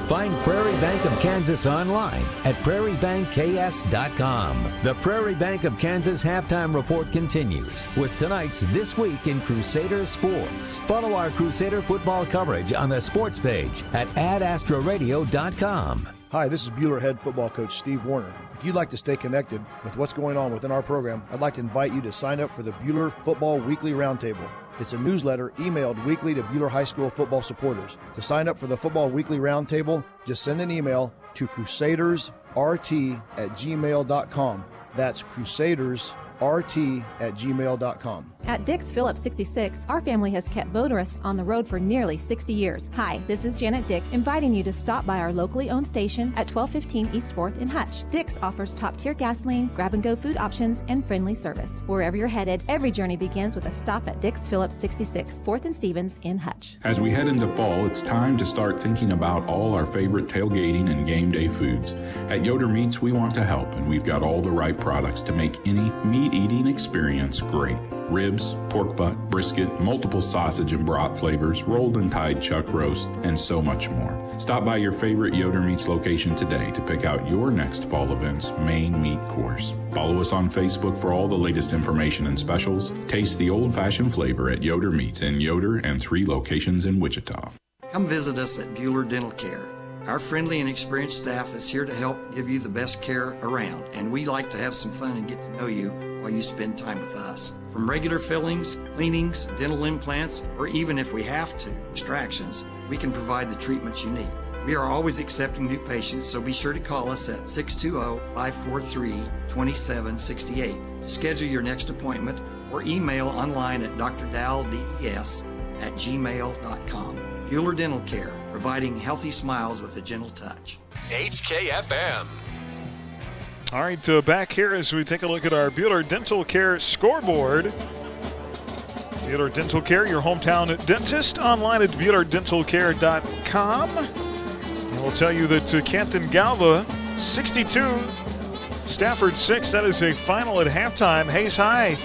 Find Prairie Bank of Kansas online at prairiebankks.com. The Prairie Bank of Kansas halftime report continues with tonight's This Week in Crusader Sports. Follow our Crusader football coverage on the sports page at adastroradio.com. Hi, this is Bueller head football coach Steve Warner. If you'd like to stay connected with what's going on within our program, I'd like to invite you to sign up for the Bueller Football Weekly Roundtable. It's a newsletter emailed weekly to Bueller High School football supporters. To sign up for the Football Weekly Roundtable, just send an email to crusadersrt@gmail.com. That's crusadersrt@gmail.com. At Dick's Phillips 66, our family has kept motorists on the road for nearly 60 years. Hi, this is Janet Dick, inviting you to stop by our locally owned station at 1215 East 4th in Hutch. Dick's offers top-tier gasoline, grab-and-go food options, and friendly service. Wherever you're headed, every journey begins with a stop at Dick's Phillips 66, 4th and Stevens in Hutch. As we head into fall, it's time to start thinking about all our favorite tailgating and game day foods. At Yoder Meats, we want to help, and we've got all the right products to make any meat-eating experience great. Ribs, pork butt, brisket, multiple sausage and brat flavors, rolled and tied chuck roast, and so much more. Stop by your favorite Yoder Meats location today to pick out your next fall event's main meat course. Follow us on Facebook for all the latest information and specials. Taste the old-fashioned flavor at Yoder Meats in Yoder and 3 locations in Wichita. Come visit us at Bueller Dental Care. Our friendly and experienced staff is here to help give you the best care around, and we like to have some fun and get to know you while you spend time with us. From regular fillings, cleanings, dental implants, or even if we have to, extractions, we can provide the treatments you need. We are always accepting new patients, so be sure to call us at 620-543-2768 to schedule your next appointment, or email online at drdalldds@gmail.com. Bueller Dental Care, providing healthy smiles with a gentle touch. HKFM. All right, back here as we take a look at our Bueller Dental Care scoreboard. Bueller Dental Care, your hometown dentist, online at BuellerDentalCare.com. And we'll tell you that Canton Galva 62, Stafford 6. That is a final at halftime. Hayes High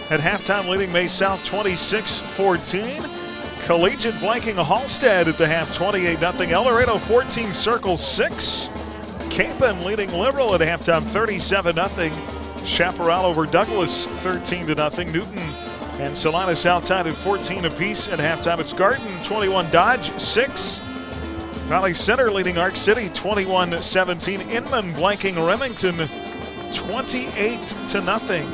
at halftime leading May South 26-14. Collegiate blanking Halstead at the half 28-0. El Dorado 14, Circle 6. Capon leading Liberal at halftime 37-0. Chaparral over Douglas 13-0. Newton and Salina Southside at 14 apiece at halftime. It's Garden 21, Dodge 6. Valley Center leading Arc City 21-17. Inman blanking Remington 28-0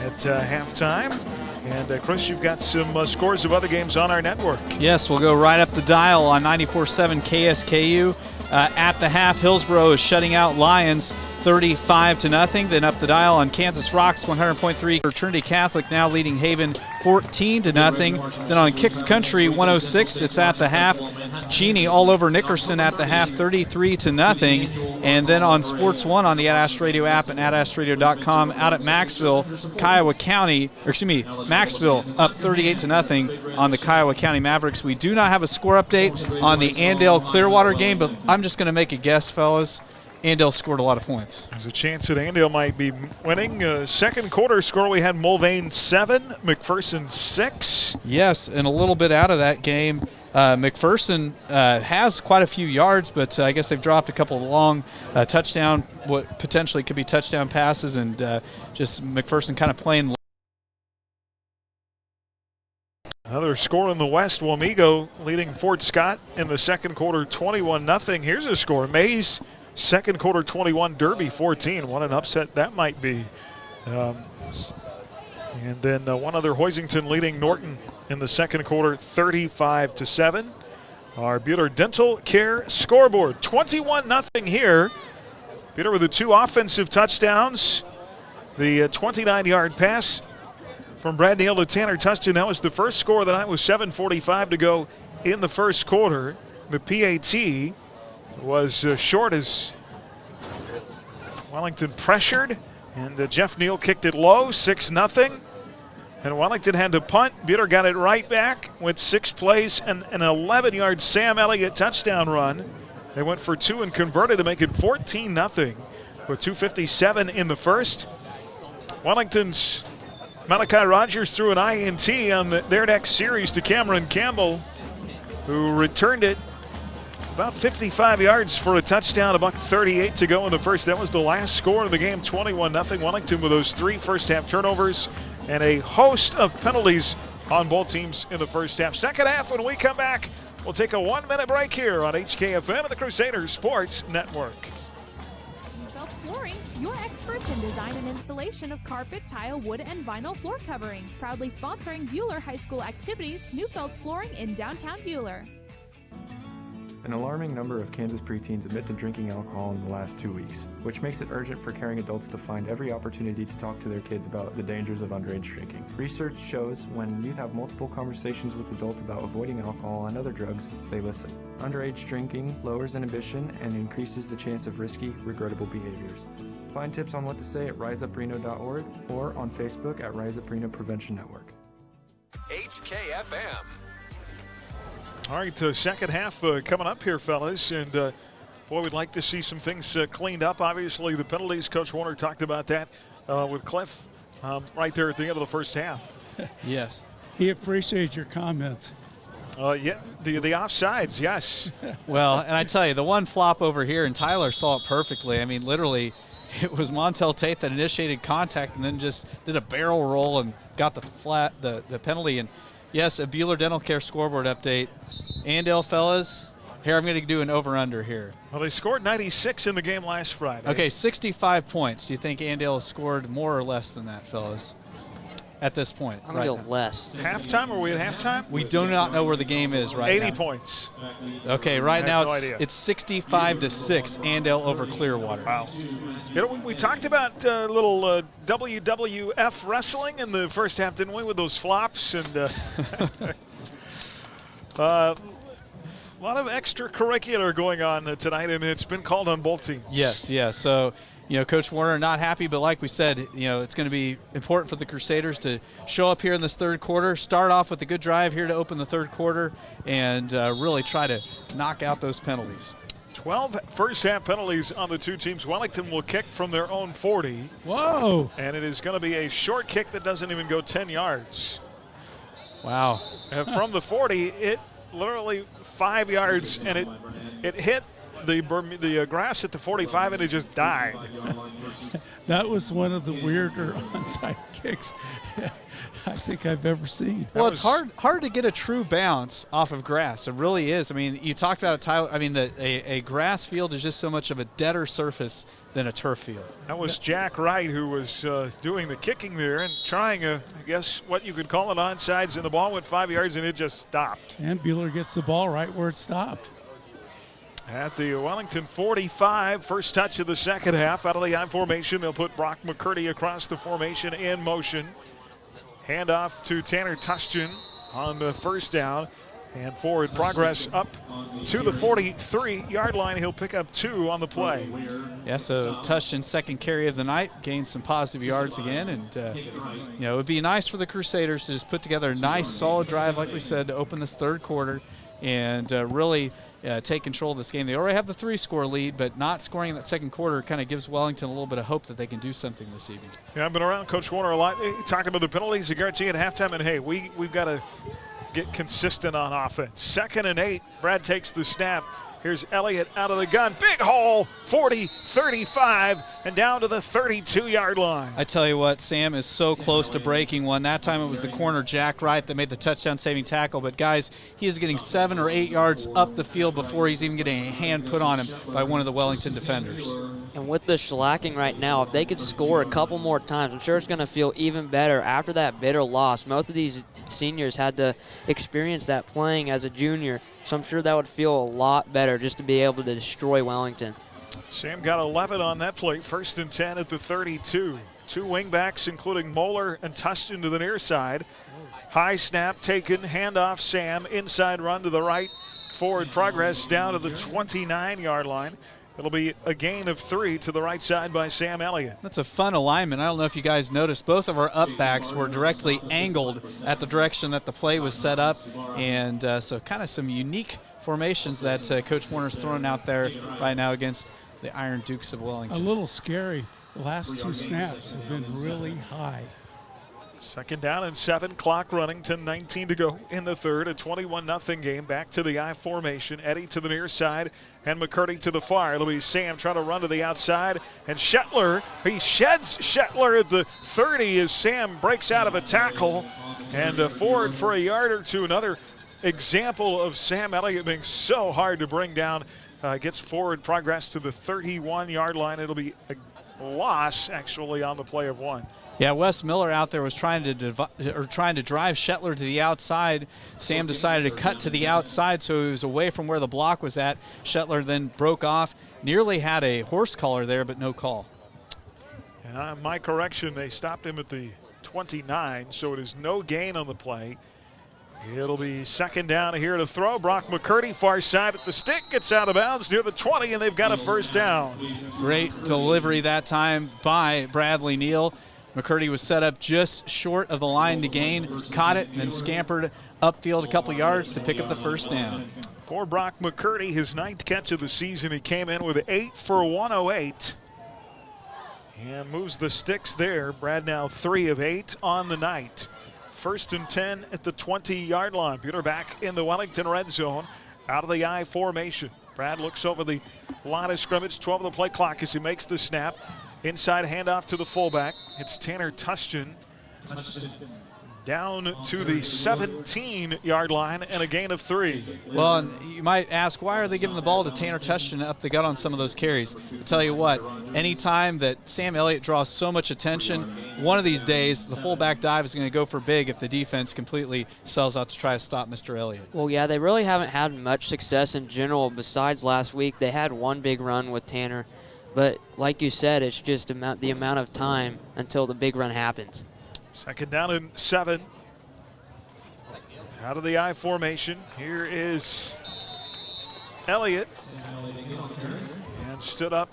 at halftime. And Chris, you've got some scores of other games on our network. Yes, we'll go right up the dial on 94.7 KSKU. At the half, Hillsboro is shutting out Lions 35-0. Then up the dial on Kansas Rocks 100.3. Trinity Catholic now leading Haven 14-0. Then on Kicks Country 106, it's at the half. Cheney all over Nickerson at the half 33-0. And then on Sports 1 on the AdAsk Radio app and AdAskRadio.com out at Maxville, Maxville up 38-0 on the Kiowa County Mavericks. We do not have a score update on the Andale Clearwater game, but I'm just going to make a guess, fellas. Andale scored a lot of points. There's a chance that Andale might be winning. Second quarter score, we had Mulvane 7, McPherson 6. Yes, and a little bit out of that game. McPherson has quite a few yards, but I guess they've dropped a couple of long touchdown, what potentially could be touchdown passes, and just McPherson kind of playing. Another score in the West, Wamego leading Fort Scott in the second quarter 21-0. Here's a score, Mays second quarter 21, Derby 14. What an upset that might be. And then one other, Hoisington leading Norton in the second quarter 35-7. Our Bueller Dental Care scoreboard 21-0 here. Bueller with the 2 offensive touchdowns. The 29-yard pass from Brad Neal to Tanner Tustin. That was the first score of the night with 7:45 to go in the first quarter. The PAT was short as Wellington pressured, and Jeff Neal kicked it low, 6-0. And Wellington had to punt. Bueller got it right back with 6 plays and an 11-yard Sam Elliott touchdown run. They went for 2 and converted to make it 14-0 with 2:57 in the first. Wellington's Malachi Rogers threw an INT on their next series to Cameron Campbell, who returned it about 55 yards for a touchdown, about 38 to go in the first. That was the last score of the game, 21-0. Wellington with those 3 first-half turnovers and a host of penalties on both teams in the first half. Second half, when we come back, we'll take a 1-minute break here on HKFM and the Crusaders Sports Network. Neufeld Flooring, your experts in design and installation of carpet, tile, wood, and vinyl floor covering. Proudly sponsoring Bueller High School activities, Neufeld's Flooring in downtown Bueller. An alarming number of Kansas preteens admit to drinking alcohol in the last 2 weeks, which makes it urgent for caring adults to find every opportunity to talk to their kids about the dangers of underage drinking. Research shows when youth have multiple conversations with adults about avoiding alcohol and other drugs, they listen. Underage drinking lowers inhibition and increases the chance of risky, regrettable behaviors. Find tips on what to say at riseupreno.org or on Facebook at Rise Up Reno Prevention Network. HKFM. All right, second half coming up here, fellas. And, boy, we'd like to see some things cleaned up. Obviously, the penalties, Coach Warner talked about that with Cliff right there at the end of the first half. Yes. He appreciates your comments. Yeah, the offsides, yes. Well, and I tell you, the one flop over here, and Tyler saw it perfectly. I mean, literally, it was Montel Tate that initiated contact and then just did a barrel roll and got the penalty. And, yes, a Bueller Dental Care scoreboard update. Andale, fellas, here I'm going to do an over-under here. Well, they scored 96 in the game last Friday. Okay, 65 points. Do you think Andale has scored more or less than that, fellas, at this point? I'm going to go less. Halftime? Are we at halftime? We do not know where the game is right 80 now. 80 points. Okay, right now no it's 65-6, Andale over Clearwater. Wow. You know, we talked about a little WWF wrestling in the first half, didn't we, with those flops? And a lot of extracurricular going on tonight, and it's been called on both teams. Yes, yeah. So, Coach Warner not happy, but like we said, it's going to be important for the Crusaders to show up here in this third quarter, start off with a good drive here to open the third quarter, and really try to knock out those penalties. 12 first-half penalties on the two teams. Wellington will kick from their own 40. Whoa! And it is going to be a short kick that doesn't even go 10 yards. Wow. And from the 40, it literally 5 yards, and it hit the grass at the 45, and it just died. That was one of the weirder onside kicks I think I've ever seen. Well, it's hard to get a true bounce off of grass. It really is. I mean, you talked about a grass field is just so much of a deader surface than a turf field. That was Jack Wright who was doing the kicking there and trying I guess what you could call it onside, and the ball went 5 yards and it just stopped. And Bueller gets the ball right where it stopped. At the Wellington 45, first touch of the second half. Out of the I formation, they'll put Brock McCurdy across the formation in motion. Handoff to Tanner Tushton on the first down. And forward progress up to the 43-yard line. He'll pick up 2 on the play. Yeah, so Tushton's second carry of the night, gained some positive yards again. And, it would be nice for the Crusaders to just put together a nice, solid drive, like we said, to open this third quarter and really take control of this game. They already have the 3-score lead, but not scoring in that second quarter kind of gives Wellington a little bit of hope that they can do something this evening. Yeah, I've been around Coach Warner a lot, talking about the penalties, the guarantee at halftime, and hey, we've got to get consistent on offense. 2nd and 8, Brad takes the snap. Here's Elliott out of the gun. Big hole, 40, 35, and down to the 32-yard line. I tell you what, Sam is so close to breaking one. That time it was the corner, Jack Wright, that made the touchdown-saving tackle. But, guys, he is getting 7 or 8 yards up the field before he's even getting a hand put on him by one of the Wellington defenders. And with the shellacking right now, if they could score a couple more times, I'm sure it's going to feel even better after that bitter loss. Most of these seniors had to experience that playing as a junior, so I'm sure that would feel a lot better just to be able to destroy Wellington. Sam got 11 on that play, 1st and 10 at the 32. 2 wingbacks, including Moeller and Tushton to the near side. High snap taken, handoff Sam, inside run to the right. Forward progress down to the 29-yard line. It'll be a gain of 3 to the right side by Sam Elliott. That's a fun alignment. I don't know if you guys noticed, both of our up backs were directly angled at the direction that the play was set up. And so kind of some unique formations that Coach Warner's throwing out there right now against the Iron Dukes of Wellington. A little scary. The last 2 snaps have been really high. 2nd down and 7, clock running, 10:19 to go in the third. A 21-0 game. Back to the I formation. Eddie to the near side and McCurdy to the far. It'll be Sam trying to run to the outside. And Shetler, he sheds Shetler at the 30 as Sam breaks out of a tackle. And forward for a yard or two. Another example of Sam Elliott being so hard to bring down. Gets forward progress to the 31-yard line. It'll be a loss, actually, on the play of 1. Yeah, Wes Miller out there was trying to drive Shetler to the outside. Sam decided to cut to the outside, so he was away from where the block was at. Shetler then broke off, nearly had a horse collar there, but no call. And my correction, they stopped him at the 29, so it is no gain on the play. It'll be 2nd down here to throw. Brock McCurdy, far side at the stick, gets out of bounds near the 20, and they've got a 1st down. Great delivery that time by Bradley Neal. McCurdy was set up just short of the line to gain, caught it, and then scampered upfield a couple yards to pick up the 1st down. For Brock McCurdy, his 9th catch of the season, he came in with 8 for 108. And moves the sticks there. Brad now 3 of 8 on the night. 1st and 10 at the 20-yard line. Bueller back in the Wellington red zone, out of the I formation. Brad looks over the line of scrimmage, 12 of the play clock as he makes the snap. Inside handoff to the fullback. It's Tanner Tushton down to the 17-yard line and a gain of 3. Well, and you might ask, why are they giving the ball to Tanner Tushton up the gut on some of those carries? I'll tell you what, anytime that Sam Elliott draws so much attention, one of these days the fullback dive is going to go for big if the defense completely sells out to try to stop Mr. Elliott. Well, yeah, they really haven't had much success in general besides last week. They had one big run with Tanner. But like you said, it's just the amount of time until the big run happens. 2nd down and 7. Out of the I formation. Here is Elliott. And stood up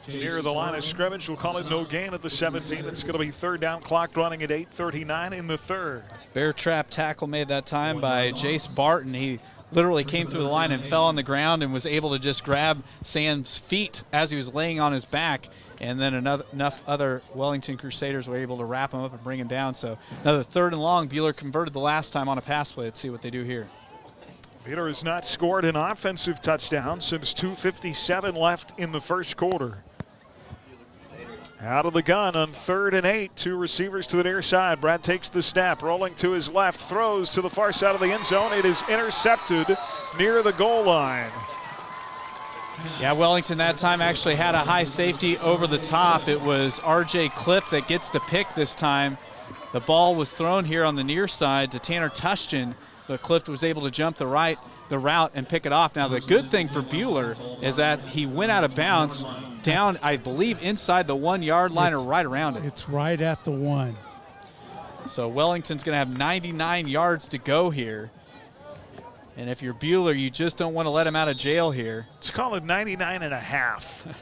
near the line of scrimmage. We'll call it no gain at the 17. It's going to be third down, clock running at 8:39 in the third. Bear trap tackle made that time by Jace Barton. He literally came through the line and fell on the ground and was able to just grab Sam's feet as he was laying on his back. And then enough other Wellington Crusaders were able to wrap him up and bring him down. So another third and long. Bueller converted the last time on a pass play. Let's see what they do here. Bueller has not scored an offensive touchdown since 2:57 left in the first quarter. Out of the gun on 3rd and 8. Two receivers to the near side. Brad takes the snap, rolling to his left, throws to the far side of the end zone. It is intercepted near the goal line. Yeah, Wellington that time actually had a high safety over the top. It was R.J. Cliff that gets the pick this time. The ball was thrown here on the near side to Tanner Tushton, but Cliff was able to jump the route and pick it off. Now the good thing for Bueller is that he went out of bounds down, I believe, inside the 1 yard line or right around it. It's right at the 1. So Wellington's going to have 99 yards to go here. And if you're Bueller, you just don't want to let him out of jail here. Let's call it 99.5.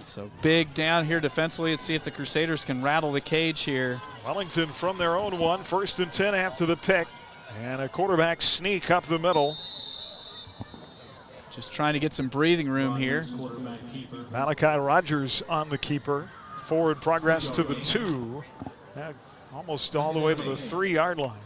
So big down here defensively. Let's see if the Crusaders can rattle the cage here. Wellington from their own 1, 1st and 10 after the pick. And a quarterback sneak up the middle. Just trying to get some breathing room here. Malachi Rogers on the keeper. Forward progress to the 2. Almost all the way to the 3 yard line.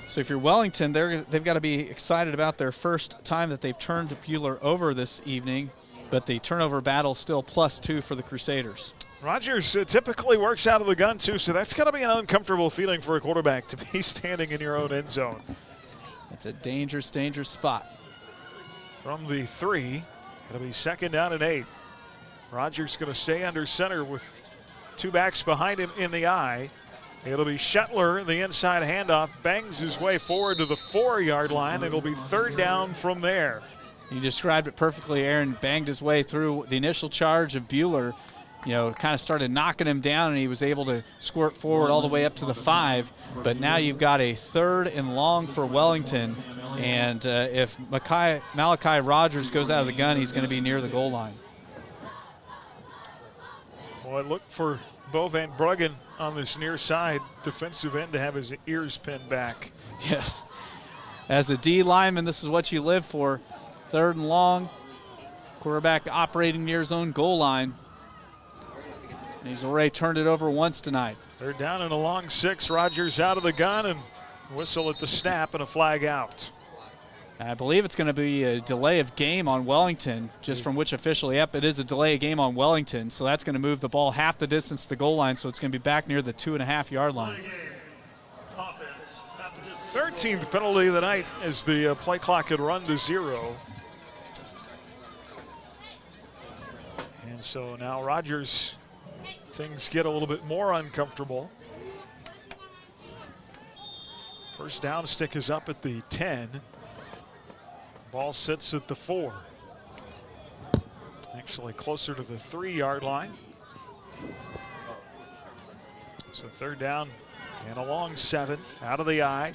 So if you're Wellington, they've got to be excited about their first time that they've turned Bueller over this evening, but the turnover battle still +2 for the Crusaders. Rogers typically works out of the gun too, so that's got to be an uncomfortable feeling for a quarterback to be standing in your own end zone. It's a dangerous, dangerous spot. From the 3, it'll be 2nd down and 8. Rogers going to stay under center with 2 backs behind him in the eye. It'll be Shetler, the inside handoff, bangs his way forward to the 4 yard line. It'll be 3rd down from there. You described it perfectly, Aaron. Banged his way through the initial charge of Bueller. You know, kind of started knocking him down, and he was able to squirt forward all the way up to the 5. But now you've got a 3rd and long for Wellington. And if Malachi Rogers goes out of the gun, he's going to be near the goal line. Boy, look for Bo Van Bruggen on this near side defensive end to have his ears pinned back. Yes. As a D lineman, this is what you live for. 3rd and long. Quarterback operating near his own goal line. And he's already turned it over once tonight. 3rd down and a long 6. Rogers out of the gun and whistle at the snap and a flag out. I believe it's going to be a delay of game on Wellington, just from which official. Yep, it is a delay of game on Wellington, so that's going to move the ball half the distance to the goal line, so it's going to be back near the 2.5 yard line. 13th penalty of the night as the play clock had run to 0. And so now Rogers, things get a little bit more uncomfortable. First down stick is up at the 10. Ball sits at the 4. Actually closer to the 3 yard line. So 3rd down and a long 7 out of the eye.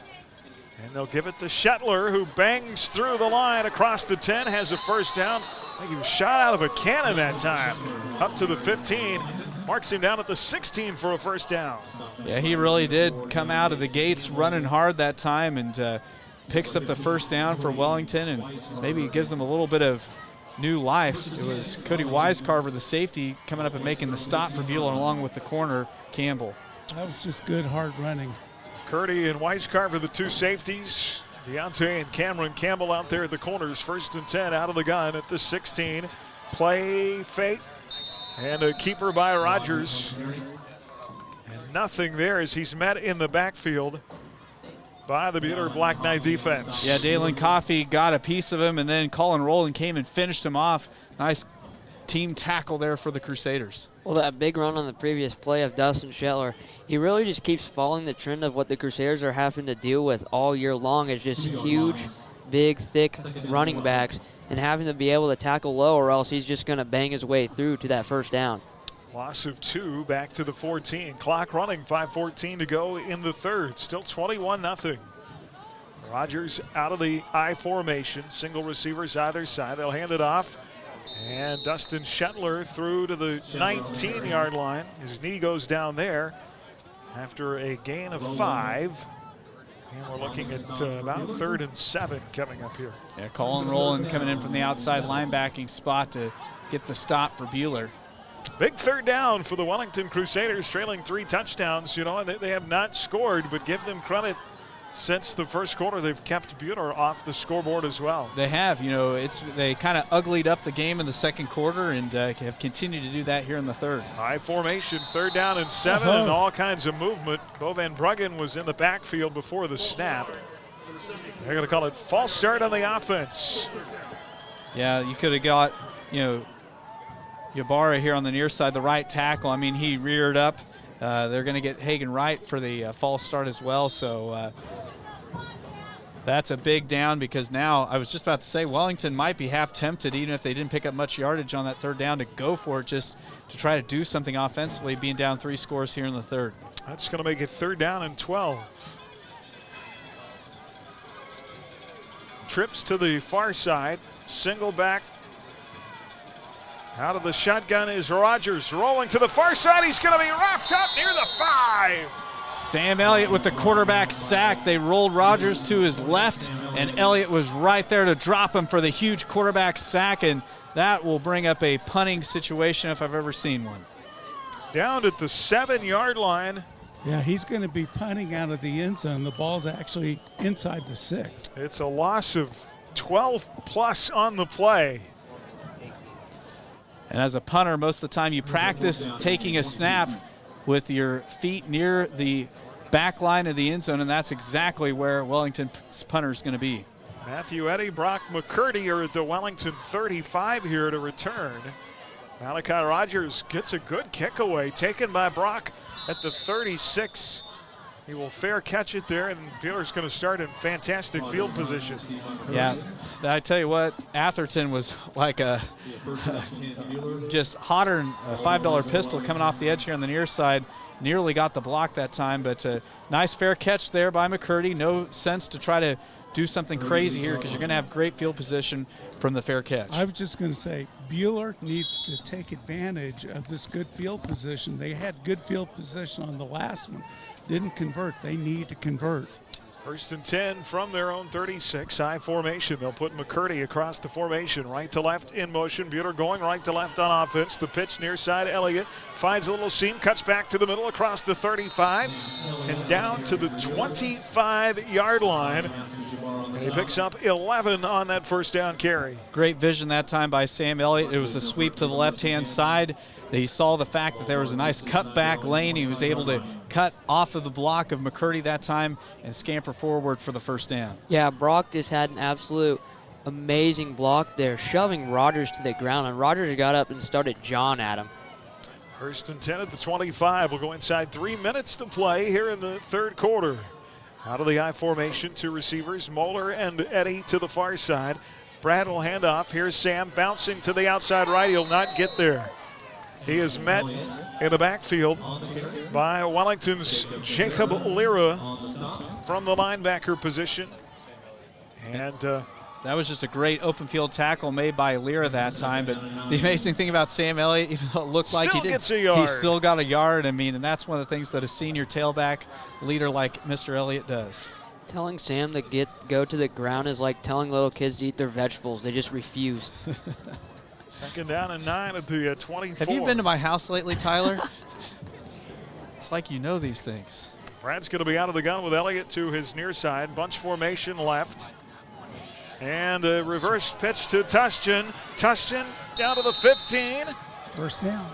And they'll give it to Shetler, who bangs through the line across the 10, has a first down. I think he was shot out of a cannon that time. Up to the 15, marks him down at the 16 for a first down. Yeah, he really did come out of the gates running hard that time, and picks up the first down for Wellington, and maybe gives them a little bit of new life. It was Cody Wisecarver, the safety, coming up and making the stop for Bueller along with the corner, Campbell. That was just good, hard running. Curdy and Wisecarver, the 2 safeties. Deontay and Cameron Campbell out there at the corners. 1st and 10 out of the gun at the 16. Play fake and a keeper by Rogers. And nothing there as he's met in the backfield by the Bueller Black Knight defense. Yeah, Dalen Coffey got a piece of him, and then Colin Rowland came and finished him off. Nice team tackle there for the Crusaders. Well, that big run on the previous play of Dustin Shetler, he really just keeps following the trend of what the Crusaders are having to deal with all year long. Is just huge, big, thick running backs and having to be able to tackle low, or else he's just going to bang his way through to that first down. Loss of 2, back to the 14. Clock running, 5:14 to go in the 3rd. Still 21-0. Rogers out of the I formation, single receivers either side. They'll hand it off. And Dustin Shetler through to the 19-yard line. His knee goes down there after a gain of 5. And we're looking at about 3rd and 7 coming up here. Yeah, Colin Rowland coming in from the outside linebacking spot to get the stop for Bueller. Big 3rd down for the Wellington Crusaders, trailing 3 touchdowns. You know, and they have not scored, but give them credit. Since the first quarter, they've kept Bueller off the scoreboard as well. They have. You know, they kind of uglied up the game in the second quarter and have continued to do that here in the third. High formation, 3rd down and 7, and all kinds of movement. Bo Van Bruggen was in the backfield before the snap. They're going to call it false start on the offense. Yeah, you could have got, you know, Ybarra here on the near side, the right tackle. I mean, he reared up. They're going to get Hagen Wright for the false start as well. So that's a big down because now I was just about to say Wellington might be half tempted, even if they didn't pick up much yardage on that 3rd down, to go for it just to try to do something offensively, being down 3 scores here in the third. That's going to make it 3rd down and 12. Trips to the far side, single back. Out of the shotgun is Rogers, rolling to the far side. He's going to be wrapped up near the 5. Sam Elliott with the quarterback sack. They rolled Rogers to his left, and Elliott was right there to drop him for the huge quarterback sack, and that will bring up a punting situation if I've ever seen one. Down at the 7-yard line. Yeah, he's going to be punting out of the end zone. The ball's actually inside the 6. It's a loss of 12 plus on the play. And as a punter, most of the time you practice taking a snap with your feet near the back line of the end zone, and that's exactly where Wellington's punter is going to be. Matthew Eddy, Brock McCurdy are at the Wellington 35 here to return. Malachi Rogers gets a good kick away, taken by Brock at the 36. He will fair catch it there, and Bueller's going to start in fantastic field position. Yeah, I tell you what, Atherton was like just hotter than a $5 pistol coming off the edge here on the near side. Nearly got the block that time, but nice fair catch there by McCurdy. No sense to try to do something crazy here because you're going to have great field position from the fair catch. I was just going to say, Bueller needs to take advantage of this good field position. They had good field position on the last one. Didn't convert. They need to convert. 1st and 10 from their own 36. High formation. They'll put McCurdy across the formation. Right to left in motion. Bueller going right to left on offense. The pitch near side. Elliott finds a little seam. Cuts back to the middle across the 35. And down to the 25-yard line. And he picks up 11 on that 1st down carry. Great vision that time by Sam Elliott. It was a sweep to the left-hand side. He saw the fact that there was a nice cutback lane. He was able to cut off of the block of McCurdy that time and scamper forward for the 1st down. Yeah, Brock just had an absolute amazing block there, shoving Rogers to the ground, and Rogers got up and started jawing at him. 1st and 10 at the 25. We'll go inside 3 minutes to play here in the 3rd quarter. Out of the I formation, 2 receivers, Moeller and Eddy to the far side. Brad will hand off. Here's Sam bouncing to the outside right. He'll not get there. He is met in the backfield by Wellington's Jacob Lira from the linebacker position. And that was just a great open field tackle made by Lira that time. But the amazing thing about Sam Elliott, even though it looked like he still got a yard. I mean, and that's one of the things that a senior tailback leader like Mr. Elliott does. Telling Sam to go to the ground is like telling little kids to eat their vegetables. They just refuse. 2nd down and 9 at the 24. Have you been to my house lately, Tyler? It's like you know these things. Brad's going to be out of the gun with Elliott to his near side. Bunch formation left. And a reverse pitch to Tushchin. Tushchin down to the 15. 1st down.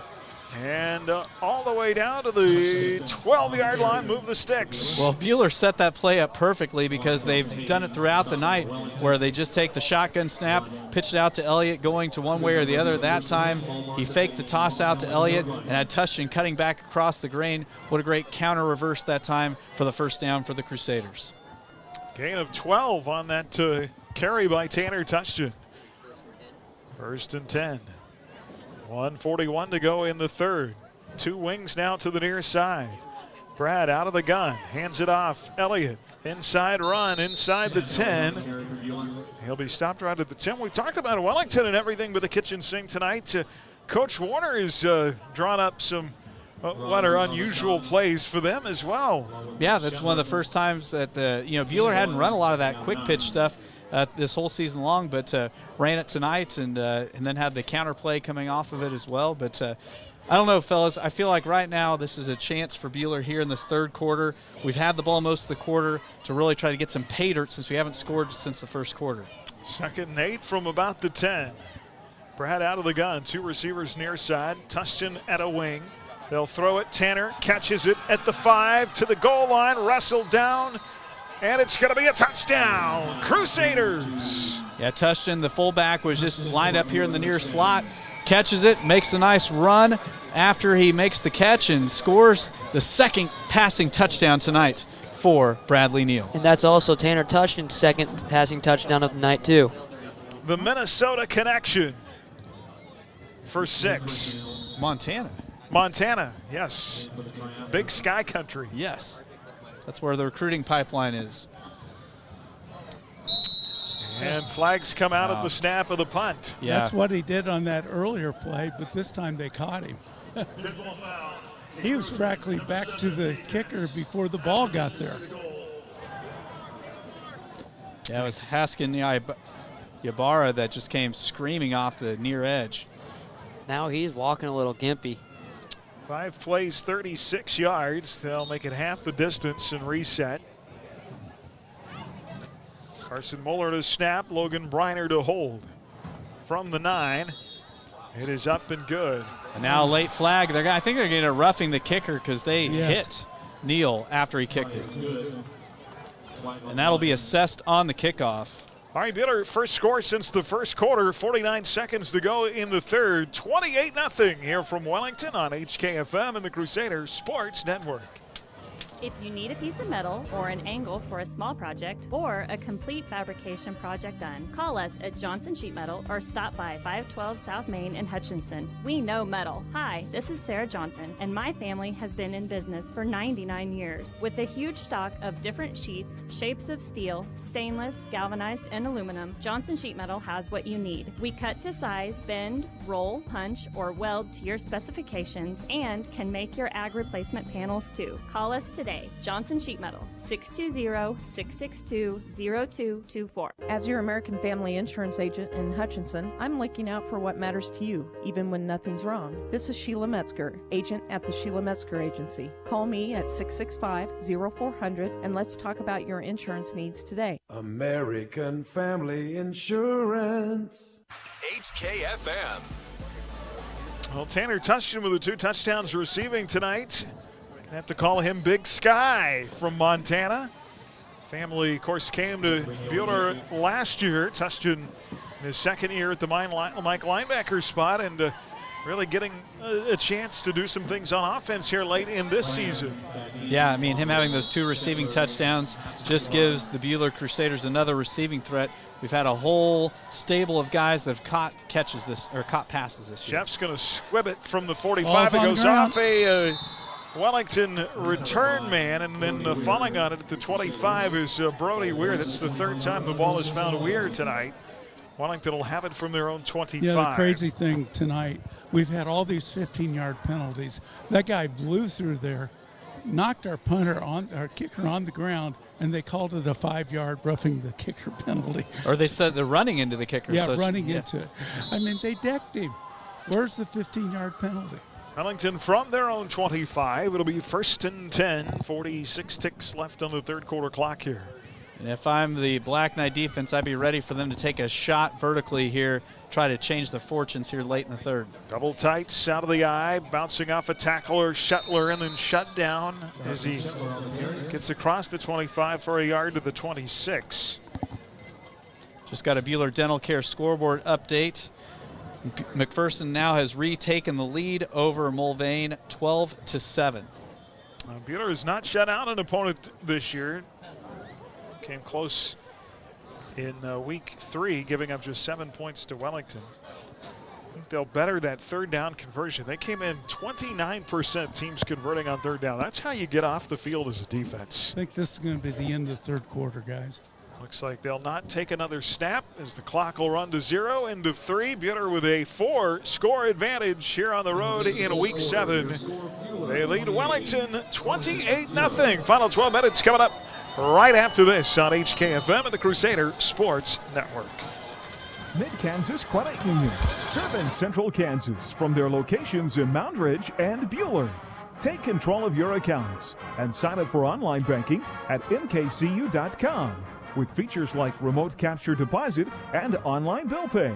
And all the way down to the 12-yard line, move the sticks. Well, Bueller set that play up perfectly because they've done it throughout the night where they just take the shotgun snap, pitch it out to Elliott going to one way or the other. That time, he faked the toss out to Elliott and had Tushchin cutting back across the grain. What a great counter reverse that time for the 1st down for the Crusaders. Gain of 12 on that carry by Tanner Tushchin. 1st and 10. 1:41 to go in the 3rd. 2 wings now to the near side. Brad out of the gun, hands it off. Elliott, inside run, inside the 10. He'll be stopped right at the 10. We talked about Wellington and everything but the kitchen sink tonight. Coach Warner has drawn up some what are unusual plays for them as well. Yeah, that's one of the first times that Bueller hadn't run a lot of that quick pitch stuff this whole season long, but ran it tonight and then had the counter play coming off of it as well. But I don't know, fellas. I feel like right now this is a chance for Bueller here in this third quarter. We've had the ball most of the quarter to really try to get some pay dirt since we haven't scored since the first quarter. 2nd and 8 from about the 10. Brad out of the gun, 2 receivers near side. Tustin at a wing. They'll throw it. Tanner catches it at the 5 to the goal line, wrestled down, and it's going to be a touchdown. Crusaders. Yeah, Tustin, the fullback, was just lined up here in the near slot, catches it, makes a nice run after he makes the catch and scores the 2nd passing touchdown tonight for Bradley Neal. And that's also Tanner Tustin's 2nd passing touchdown of the night, too. The Minnesota connection for 6. Montana, yes. Big Sky Country. Yes. That's where the recruiting pipeline is. And flags come out at the snap of the punt. Yeah. That's what he did on that earlier play, but this time they caught him. He was practically back to the kicker before the ball got there. Yeah, it was Haskin Ybarra that just came screaming off the near edge. Now he's walking a little gimpy. 5 plays, 36 yards. They'll make it half the distance and reset. Carson Muller to snap, Logan Briner to hold. From the 9, it is up and good. And now a late flag. I think they're going to roughing the kicker because they hit Neal after he kicked it. And that'll be assessed on the kickoff. All right, Bueller, first score since the first quarter, 49 seconds to go in the third. 28-0 here from Wellington on HKFM and the Crusaders Sports Network. If you need a piece of metal or an angle for a small project or a complete fabrication project done, call us at Johnson Sheet Metal or stop by 512 South Main in Hutchinson. We know metal. Hi, this is Sarah Johnson, and my family has been in business for 99 years. With a huge stock of different sheets, shapes of steel, stainless, galvanized, and aluminum, Johnson Sheet Metal has what you need. We cut to size, bend, roll, punch, or weld to your specifications and can make your ag replacement panels too. Call us today. Johnson Sheet Metal, 620-662-0224. As your American Family Insurance agent in Hutchinson, I'm looking out for what matters to you, even when nothing's wrong. This is Sheila Metzger, agent at the Sheila Metzger Agency. Call me at 665-0400 and let's talk about your insurance needs today. American Family Insurance. HKFM. Well, Tanner Tustin with the 2 touchdowns receiving tonight. Have to call him Big Sky from Montana. Family, of course, came to Bueller last year. Tustin in his 2nd year at the Mike linebacker spot and really getting a chance to do some things on offense here late in this season. Yeah, I mean, him having those 2 receiving touchdowns just gives the Bueller Crusaders another receiving threat. We've had a whole stable of guys that have caught passes this year. Jeff's going to squib it from the 45. It goes off a Wellington return man, and then falling on it at the 25 is Brody Weir. That's the 3rd time the ball has found Weir tonight. Wellington will have it from their own 25. Yeah, the crazy thing tonight, we've had all these 15-yard penalties. That guy blew through there, knocked our kicker on the ground, and they called it a 5-yard roughing the kicker penalty. Or they said they're running into the kicker. Yeah, running into it. I mean, they decked him. Where's the 15-yard penalty? Wellington from their own 25. It'll be 1st and 10. 46 ticks left on the third quarter clock here. And if I'm the Black Knight defense, I'd be ready for them to take a shot vertically here, try to change the fortunes here late in the third. Double tights out of the eye, bouncing off a tackler, Shuttler, and then shut down as he gets across the 25 for a yard to the 26. Just got a Bueller Dental Care scoreboard update. McPherson now has retaken the lead over Mulvane 12-7. Bueller has not shut out an opponent this year. Came close in week 3, giving up just 7 points to Wellington. I think they'll better that third down conversion. They came in 29% teams converting on third down. That's how you get off the field as a defense. I think this is going to be the end of the third quarter, guys. Looks like they'll not take another snap as the clock will run to 0 into 3. Bueller with a 4-score advantage here on the road in Week 7. They lead Wellington 28-0. Final 12 minutes coming up right after this on HKFM and the Crusader Sports Network. Mid-Kansas Credit Union, serving Central Kansas from their locations in Moundridge and Bueller. Take control of your accounts and sign up for online banking at mkcu.com with features like remote capture deposit and online bill pay.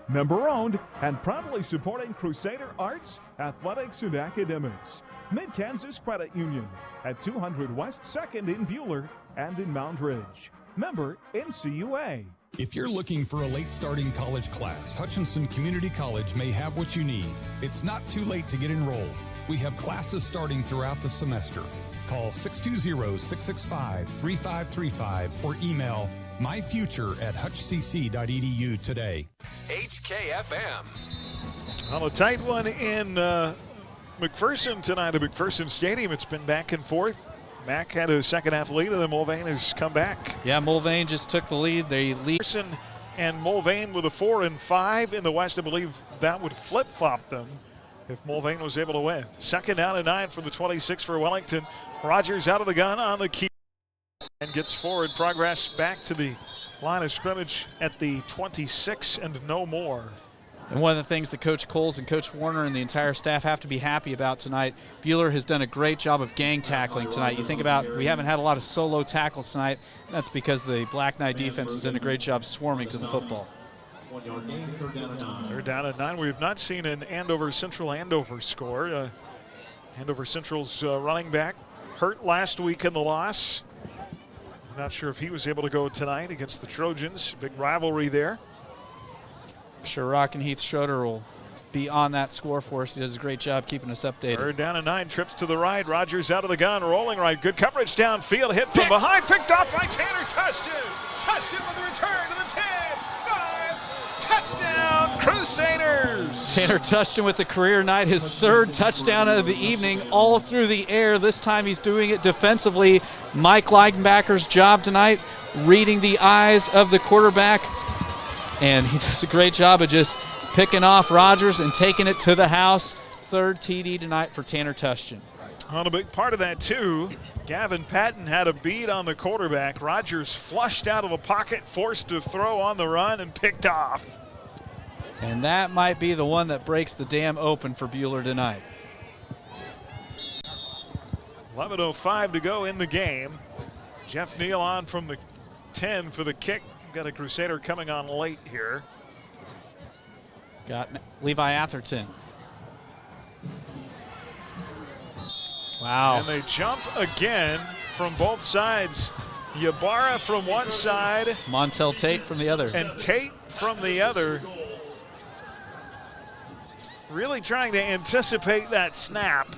Member-owned and proudly supporting Crusader arts, athletics, and academics. Mid-Kansas Credit Union at 200 West 2nd in Bueller and in Moundridge. Member NCUA. If you're looking for a late starting college class, Hutchinson Community College may have what you need. It's not too late to get enrolled. We have classes starting throughout the semester. Call 620-665-3535 or email myfuture@hutchcc.edu today. HKFM. Well, a tight one in McPherson tonight at McPherson Stadium. It's been back and forth. Mack had a second half lead, and then Mulvane has come back. Yeah, Mulvane just took the lead. They lead. McPherson and Mulvane with a 4 and 5 in the West. I believe that would flip-flop them if Mulvane was able to win. Second down and 9 from the 26 for Wellington. Rogers out of the gun on the key and gets forward progress back to the line of scrimmage at the 26 and no more. And one of the things that Coach Coles and Coach Warner and the entire staff have to be happy about tonight, Bueller has done a great job of gang tackling tonight. You think about, we haven't had a lot of solo tackles tonight. That's because the Black Knight defense has done a great job swarming to the football. They're down at 9. We have not seen an Andover Central score. Andover Central's running back hurt last week in the loss. I'm not sure if he was able to go tonight against the Trojans. Big rivalry there. I'm sure Rock and Heath Schroeder will be on that score for us. He does a great job keeping us updated. Third down and 9, trips to the right. Rogers out of the gun, rolling right. Good coverage downfield, hit from behind, picked up by Tanner Tustin. Tustin with the return to the 10, 5, touchdown, Crusaders. Tanner Tustin with the career night, his third touchdown of the evening, all through the air. This time he's doing it defensively. Mike Leidenbacker's job tonight, reading the eyes of the quarterback. And he does a great job of just picking off Rogers and taking it to the house. Third TD tonight for Tanner Tustin. On a big part of that, too, Gavin Patton had a beat on the quarterback. Rogers flushed out of the pocket, forced to throw on the run, and picked off. And that might be the one that breaks the dam open for Bueller tonight. 11:05 to go in the game. Jeff Neal on from the 10 for the kick. Got a Crusader coming on late here. Got Levi Atherton. Wow. And they jump again from both sides. Ybarra from one side. Montel Tate from the other. And Tate from the other. Really trying to anticipate that snap.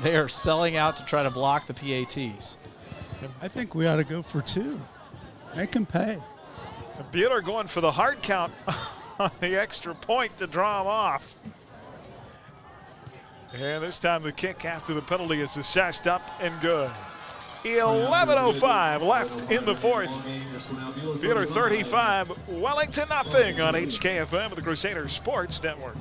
They are selling out to try to block the PATs. I think we ought to go for 2. Make them pay. Bueller going for the hard count on the extra point to draw him off. And this time the kick after the penalty is assessed up and good. 11:05 left in the fourth. Bueller 35, Wellington nothing on HKFM of the Crusader Sports Network.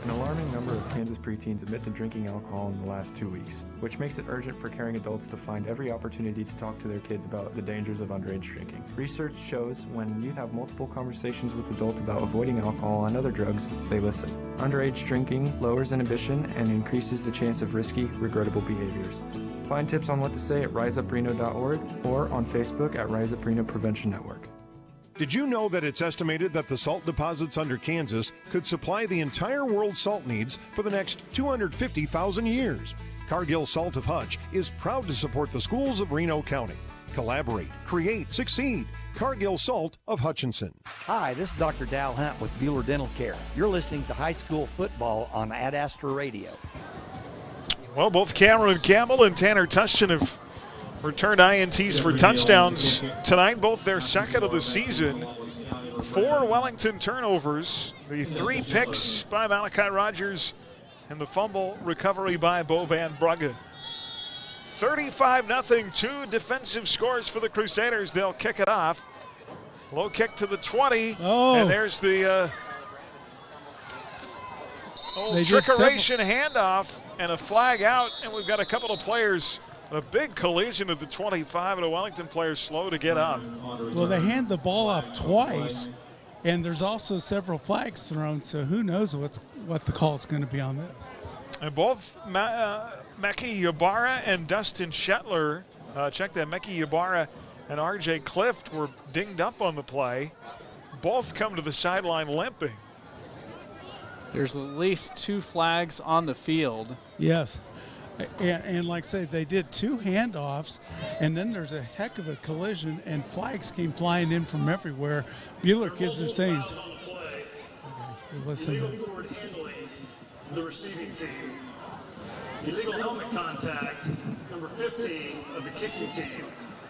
An alarming number of Kansas preteens admit to drinking alcohol in the last 2 weeks, which makes it urgent for caring adults to find every opportunity to talk to their kids about the dangers of underage drinking. Research shows when youth have multiple conversations with adults about avoiding alcohol and other drugs, they listen. Underage drinking lowers inhibition and increases the chance of risky, regrettable behaviors. Find tips on what to say at riseupreno.org or on Facebook at Rise Up Reno Prevention Network. Did you know that it's estimated that the salt deposits under Kansas could supply the entire world's salt needs for the next 250,000 years? Cargill Salt of Hutch is proud to support the schools of Reno County. Collaborate, create, succeed. Cargill Salt of Hutchinson. Hi, this is Dr. Dal Hunt with Bueller Dental Care. You're listening to high school football on Ad Astra Radio. Well, both Cameron Campbell and Tanner Tustin have returned INTs for touchdowns tonight, both their second of the season. 4 Wellington turnovers, the 3 picks by Malachi Rogers, and the fumble recovery by Bo Van Brugge. 35-0, 2 defensive scores for the Crusaders. They'll kick it off. Low kick to the 20, and there's the trickeration handoff and a flag out, and we've got a couple of players, a big collision at the 25, and a Wellington player slow to get up. Well, they hand the ball off twice, and there's also several flags thrown, so who knows what the call is going to be on this. And both Meki Ybarra and Dustin Shetler, check that, Meki Ybarra and R.J. Clift were dinged up on the play. Both come to the sideline limping. There's at least 2 flags on the field. Yes. And like I say, they did 2 handoffs, and then there's a heck of a collision, and flags came flying in from everywhere. Bueller kids are saying, okay, listen to the receiving team. Illegal helmet contact, number 15 of the kicking team.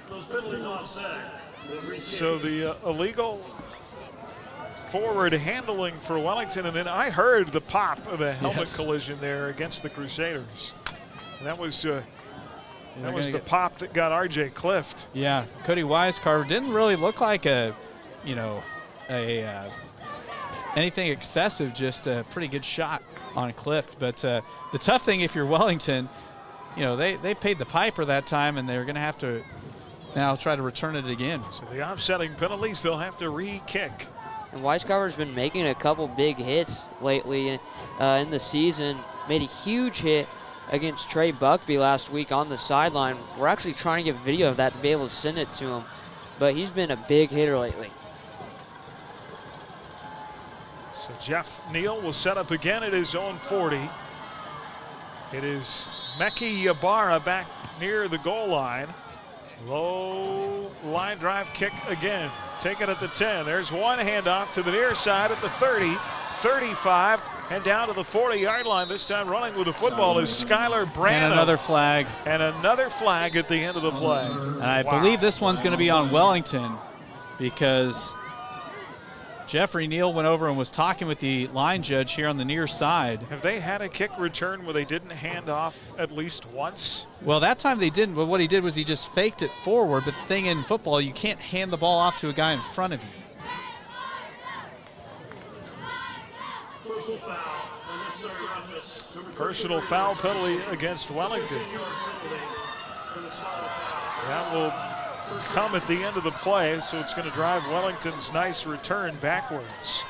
Those penalties offset. So the illegal forward handling for Wellington, and then I heard the pop of a helmet collision there against the Crusaders. And that was the pop that got R.J. Clift. Yeah, Cody Weiscarver didn't really look like anything excessive, just a pretty good shot on Clift. But the tough thing, if you're Wellington, they paid the piper that time, and they're going to have to now try to return it again. So the offsetting penalties, they'll have to re-kick. And Weiscarver's been making a couple big hits lately in the season. Made a huge hit against Trey Buckby last week on the sideline. We're actually trying to get video of that to be able to send it to him. But he's been a big hitter lately. So Jeff Neal will set up again at his own 40. It is Meki Ybarra back near the goal line. Low line drive kick again. Take it at the 10. There's one handoff to the near side at the 30, 35, and down to the 40-yard line. This time running with the football is Skylar Branham. And another flag. And another flag at the end of the play. And I believe this one's going to be on Wellington, because Jeffrey Neal went over and was talking with the line judge here on the near side. Have they had a kick return where they didn't hand off at least once? Well, that time they didn't, but what he did was he just faked it forward. But the thing in football, you can't hand the ball off to a guy in front of you. Personal foul penalty against Wellington. That will come at the end of the play, so it's going to drive Wellington's nice return backwards.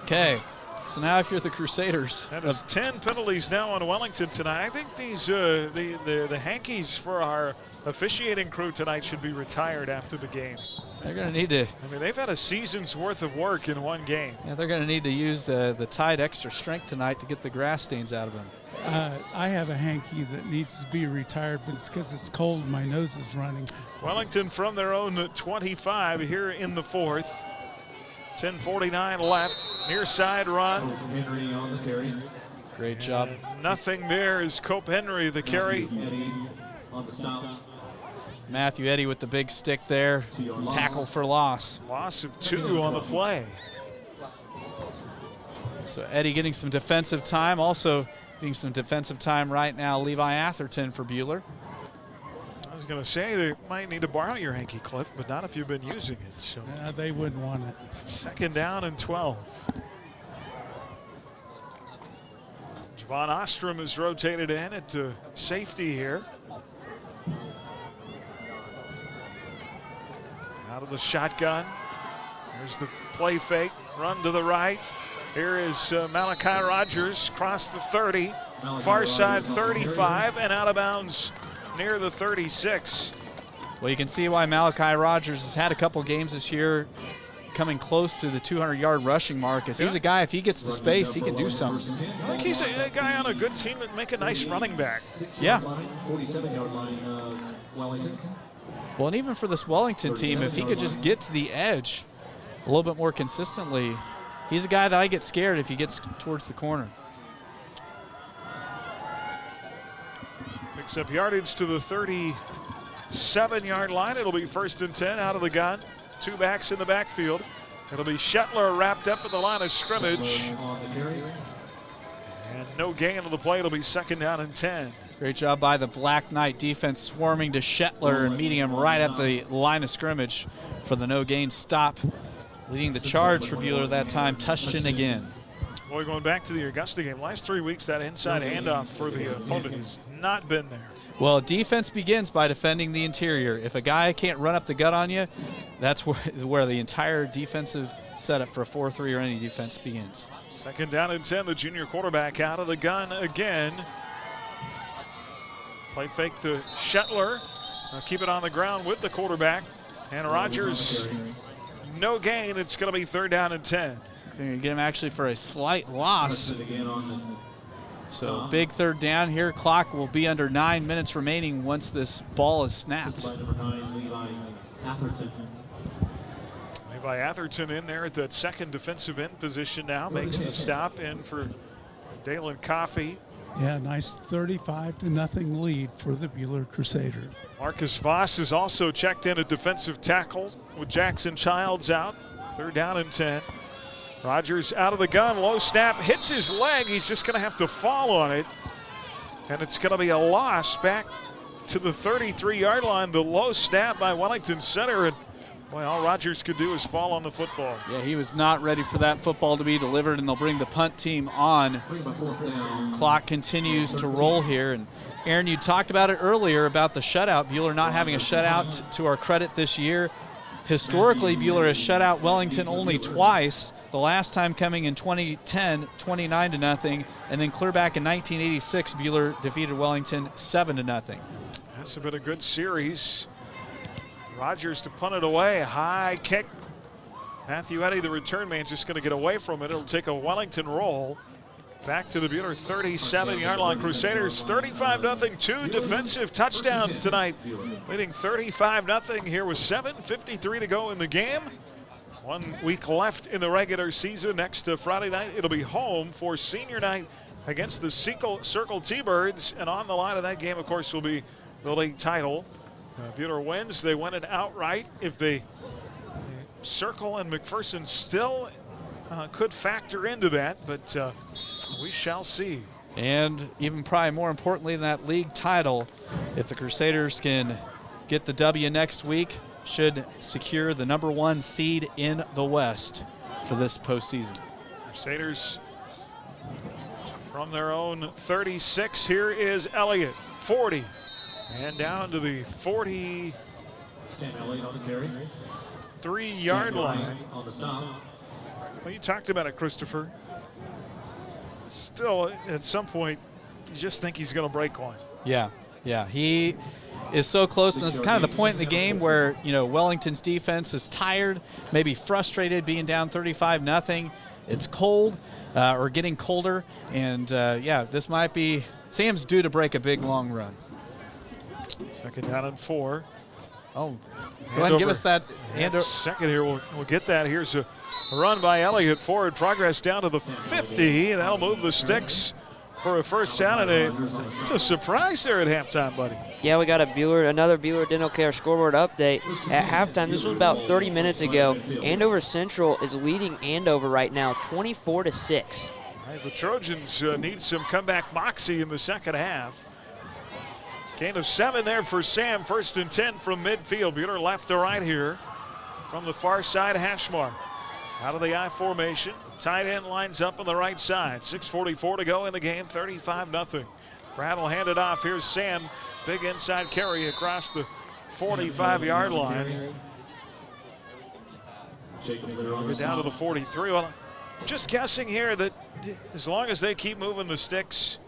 Okay, so now if you're the Crusaders. That is 10 penalties now on Wellington tonight. I think these the hankies for our officiating crew tonight should be retired after the game. They're going to need to. I mean, they've had a season's worth of work in one game. Yeah, they're going to need to use the Tide extra strength tonight to get the grass stains out of them. I have a hanky that needs to be retired, but it's because it's cold and my nose is running. Wellington from their own 25 here in the fourth. 10:49 left. Near side run. Great job. Nothing there is Cope Henry, the carry. Matthew Eddy with the big stick there. Tackle for loss. Loss of 2 on the play. So Eddy getting some defensive time. Also getting some defensive time right now, Levi Atherton for Bueller. I was going to say they might need to borrow your hanky, Cliff, but not if you've been using it. So they wouldn't want it. 2nd down and 12. Javon Ostrom is rotated in at safety here. Out of the shotgun. There's the play fake. Run to the right. Here is Malachi Rogers, cross the 30, far side 35, and out of bounds near the 36. Well, you can see why Malachi Rogers has had a couple games this year coming close to the 200-yard rushing mark. As he's a guy, if he gets to space, he can do something. I think he's a guy on a good team that make a nice running back. Yeah. Well, and even for this Wellington team, if he could just get to the edge a little bit more consistently, he's a guy that I get scared if he gets towards the corner. Picks up yardage to the 37-yard line. It'll be 1st and 10 out of the gun. two backs in the backfield. It'll be Shetler wrapped up at the line of scrimmage. And no gain on the play. It'll be 2nd down and 10. Great job by the Black Knight defense swarming to Shetler and meeting him right at the line of scrimmage for the no gain stop. Leading the charge for Buhler that time, Tushchin again. Boy, going back to the Augusta game, last 3 weeks that inside handoff for the opponent has not been there. Well, defense begins by defending the interior. If a guy can't run up the gut on you, that's where the entire defensive setup for a 4-3 or any defense begins. 2nd down and 10, the junior quarterback out of the gun again. Play fake to Shetler. Keep it on the ground with the quarterback. And Rogers, no gain. It's going to be 3rd down and 10. You're going to get him actually for a slight loss. So big 3rd down here. Clock will be under 9 minutes remaining once this ball is snapped. Levi Atherton in there at that second defensive end position now. Makes the stop in for Dalen Coffey. Yeah, nice 35-0 lead for the Buhler Crusaders. Marcus Voss is also checked in at defensive tackle with Jackson Childs out. 3rd down and 10. Rogers out of the gun, low snap, hits his leg. He's just going to have to fall on it. And it's going to be a loss back to the 33-yard line. The low snap by Wellington center. And boy, all Rogers could do is fall on the football. Yeah, he was not ready for that football to be delivered, and they'll bring the punt team on. Clock continues to roll here. And Aaron, you talked about it earlier about the shutout. Buhler not having a shutout to our credit this year. Historically, Buhler has shut out Wellington only twice, the last time coming in 2010, 29-0, and then clear back in 1986, Buhler defeated Wellington 7-0. That's been a good series. Rogers to punt it away, high kick. Matthew Eddy, the return man, just going to get away from it. It'll take a Wellington roll. Back to the Buhler 37-yard line. Crusaders 35-0, 2 defensive touchdowns tonight. Leading 35-0 here with 7:53 to go in the game. 1 week left in the regular season. Next Friday night, it'll be home for senior night against the Circle T-Birds. And on the line of that game, of course, will be the league title. Buhler wins. They win it outright. If they Circle and McPherson still could factor into that, but we shall see. And even probably more importantly than that league title, if the Crusaders can get the W next week, should secure the #1 seed in the West for this postseason. Crusaders from their own 36. Here is Elliott, 40. And down to the 43-yard line. On the stop. Well, you talked about it, Christopher. Still, at some point, you just think he's going to break one. Yeah, he is so close, and this is kind of the point in the game where, you know, Wellington's defense is tired, maybe frustrated being down 35-0. It's cold or getting colder, and this might be Sam's due to break a big long run. 2nd down and 4. Oh, go ahead and give us that. Second here, we'll get that. Here's a run by Elliott, forward progress down to the 50. That'll move the sticks for a 1st down, and it's a surprise there at halftime, buddy. Yeah, we got another Buhler Dental Care scoreboard update. At halftime, this was about 30 minutes ago. Andover Central is leading Andover right now, 24-6. All right, the Trojans need some comeback moxie in the second half. Gain of 7 there for Sam. 1st and 10 from midfield. Buhler left to right here from the far side. Hashmar out of the I formation. Tight end lines up on the right side. 6:44 to go in the game. 35-0. Brad will hand it off. Here's Sam. Big inside carry across the 45-yard line. We're down to the 43. Well, I'm just guessing here that as long as they keep moving the sticks,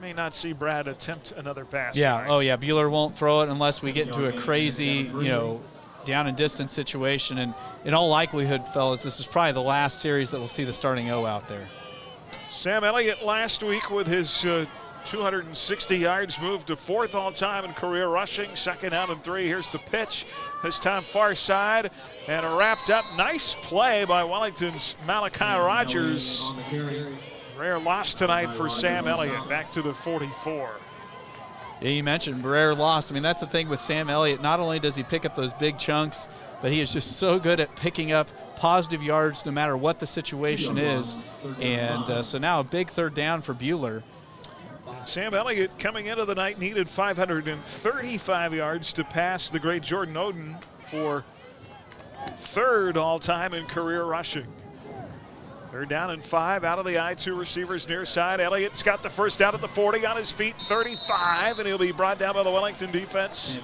may not see Brad attempt another pass. Yeah, tonight. oh yeah, Buhler won't throw it unless we get into a crazy, down and distance situation. And in all likelihood, fellas, this is probably the last series that we'll see the starting O out there. Sam Elliott last week with his 260 yards moved to 4th all-time in career rushing. 2nd down and 3. Here's the pitch. This time far side and wrapped up. Nice play by Wellington's Malachi Rogers. Rare loss tonight for Sam Elliott, back to the 44. Yeah, you mentioned rare loss. I mean, that's the thing with Sam Elliott. Not only does he pick up those big chunks but he is just so good at picking up positive yards no matter what the situation is. And so now a big third down for Buhler. Sam Elliott coming into the night needed 535 yards to pass the great Jordan Oden for third all-time in career rushing. Third down and 5 out of the I-2 receivers near side. Elliott's got the first down at the 40, on his feet, 35, and he'll be brought down by the Wellington defense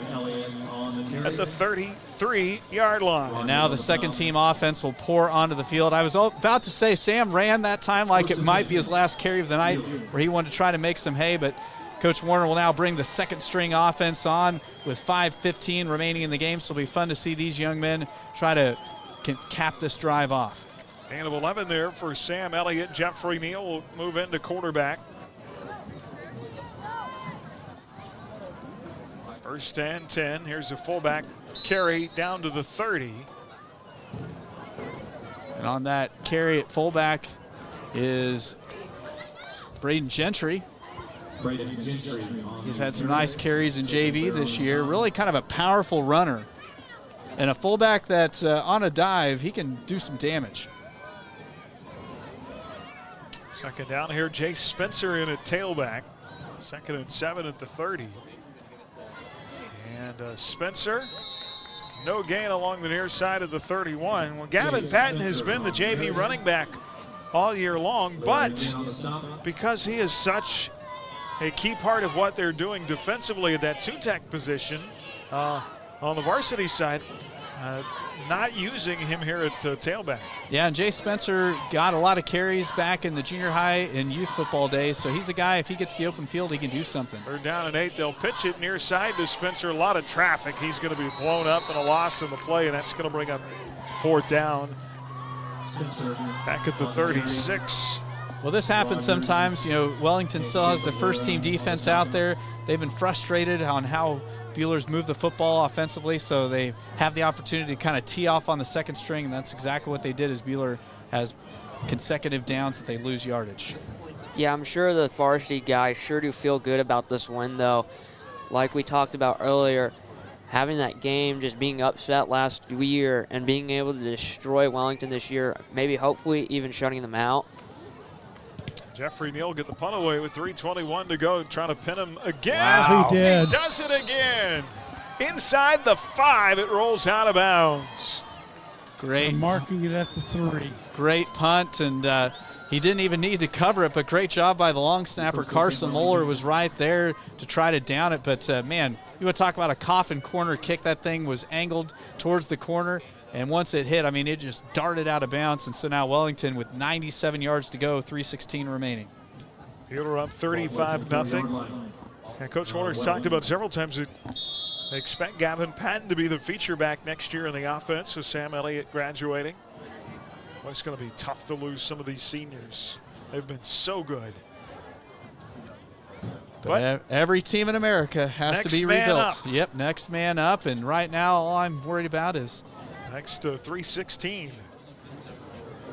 at the 33-yard line. And now the second team offense will pour onto the field. I was about to say Sam ran that time like it might be his last carry of the night where he wanted to try to make some hay, but Coach Warner will now bring the second string offense on with 5:15 remaining in the game, so it'll be fun to see these young men try to cap this drive off. Gain of 11 there for Sam Elliott. Jeffrey Neal will move into quarterback. First and 10. Here's a fullback carry down to the 30. And on that carry at fullback is Braden Gentry. He's had some nice carries in JV this year. Really kind of a powerful runner. And a fullback that on a dive, he can do some damage. Second down here, Jay Spencer in at tailback. Second and 7 at the 30. And Spencer, no gain along the near side of the 31. Well, Gavin Patton has been the JV running back all year long, but because he is such a key part of what they're doing defensively at that two-tech position on the varsity side, not using him here at tailback. Yeah, and Jay Spencer got a lot of carries back in the junior high and youth football days, so he's a guy, if he gets the open field, he can do something. Third down and 8. They'll pitch it near side to Spencer. A lot of traffic. He's going to be blown up and a loss in the play, and that's going to bring up fourth down back at the 36. Well, this happens sometimes. You know, Wellington still has the first team defense out there. They've been frustrated on how Buhler's moved the football offensively, so they have the opportunity to kind of tee off on the second string, and that's exactly what they did as Buhler has consecutive downs that they lose yardage. Yeah, I'm sure the varsity guys sure do feel good about this win, though. Like we talked about earlier, having that game just being upset last year and being able to destroy Wellington this year, maybe hopefully even shutting them out. Jeffrey Neal get the punt away with 3:21 to go, trying to pin him again. Wow. He did. He does it again. Inside the 5, it rolls out of bounds. Great. I'm marking it at the 3. Great punt, and he didn't even need to cover it, but great job by the long snapper. Carson Moeller was right there to try to down it, but man, you want to talk about a coffin corner kick. That thing was angled towards the corner. And once it hit, I mean, it just darted out of bounds. And so now Wellington with 97 yards to go, 3:16 remaining. Buhler up 35-0. And Coach Warner's talked about several times that they expect Gavin Patton to be the feature back next year in the offense. So Sam Elliott graduating. Well, it's going to be tough to lose some of these seniors. They've been so good. But every team in America has to be rebuilt. Up. Yep, next man up. And right now, all I'm worried about is next to 3:16.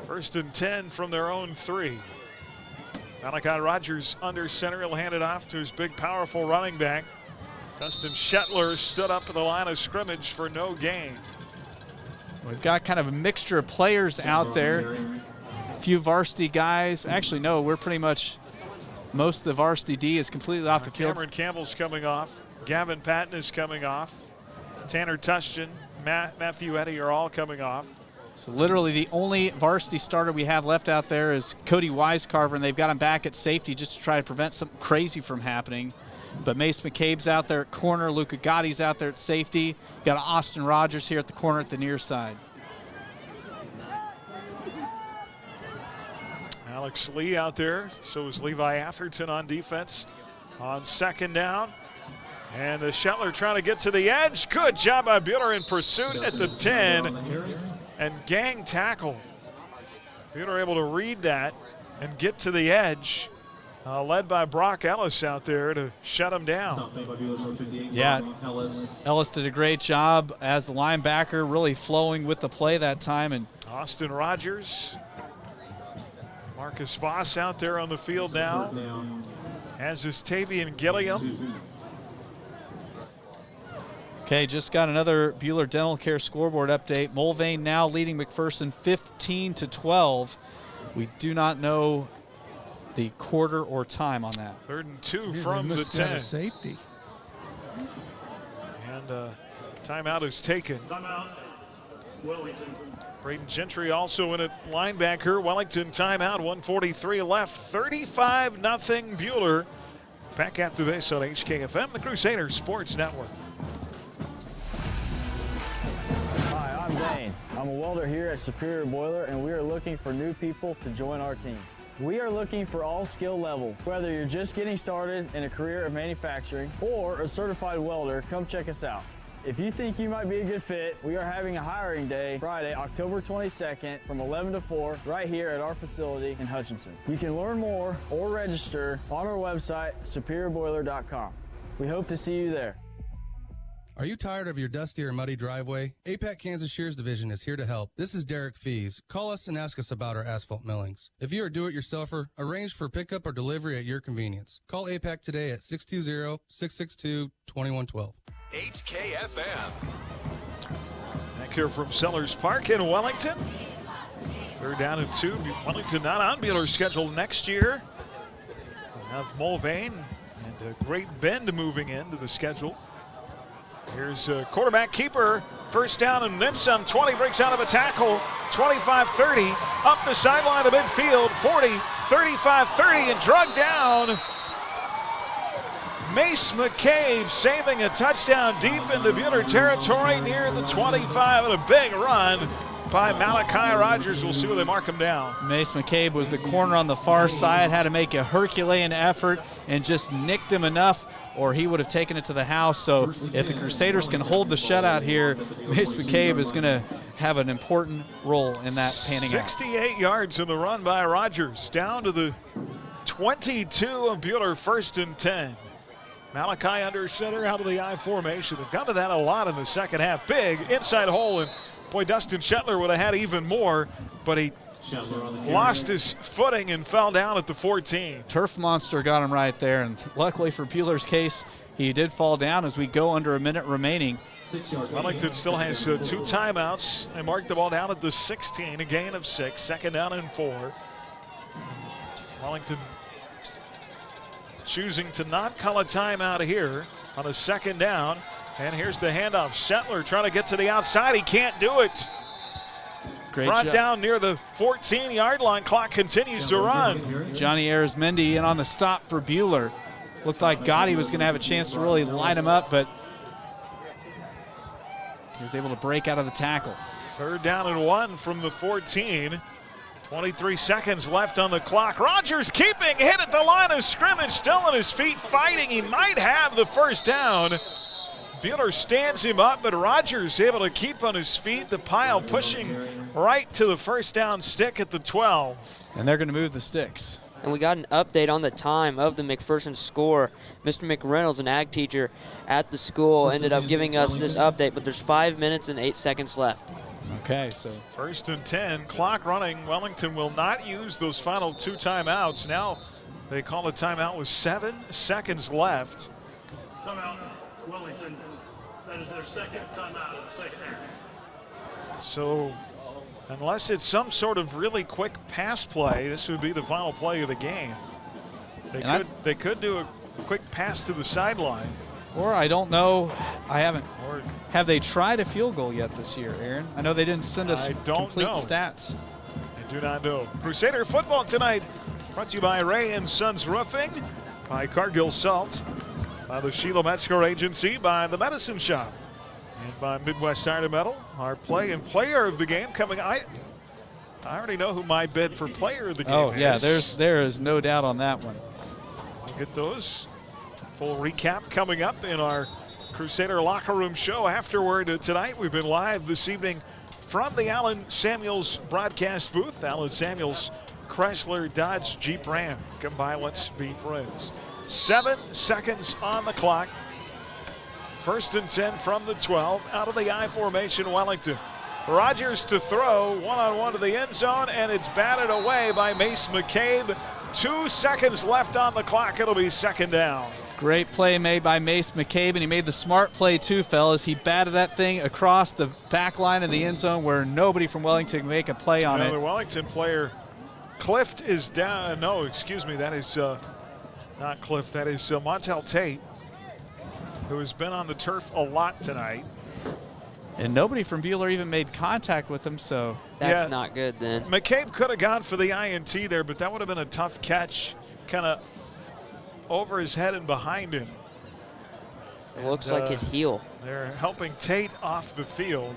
First and 10 from their own 3. Malachi Rogers under center. He'll hand it off to his big, powerful running back. Dustin Shetler stood up at the line of scrimmage for no gain. We've got kind of a mixture of players out there. A few varsity guys. Actually, no, we're pretty much, most of the varsity D is completely off the field. Cameron Campbell's coming off. Gavin Patton is coming off. Tanner Tushton, Matthew Eddy are all coming off. So literally the only varsity starter we have left out there is Cody Wisecarver, and they've got him back at safety just to try to prevent something crazy from happening. But Mace McCabe's out there at corner. Luca Gotti's out there at safety. You got Austin Rogers here at the corner at the near side. Alex Lee out there. So is Levi Atherton on defense on second down. And the Shetler trying to get to the edge. Good job by Buhler in pursuit at the 10. And gang tackle. Buhler able to read that and get to the edge. Led by Brock Ellis out there to shut him down. Yeah, Ellis did a great job as the linebacker, really flowing with the play that time. And Austin Rogers. Marcus Voss out there on the field now, as is Tavian Gilliam. Okay, just got another Bueller Dental Care scoreboard update. Mulvane now leading McPherson 15-12. We do not know the quarter or time on that. 3rd and 2 from the 10. A safety. And timeout is taken. Timeout, Wellington. Braden Gentry also in at linebacker. Wellington timeout, 1:43 left. 35-0 Bueller. Back after this on HKFM, the Crusader Sports Network. Hi, I'm Dane. I'm a welder here at Superior Boiler, and we are looking for new people to join our team. We are looking for all skill levels. Whether you're just getting started in a career of manufacturing or a certified welder, come check us out. If you think you might be a good fit, we are having a hiring day Friday, October 22nd from 11 to 4 right here at our facility in Hutchinson. You can learn more or register on our website, superiorboiler.com. We hope to see you there. Are you tired of your dusty or muddy driveway? APAC Kansas Shears Division is here to help. This is Derek Fees. Call us and ask us about our asphalt millings. If you are a do-it-yourselfer, arrange for pickup or delivery at your convenience. Call APAC today at 620-662-2112. HKFM. Back here from Sellers Park in Wellington. 3rd down and 2. Wellington not on Bueller's schedule next year. We'll have Mulvane and Great Bend moving into the schedule. Here's a quarterback keeper. 1st down and then some. 20 breaks out of a tackle. 25-30. Up the sideline to midfield. 40, 35-30 and drugged down. Mace McCabe saving a touchdown deep into Bueller territory near the 25 and a big run by Malachi Rogers. We'll see where they mark him down. Mace McCabe was the corner on the far side, had to make a Herculean effort and just nicked him enough or he would have taken it to the house. So if the Crusaders can hold the shutout here, Mace McCabe is going to have an important role in that panning out. 68 yards in the run by Rogers, down to the 22 of Bueller, 1st and 10. Malachi under center out of the I formation. They've got to that a lot in the second half. Big inside hole, and boy, Dustin Shetler would have had even more, but he lost his footing and fell down at the 14. Turf Monster got him right there, and luckily for Bueller's case, he did fall down as we go under a minute remaining. Wellington still has 2 timeouts. They marked the ball down at the 16, a gain of 6, 2nd down and 4. Wellington choosing to not call a timeout here on a 2nd down. And here's the handoff. Shetler trying to get to the outside. He can't do it. Great Brought job. Down near the 14-yard line. Clock continues to run. Johnny Arizmendi in on the stop for Bueller. Looked like Gotti was going to have a chance to really line him up, but he was able to break out of the tackle. 3rd down and 1 from the 14. 23 seconds left on the clock. Rogers keeping, hit at the line of scrimmage, still on his feet fighting. He might have the 1st down. Bueller stands him up, but Rogers able to keep on his feet. The pile pushing right to the 1st down stick at the 12. And they're going to move the sticks. And we got an update on the time of the McPherson score. Mr. McReynolds, an ag teacher at the school, ended up giving us this update, but there's 5 minutes and 8 seconds left. Okay, so 1st and 10, clock running. Wellington will not use those final 2 timeouts. Now they call a timeout with 7 seconds left. Timeout, Wellington. That is their 2nd timeout of the 2nd half. So unless it's some sort of really quick pass play, this would be the final play of the game. They could do a quick pass to the sideline. Or I don't know, have they tried a field goal yet this year, Aaron? I know they didn't send us complete stats. I do not know. Crusader football tonight brought to you by Ray and Sons Roofing, by Cargill Salt, by the Sheila Metzger Agency, by the Medicine Shop, and by Midwest Iron and Metal. Our play and player of the game coming. I already know who my bid for player of the game is. Oh yeah, there is no doubt on that one. We'll get those. Full recap coming up in our Crusader Locker Room show afterward tonight. We've been live this evening from the Allen Samuels broadcast booth. Allen Samuels, Chrysler, Dodge, Jeep, Ram. Come by, let's be friends. 7 seconds on the clock. 1st and 10 from the 12. Out of the I formation, Wellington. Rogers to throw, one-on-one to the end zone, and it's batted away by Mace McCabe. 2 seconds left on the clock. It'll be 2nd down. Great play made by Mace McCabe, and he made the smart play too, fellas. He batted that thing across the back line of the end zone where nobody from Wellington can make a play on it. The Wellington player, Clift, is down. No, excuse me, that is not Clift. That is Montel Tate, who has been on the turf a lot tonight. And nobody from Buhler even made contact with him, so. That's not good then. McCabe could have gone for the INT there, but that would have been a tough catch, kind of over his head and behind him. It looks like his heel. They're helping Tate off the field.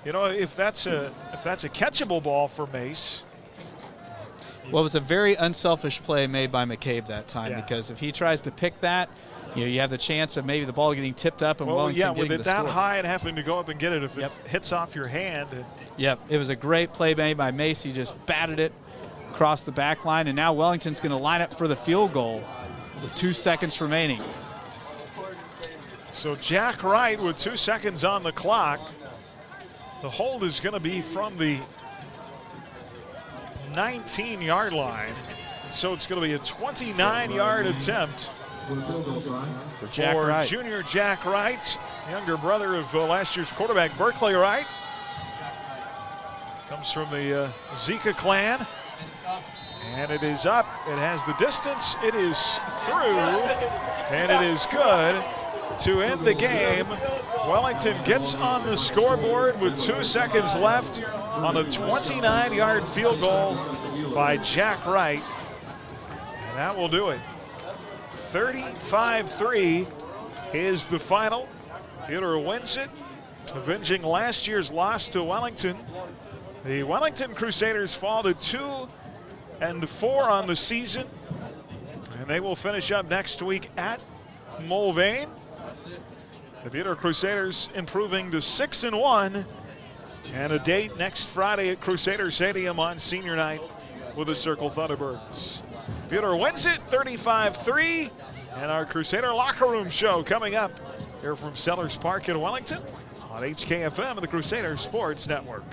You know, if that's a catchable ball for Mace. Well, it was a very unselfish play made by McCabe that time, because if he tries to pick that, you have the chance of maybe the ball getting tipped up and Wellington getting the with it that score. high and having to go up and get it if it hits off your hand. Yep, it was a great play made by Mace. He just batted it across the back line, and now Wellington's going to line up for the field goal with 2 seconds remaining. So Jack Wright with 2 seconds on the clock. The hold is going to be from the 19-yard line. So it's going to be a 29-yard attempt for Jack Wright. Junior Jack Wright, younger brother of last year's quarterback Berkeley Wright. Comes from the Zika clan. And it is up. It has the distance. It is through. And it is good to end the game. Wellington gets on the scoreboard with 2 seconds left on a 29-yard field goal by Jack Wright. And that will do it. 35-3 is the final. Buhler wins it, avenging last year's loss to Wellington. The Wellington Crusaders fall to 2-4 on the season, and they will finish up next week at Mulvane. The Buhler Crusaders improving to 6-1, and a date next Friday at Crusader Stadium on senior night with the Circle Thunderbirds. Buhler wins it 35-3, and our Crusader Locker Room show coming up here from Sellers Park in Wellington on HKFM and the Crusader Sports Network.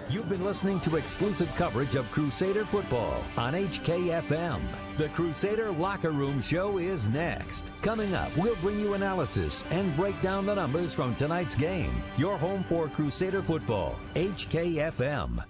You've been listening to exclusive coverage of Crusader football on HKFM. The Crusader Locker Room Show is next. Coming up, we'll bring you analysis and break down the numbers from tonight's game. Your home for Crusader football, HKFM.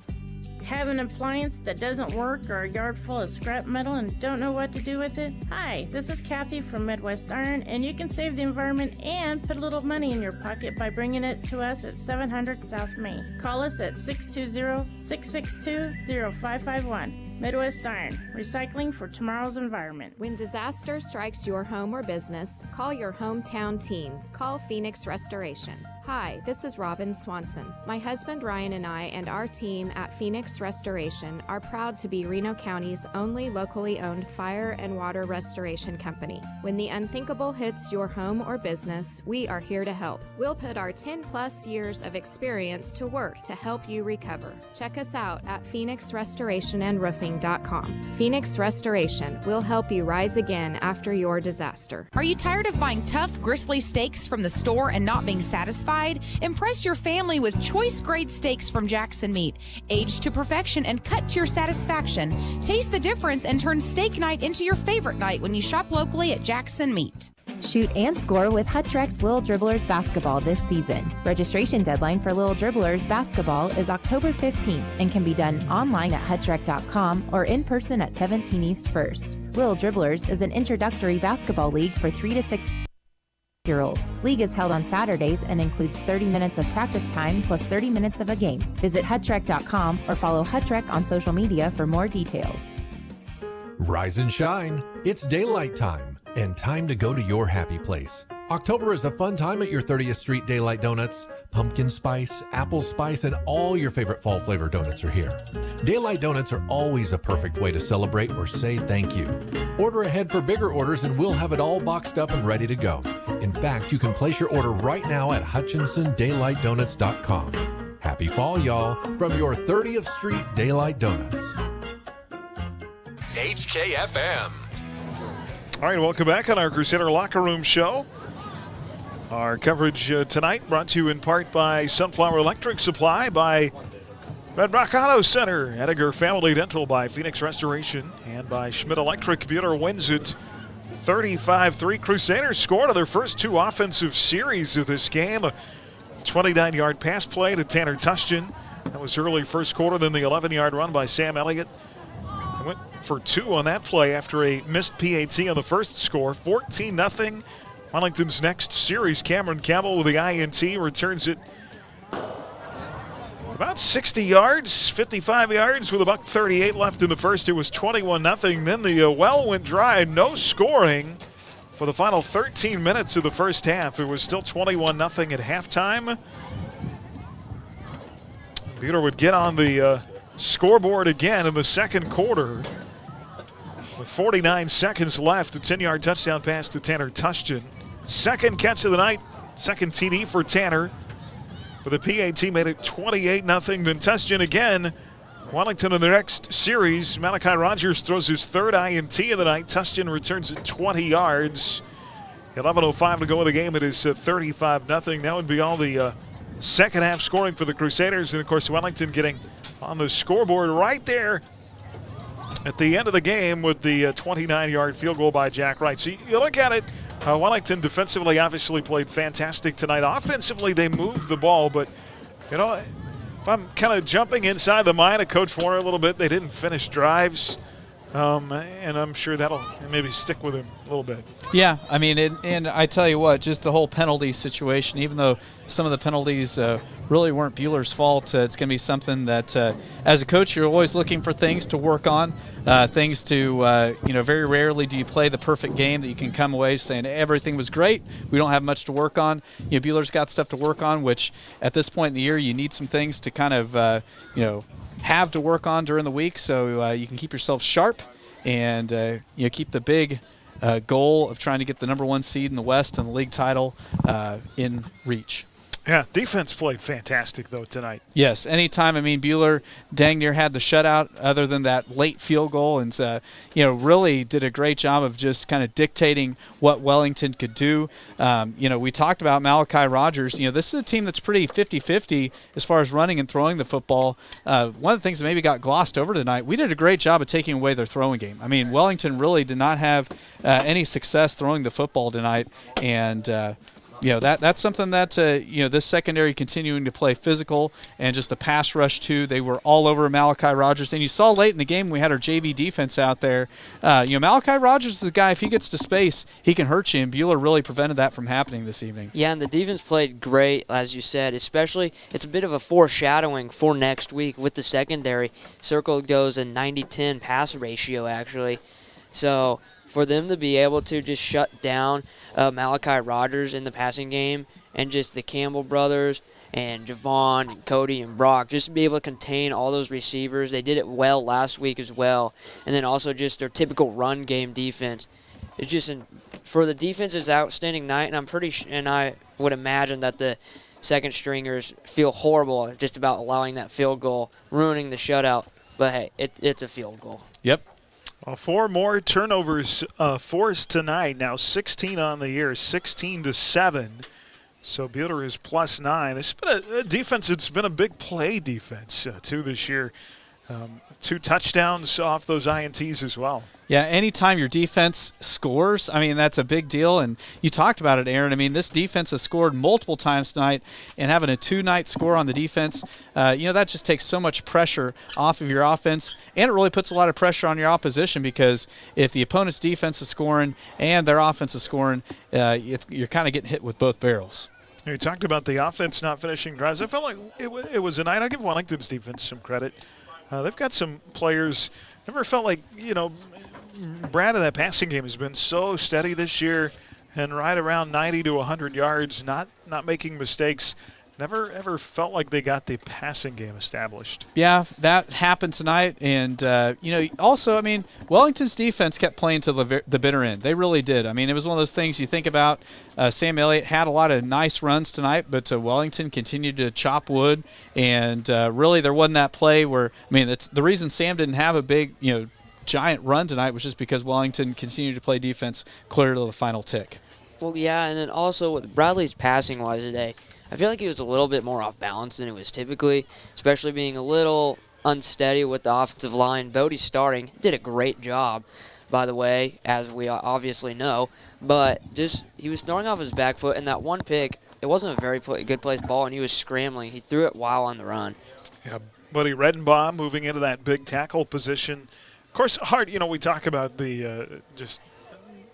Have an appliance that doesn't work or a yard full of scrap metal and don't know what to do with it? Hi, this is Kathy from Midwest Iron, and you can save the environment and put a little money in your pocket by bringing it to us at 700 South Main. Call us at 620-662-0551. Midwest Iron, recycling for tomorrow's environment. When disaster strikes your home or business, call your hometown team. Call Phoenix Restoration. Hi, this is Robin Swanson. My husband Ryan and I and our team at Phoenix Restoration are proud to be Reno County's only locally owned fire and water restoration company. When the unthinkable hits your home or business, we are here to help. We'll put our 10+ years of experience to work to help you recover. Check us out at phoenixrestorationandroofing.com. Phoenix Restoration will help you rise again after your disaster. Are you tired of buying tough, gristly steaks from the store and not being satisfied? Impress your family with choice grade steaks from Jackson Meat. Aged to perfection and cut to your satisfaction. Taste the difference and turn steak night into your favorite night when you shop locally at Jackson Meat. Shoot and score with Hutrex Little Dribblers basketball this season. Registration deadline for Little Dribblers basketball is October 15th and can be done online at hutrex.com or in person at 17 East 1st. Little Dribblers is an introductory basketball league for 3 to 6 year-olds. League is held on Saturdays and includes 30 minutes of practice time plus 30 minutes of a game. Visit hutrex.com or follow Hutrex on social media for more details. Rise and shine. It's daylight time and time to go to your happy place. October is a fun time at your 30th Street Daylight Donuts. Pumpkin spice, apple spice, and all your favorite fall flavor donuts are here. Daylight Donuts are always a perfect way to celebrate or say thank you. Order ahead for bigger orders and we'll have it all boxed up and ready to go. In fact, you can place your order right now at HutchinsonDaylightDonuts.com. Happy fall, y'all, from your 30th Street Daylight Donuts. HKFM. All right, welcome back on our Crusader Locker Room show. Our coverage tonight brought to you in part by Sunflower Electric Supply, by Red Rock Auto Center, Ediger Family Dental, by Phoenix Restoration, and by Schmidt Electric. Buhler wins it 35-3. Crusaders scored on their first 2 offensive series of this game. A 29-yard pass play to Tanner Tushton. That was early first quarter. Then the 11-yard run by Sam Elliott. Went for 2 on that play after a missed PAT on the first score. 14-0. Wellington's next series, Cameron Campbell with the INT returns it about 60 yards, 55 yards with $1:38 left in the first. It was 21-0. Then the well went dry, no scoring for the final 13 minutes of the first half. It was still 21-0 at halftime. Buhler would get on the scoreboard again in the second quarter. With 49 seconds left, the 10-yard touchdown pass to Tanner Tushton. Second catch of the night, second TD for Tanner. But the PAT made it 28-0. Then Tushton again. Wellington in the next series. Malachi Rogers throws his third INT of the night. Tushton returns it 20 yards. 11:05 to go in the game. It is 35-0. That would be all the second half scoring for the Crusaders. And, of course, Wellington getting on the scoreboard right there at the end of the game with the 29-yard field goal by Jack Wright. So you look at it, Wellington defensively obviously played fantastic tonight. Offensively, they moved the ball, but, you know, if I'm kind of jumping inside the mind of Coach Warner a little bit, they didn't finish drives, and I'm sure that'll maybe stick with him a little bit. Yeah, I mean, and I tell you what, just the whole penalty situation, even though some of the penalties really weren't Buhler's fault, it's going to be something that, as a coach, you're always looking for things to work on, things to, very rarely do you play the perfect game that you can come away saying everything was great, we don't have much to work on. Buhler's got stuff to work on, which at this point in the year, you need some things to kind of, have to work on during the week so you can keep yourself sharp and, keep the big goal of trying to get the number 1 seed in the West and the league title in reach. Yeah, defense played fantastic, though, tonight. Yes, anytime. I mean, Buhler dang near had the shutout other than that late field goal and, really did a great job of just kind of dictating what Wellington could do. We talked about Malachi Rogers. This is a team that's pretty 50-50 as far as running and throwing the football. One of the things that maybe got glossed over tonight, we did a great job of taking away their throwing game. I mean, Wellington really did not have any success throwing the football tonight, and that's something that, this secondary continuing to play physical and just the pass rush, too. They were all over Malachi Rogers. And you saw late in the game we had our JV defense out there. Malachi Rogers is the guy, if he gets to space, he can hurt you, and Buhler really prevented that from happening this evening. Yeah, and the defense played great, as you said, especially it's a bit of a foreshadowing for next week with the secondary. Circle goes a 90-10 pass ratio, actually. So for them to be able to just shut down Malachi Rogers in the passing game and just the Campbell brothers and Javon and Cody and Brock, just to be able to contain all those receivers. They did it well last week as well. And then also just their typical run game defense. It's just for the defense, it's outstanding night, and and I would imagine that the second stringers feel horrible just about allowing that field goal, ruining the shutout. But hey, it's a field goal. Yep. Well, 4 more turnovers forced tonight. Now 16 on the year, 16-7. So Buhler is +9. It's been a defense. It's been a big play defense too this year. 2 touchdowns off those INTs as well. Yeah, anytime your defense scores, I mean, that's a big deal. And you talked about it, Aaron. I mean, this defense has scored multiple times tonight, and having a 2-night score on the defense, that just takes so much pressure off of your offense, and it really puts a lot of pressure on your opposition, because if the opponent's defense is scoring and their offense is scoring, you're kind of getting hit with both barrels. You talked about the offense not finishing drives. I felt like it was a night. I give Wellington's defense some credit. They've got some players. Never felt like, Brad in that passing game has been so steady this year and right around 90 to 100 yards, not making mistakes. Never ever felt like they got the passing game established. Yeah, that happened tonight. And, also, I mean, Wellington's defense kept playing to the bitter end. They really did. I mean, it was one of those things you think about. Sam Elliott had a lot of nice runs tonight, but Wellington continued to chop wood. And really there wasn't that play where, I mean, it's the reason Sam didn't have a big, giant run tonight was just because Wellington continued to play defense clear to the final tick. Well, yeah, and then also with Bradley's passing-wise today, I feel like he was a little bit more off balance than it was typically, especially being a little unsteady with the offensive line. Bodie starting, did a great job. by the way, as we obviously know. But just he was throwing off his back foot, and that one pick, it wasn't a very good placed ball, and he was scrambling. He threw it while on the run. Yeah, Buddy Redenbaugh moving into that big tackle position. Of course, hard, we talk about the just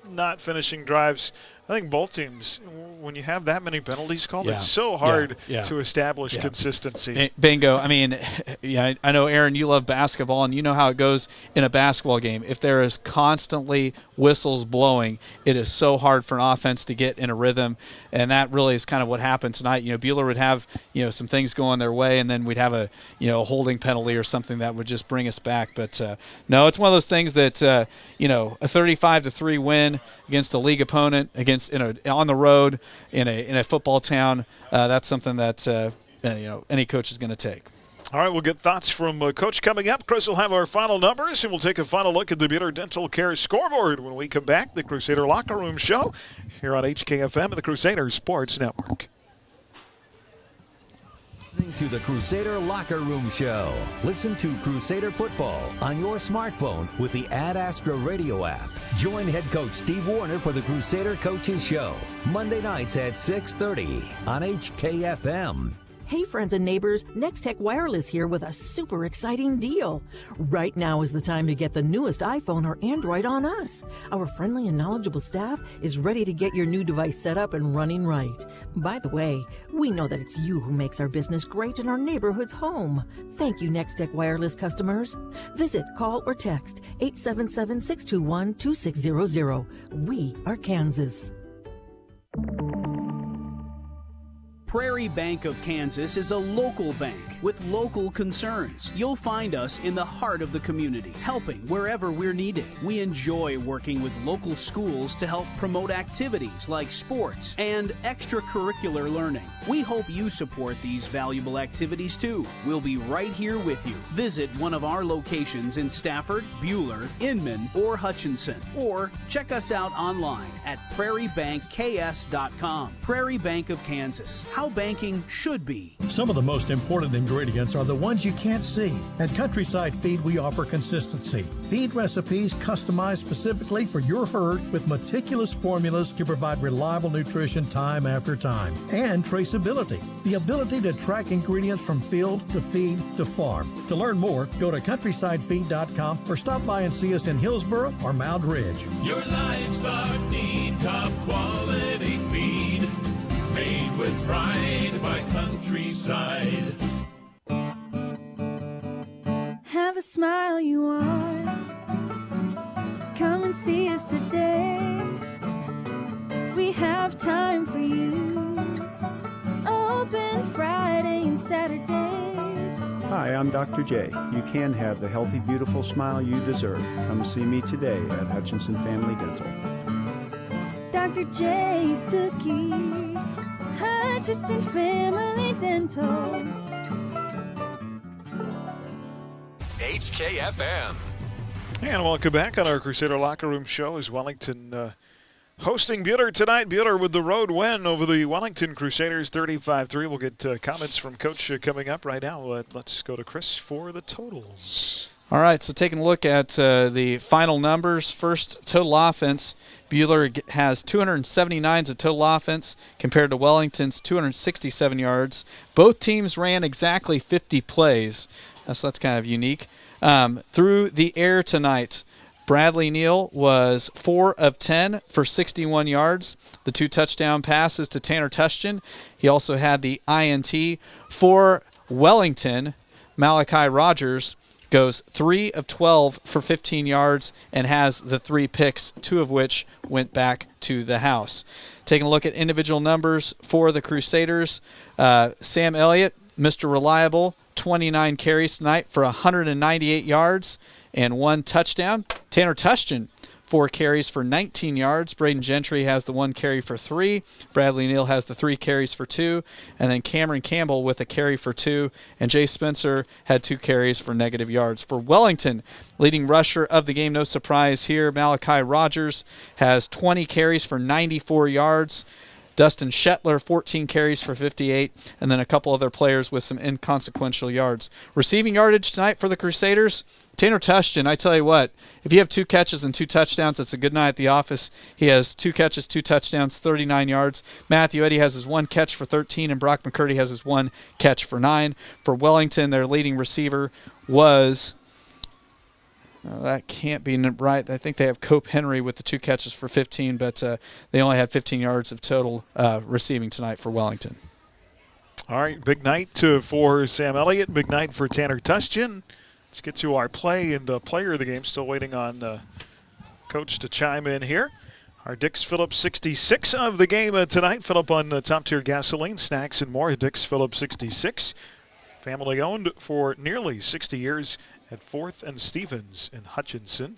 not finishing drives. I think both teams, when you have that many penalties called, it's so hard to establish consistency. Bingo. I mean, I know, Aaron, you love basketball, and you know how it goes in a basketball game. If there is constantly whistles blowing, it is so hard for an offense to get in a rhythm, and that really is kind of what happened tonight. Bueller would have, some things going their way, and then we'd have a, holding penalty or something that would just bring us back. But, no, it's one of those things that, a 35-3 win against a league opponent, on the road in a football town, that's something that any coach is going to take. All right, we'll get thoughts from Coach coming up. Chris will have our final numbers, and we'll take a final look at the Bueller Dental Care scoreboard when we come back. The Crusader Locker Room Show here on HKFM and the Crusader Sports Network. To the Crusader Locker Room Show. Listen to Crusader football on your smartphone with the Ad Astra radio app. Join head coach Steve Warner for the Crusader Coaches Show, Monday nights at 6:30 on HKFM. Hey friends and neighbors, Nextech Wireless here with a super exciting deal. Right now is the time to get the newest iPhone or Android on us. Our friendly and knowledgeable staff is ready to get your new device set up and running right. By the way, we know that it's you who makes our business great and our neighborhoods home. Thank you, Nextech Wireless customers. Visit, call, or text 877-621-2600. We are Kansas. Prairie Bank of Kansas is a local bank with local concerns. You'll find us in the heart of the community, helping wherever we're needed. We enjoy working with local schools to help promote activities like sports and extracurricular learning. We hope you support these valuable activities too. We'll be right here with you. Visit one of our locations in Stafford, Bueller, Inman, or Hutchinson, or check us out online at prairiebankks.com. Prairie Bank of Kansas. How banking should be. Some of the most important ingredients are the ones you can't see. At Countryside Feed, we offer consistency. Feed recipes customized specifically for your herd with meticulous formulas to provide reliable nutrition time after time. And traceability, the ability to track ingredients from field to feed to farm. To learn more, go to countrysidefeed.com or stop by and see us in Hillsboro or Mound Ridge. Your livestock need top quality feed. Made with pride by Countryside. Have a smile you want. Come and see us today. We have time for you. Open Friday and Saturday. Hi, I'm Dr. J. You can have the healthy, beautiful smile you deserve. Come see me today at Hutchinson Family Dental. Dr. J. Stuckey. Hutchinson Family Dental. HKFM. And welcome back on our Crusader Locker Room Show as Wellington hosting Bueller tonight. Bueller with the road win over the Wellington Crusaders 35-3. We'll get comments from Coach coming up right now. Let's go to Chris for the totals. All right, so taking a look at the final numbers. First, total offense. Bueller has 279 of total offense compared to Wellington's 267 yards. Both teams ran exactly 50 plays, so that's kind of unique. Through the air tonight, Bradley Neal was 4 of 10 for 61 yards. The 2 touchdown passes to Tanner Tushton. He also had the INT. For Wellington, Malachi Rogers goes 3 of 12 for 15 yards and has the 3 picks, 2 of which went back to the house. Taking a look at individual numbers for the Crusaders, Sam Elliott, Mr. Reliable, 29 carries tonight for 198 yards and 1 touchdown. Tanner Tushton, 4 carries for 19 yards. Braden Gentry has the 1 carry for 3. Bradley Neal has the 3 carries for 2. And then Cameron Campbell with a carry for 2. And Jay Spencer had 2 carries for negative yards. For Wellington, leading rusher of the game, no surprise here, Malachi Rogers has 20 carries for 94 yards. Dustin Shetler, 14 carries for 58, and then a couple other players with some inconsequential yards. Receiving yardage tonight for the Crusaders, Tanner Tushton, I tell you what, if you have 2 catches and 2 touchdowns, it's a good night at the office. He has 2 catches, 2 touchdowns, 39 yards. Matthew Eddy has his 1 catch for 13, and Brock McCurdy has his 1 catch for 9. For Wellington, their leading receiver was, that can't be right. I think they have Cope Henry with the 2 catches for 15, but they only had 15 yards of total receiving tonight for Wellington. All right, big night for Sam Elliott. Big night for Tanner Tushton. Let's get to our play and player of the game. Still waiting on Coach to chime in here. Our Dix Phillips 66 of the game tonight. Fill up on top-tier gasoline, snacks, and more. Dix Phillips 66. Family-owned for nearly 60 years at 4th and Stevens in Hutchinson.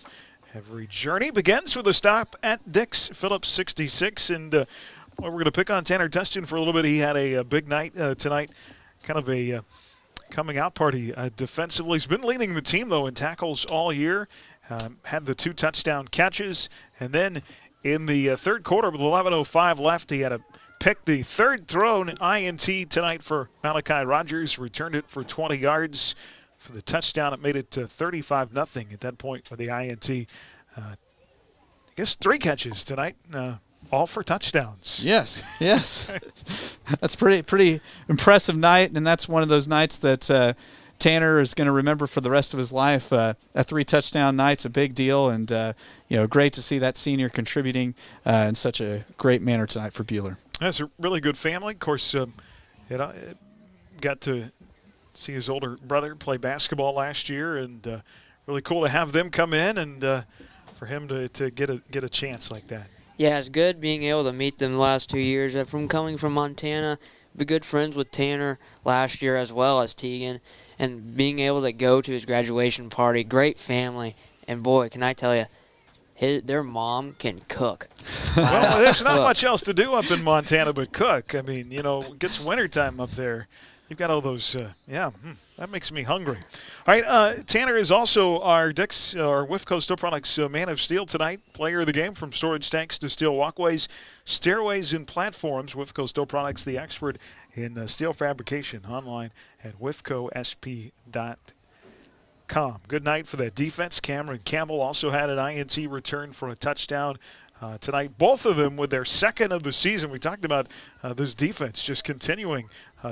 Every journey begins with a stop at Dix Phillips 66. And we're going to pick on Tanner Tushton for a little bit. He had a big night tonight, kind of a coming out party defensively. He's been leading the team, though, in tackles all year. Had the 2 touchdown catches. And then in the third quarter with 11:05 left, he had a pick, the 3rd thrown INT tonight for Malachi Rogers. Returned it for 20 yards for the touchdown. It made it to 35-0 at that point for the INT. I guess 3 catches tonight. All for touchdowns. Yes. That's pretty impressive night, and that's one of those nights that Tanner is going to remember for the rest of his life. A 3-touchdown night's a big deal, and great to see that senior contributing in such a great manner tonight for Buhler. That's a really good family. Of course, got to see his older brother play basketball last year, and really cool to have them come in and for him to get a chance like that. Yeah, it's good being able to meet them the last 2 years. From coming from Montana, be good friends with Tanner last year as well as Tegan, and being able to go to his graduation party. Great family, and boy, can I tell you, their mom can cook. Well, there's not much else to do up in Montana but cook. I mean, it gets wintertime up there. You've got all those, that makes me hungry. All right, Tanner is also our Wifco Steel Products Man of Steel tonight. Player of the game, from storage tanks to steel walkways, stairways, and platforms. Wifco Steel Products, the expert in steel fabrication. Online at wifcosp.com. Good night for that defense. Cameron Campbell also had an INT return for a touchdown tonight. Both of them with their 2nd of the season. We talked about this defense just continuing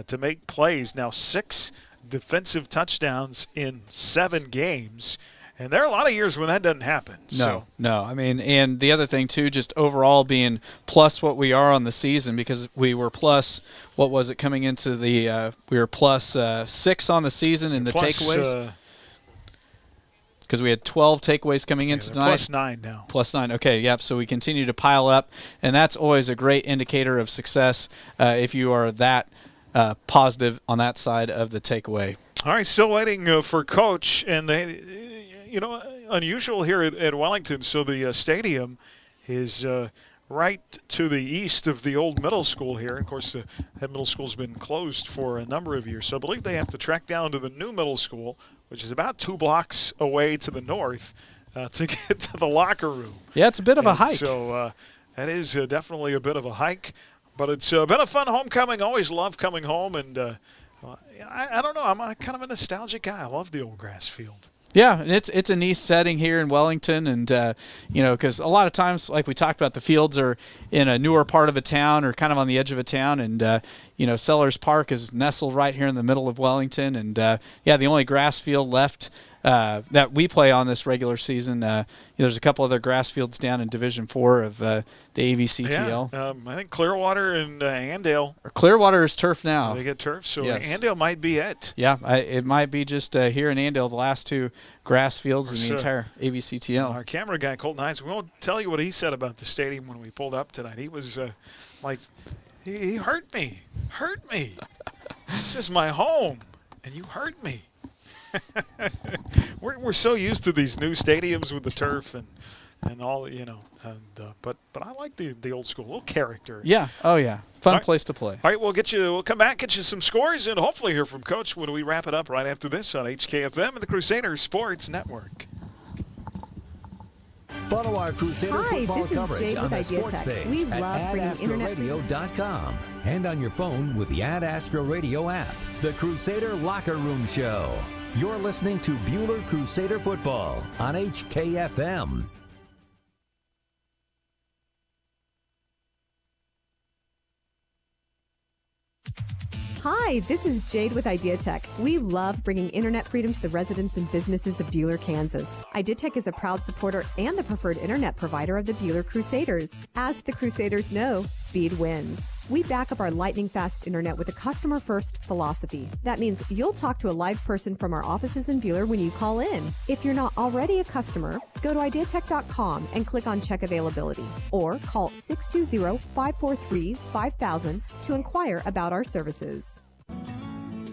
to make plays. Now 6 defensive touchdowns in 7 games. And there are a lot of years when that doesn't happen. No. I mean, and the other thing, too, just overall being plus what we are on the season, because we were plus, what was it, coming into the we were plus 6 on the season in the takeaways? Because we had 12 takeaways coming into tonight. Plus 9 now. Plus 9. Okay, yep. So we continue to pile up, and that's always a great indicator of success if you are that positive on that side of the takeaway. All right, still waiting for Coach, and they, unusual here at Wellington. So the stadium is right to the east of the old middle school here. Of course, that middle school's been closed for a number of years. So I believe they have to track down to the new middle school, which is about 2 blocks away to the north, to get to the locker room. Yeah, it's a bit of a hike. So that is definitely a bit of a hike. But it's been a fun homecoming. Always love coming home. And I don't know. I'm kind of a nostalgic guy. I love the old grass field. Yeah, and it's a nice setting here in Wellington, and because a lot of times, like we talked about, the fields are in a newer part of a town or kind of on the edge of a town, and Sellers Park is nestled right here in the middle of Wellington, and the only grass field left that we play on this regular season. There's a couple other grass fields down in Division 4 of the AVCTL. Yeah, I think Clearwater and Andale. Clearwater is turf now. They get turf, so yes. Andale might be it. Yeah, it might be just here in Andale, the last 2 grass fields in the entire AVCTL. Our camera guy, Colton Hines, we won't tell you what he said about the stadium when we pulled up tonight. He was he hurt me. This is my home, and you hurt me. We're so used to these new stadiums with the turf and all, but I like the old school, a little character. Yeah. Oh yeah. Fun place to play. All right, we'll come back, get you some scores, and hopefully hear from Coach when we wrap it up right after this on HKFM and the Crusader Sports Network. Follow our Crusader Hi, football this is coverage Jade on with the Idea sports Tech. page We at love bringing internet AdAstroRadio.com and on your phone with the Ad Astro Radio app. The Crusader Locker Room Show. You're listening to Bueller Crusader Football on HKFM. Hi, this is Jade with Idea Tech. We love bringing internet freedom to the residents and businesses of Bueller, Kansas. Idea Tech is a proud supporter and the preferred internet provider of the Bueller Crusaders. As the Crusaders know, speed wins. We back up our lightning-fast internet with a customer-first philosophy. That means you'll talk to a live person from our offices in Bueller when you call in. If you're not already a customer, go to ideatech.com and click on Check Availability, or call 620-543-5000 to inquire about our services.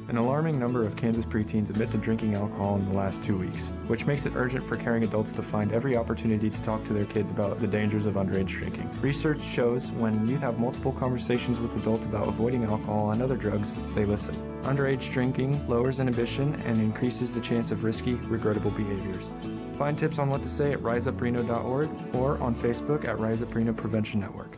An alarming number of Kansas preteens admit to drinking alcohol in the last 2 weeks, which makes it urgent for caring adults to find every opportunity to talk to their kids about the dangers of underage drinking. Research shows when youth have multiple conversations with adults about avoiding alcohol and other drugs, they listen. Underage drinking lowers inhibition and increases the chance of risky, regrettable behaviors. Find tips on what to say at riseupreno.org or on Facebook at Rise Up Reno Prevention Network.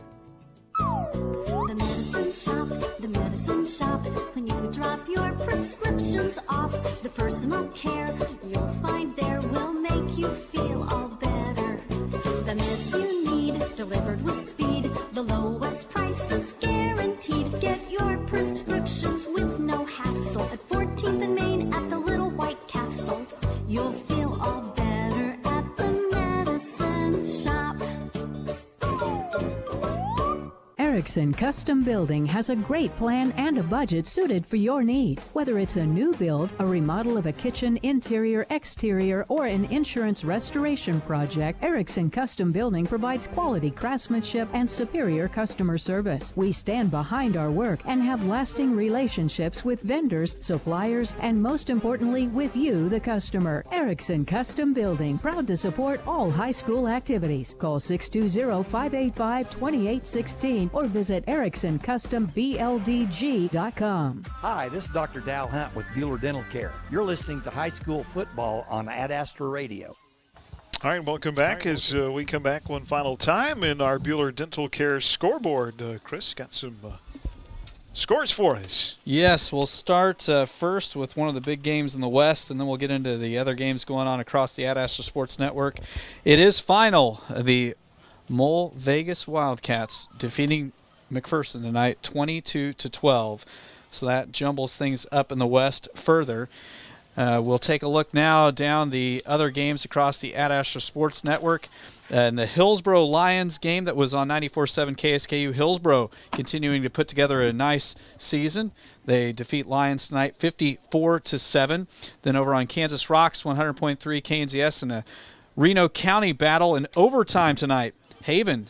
The medicine shop, when you drop your prescriptions off, the personal care you'll find there will make you feel all better. The meds you need, delivered with speed, the lowest prices guaranteed. Get your prescriptions with no hassle at 14th and Main at the Little White Castle. You'll feel all better at the medicine shop. Erickson Custom Building has a great plan and a budget suited for your needs. Whether it's a new build, a remodel of a kitchen, interior, exterior, or an insurance restoration project, Erickson Custom Building provides quality craftsmanship and superior customer service. We stand behind our work and have lasting relationships with vendors, suppliers, and most importantly, with you, the customer. Erickson Custom Building, proud to support all high school activities. Call 620-585-2816 or visit EricksonCustomBLDG.com. Hi, this is Dr. Dal Hunt with Bueller Dental Care. You're listening to High School Football on Ad Astra Radio. All right, welcome back as we come back one final time in our Bueller Dental Care scoreboard. Chris, got some scores for us. Yes, we'll start first with one of the big games in the West, and then we'll get into the other games going on across the Ad Astra Sports Network. It is final. The Mole Vegas Wildcats defeating McPherson tonight 22-12. So that jumbles things up in the West further. We'll take a look now down the other games across the Ad Astra Sports Network. And the Hillsboro Lions game that was on 94.7 KSKU. Hillsboro continuing to put together a nice season. They defeat Lions tonight 54-7. Then over on Kansas Rocks 100.3 KNZS in a Reno County battle in overtime tonight. Haven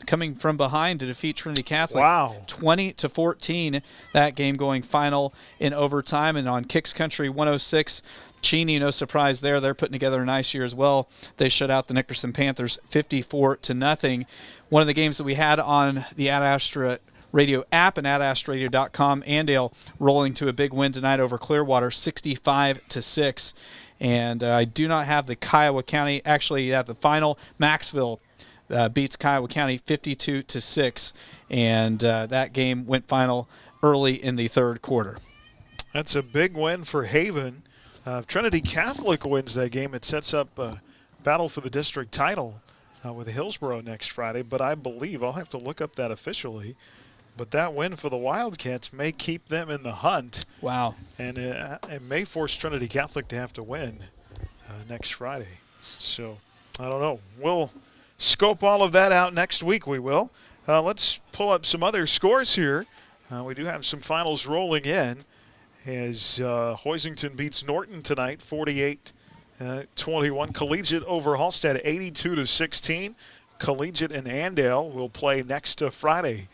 coming from behind to defeat Trinity Catholic. Wow. 20-14. That game going final in overtime. And on Kicks Country 106, Cheney, no surprise there. They're putting together a nice year as well. They shut out the Nickerson Panthers 54-0. One of the games that we had on the Ad Astra Radio app and adastradio.com, Andale rolling to a big win tonight over Clearwater 65-6. And I do not have the Kiowa County. Actually, at the final, Maxville beats Kiowa County 52-6, and that game went final early in the third quarter. That's a big win for Haven. Trinity Catholic wins that game. It sets up a battle for the district title with Hillsboro next Friday, but I believe, I'll have to look up that officially, but that win for the Wildcats may keep them in the hunt. Wow. And it may force Trinity Catholic to have to win next Friday. So, I don't know. We'll scope all of that out next week, we will. Let's pull up some other scores here. We do have some finals rolling in as Hoisington beats Norton tonight 48-21. Collegiate over Hallstead 82-16. Collegiate and Andale will play next Friday.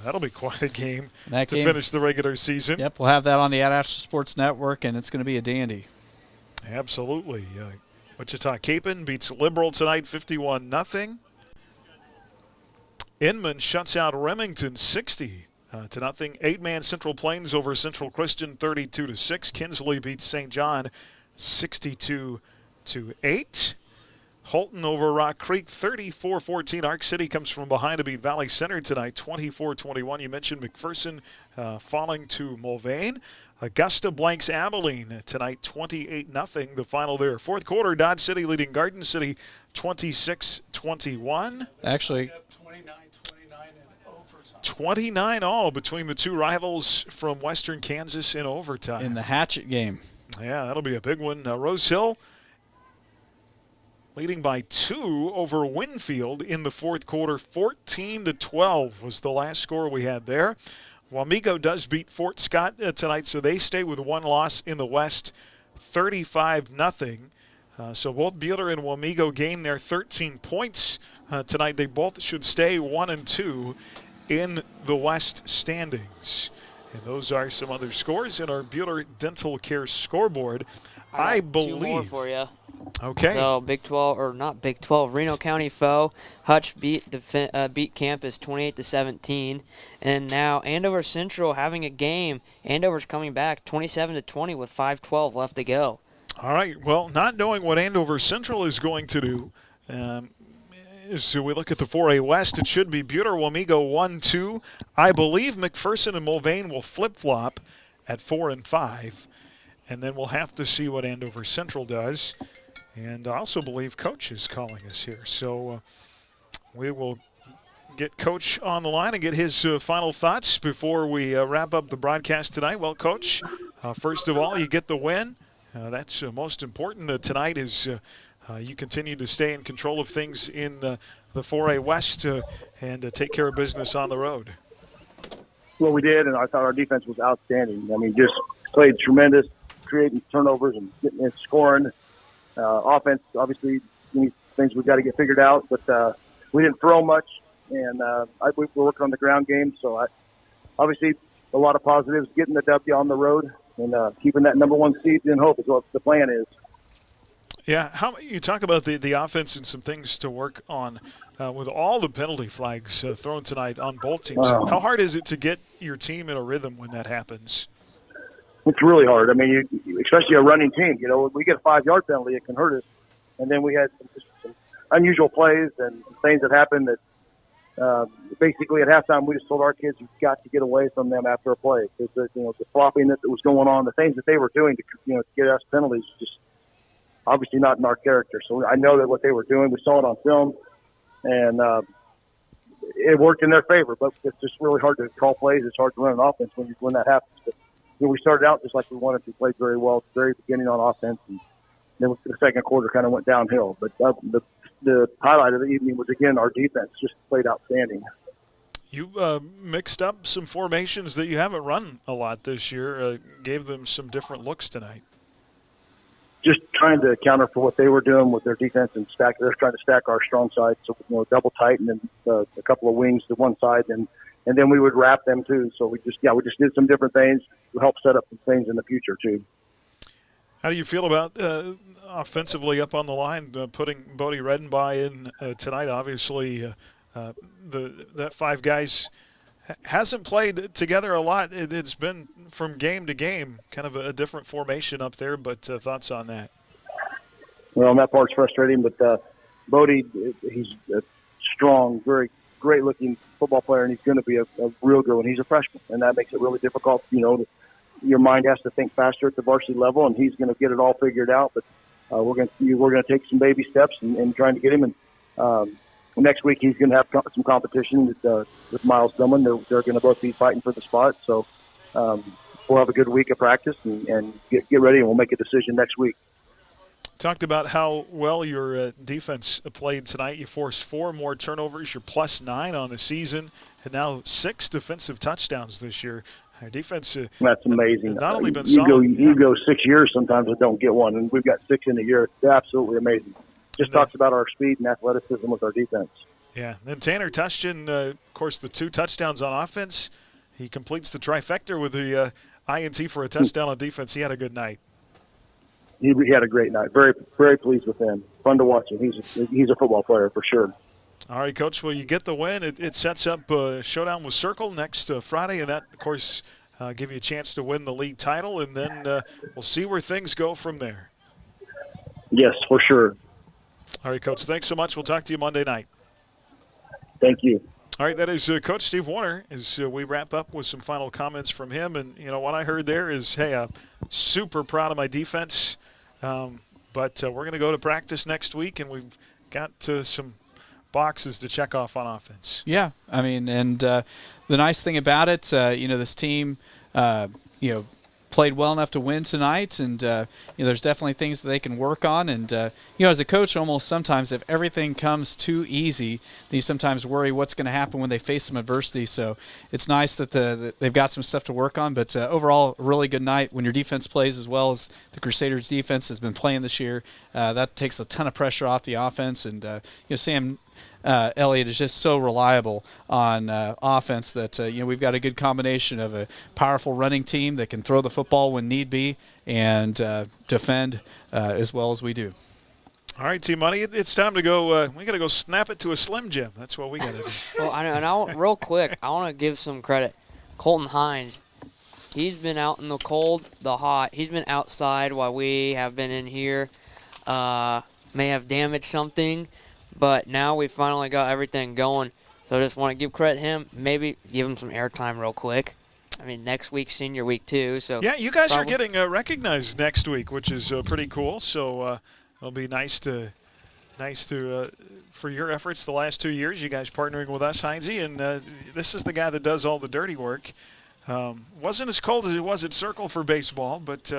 That'll be quite a game to finish the regular season. Yep, we'll have that on the Ad Astra Sports Network, and it's going to be a dandy. Absolutely. Wichita Capon beats Liberal tonight 51-0. Inman shuts out Remington 60-0. 8-man Central Plains over Central Christian 32-6. Kinsley beats St. John 62-8. Holton over Rock Creek, 34-14. Arc City comes from behind to beat Valley Center tonight, 24-21. You mentioned McPherson falling to Mulvane. Augusta blanks Abilene tonight, 28-0. The final there. Fourth quarter, Dodge City leading Garden City 26-21. Actually, 29 all between the two rivals from Western Kansas in overtime. In the hatchet game. Yeah, that'll be a big one. Rose Hill leading by 2 over Winfield in the fourth quarter. 14-12 was the last score we had there. Wamego does beat Fort Scott tonight, so they stay with one loss in the West, 35-0. So both Bueller and Wamego gain their 13 points tonight. They both should stay 1-2 in the West standings. And those are some other scores in our Bueller Dental Care scoreboard. I believe. 2 more for you. Okay. So Big 12, or not Big 12, Reno County foe. Hutch beat Campus 28-17, and now Andover Central having a game. Andover's coming back 27-20 with 5:12 left to go. All right. Well, not knowing what Andover Central is going to do, as we look at the 4A West, it should be Bueller Wamego 1-2. I believe McPherson and Mulvane will flip-flop at 4 and 5. And then we'll have to see what Andover Central does. And I also believe Coach is calling us here. So we will get Coach on the line and get his final thoughts before we wrap up the broadcast tonight. Well, Coach, first of all, you get the win. That's most important tonight is you continue to stay in control of things in the 4A West and take care of business on the road. Well, we did, and I thought our defense was outstanding. I mean, just played tremendous, creating turnovers and getting and scoring. Offense, obviously, things we've got to get figured out, but we didn't throw much, and we're working on the ground game. So, obviously, a lot of positives, getting the W on the road and keeping that number 1 seed in hope is what the plan is. Yeah, you talk about the offense and some things to work on with all the penalty flags thrown tonight on both teams. How hard is it to get your team in a rhythm when that happens? It's really hard. I mean, especially a running team. You know, when we get a 5-yard penalty, it can hurt us. And then we had some unusual plays and things that happened that basically at halftime we just told our kids, you've got to get away from them after a play. Because the flopping that was going on, the things that they were doing to get us penalties, just obviously not in our character. So I know that what they were doing, we saw it on film, and it worked in their favor. But it's just really hard to call plays. It's hard to run an offense when that happens. But, we started out just like we wanted to. Played very well at the very beginning on offense, and then the second quarter kind of went downhill. But the highlight of the evening was, again, our defense just played outstanding. You mixed up some formations that you haven't run a lot this year, gave them some different looks tonight. Just trying to counter for what they were doing with their defense and stack. They're trying to stack our strong side, so double tight and then a couple of wings to one side, and then we would wrap them too. So we just did some different things to help set up some things in the future too. How do you feel about offensively up on the line, putting Bodie Redenbaugh in tonight? Obviously, that 5 guys hasn't played together a lot. It's been from game to game, kind of a different formation up there. But thoughts on that? Well, that part's frustrating, but Bodie, he's a strong, very great-looking football player, and he's going to be a real good one. He's a freshman, and that makes it really difficult. Your mind has to think faster at the varsity level, and he's going to get it all figured out. But we're going to take some baby steps and trying to get him. And next week he's going to have some competition with Miles Dillman. They're going to both be fighting for the spot. So we'll have a good week of practice and get ready, and we'll make a decision next week. Talked about how well your defense played tonight. You forced 4 more turnovers. You're +9 on the season, and now 6 defensive touchdowns this year. Our defense that's amazing. Not only been solid. You go 6 years sometimes and don't get one, and we've got 6 in a year. It's absolutely amazing. Just talks about our speed and athleticism with our defense. Yeah. Then Tanner Tushton, of course, the 2 touchdowns on offense. He completes the trifecta with the INT for a touchdown on defense. He had a good night. He had a great night. Very, very pleased with him. Fun to watch him. He's a football player for sure. All right, Coach. Well, you get the win. It sets up a showdown with Circle next Friday, and that, of course, give you a chance to win the league title, and then we'll see where things go from there. Yes, for sure. All right, Coach. Thanks so much. We'll talk to you Monday night. Thank you. All right, that is Coach Steve Warner. As we wrap up with some final comments from him, and what I heard there is, hey, I'm super proud of my defense, but we're going to go to practice next week, and we've got some boxes to check off on offense. Yeah, I mean, and the nice thing about it, this team, played well enough to win tonight, and there's definitely things that they can work on. And as a coach, almost sometimes if everything comes too easy, then you sometimes worry what's going to happen when they face some adversity. So it's nice that they've got some stuff to work on. But overall, a really good night. When your defense plays as well as the Crusaders' defense has been playing this year, that takes a ton of pressure off the offense. And Sam Elliott is just so reliable on offense that we've got a good combination of a powerful running team that can throw the football when need be and defend as well as we do. All right, Team Money, it's time to go. We got to go snap it to a Slim Jim. That's what we got to do. Well, real quick, I want to give some credit. Colton Hines, he's been out in the cold, the hot. He's been outside while we have been in here. May have damaged something. But now we finally got everything going. So I just want to give credit to him. Maybe give him some airtime real quick. I mean, next week's senior week, too. So yeah, you guys are getting recognized next week, which is pretty cool. So it'll be nice to for your efforts the last 2 years, you guys partnering with us, Heinze. And this is the guy that does all the dirty work. Wasn't as cold as it was at Circle for baseball, but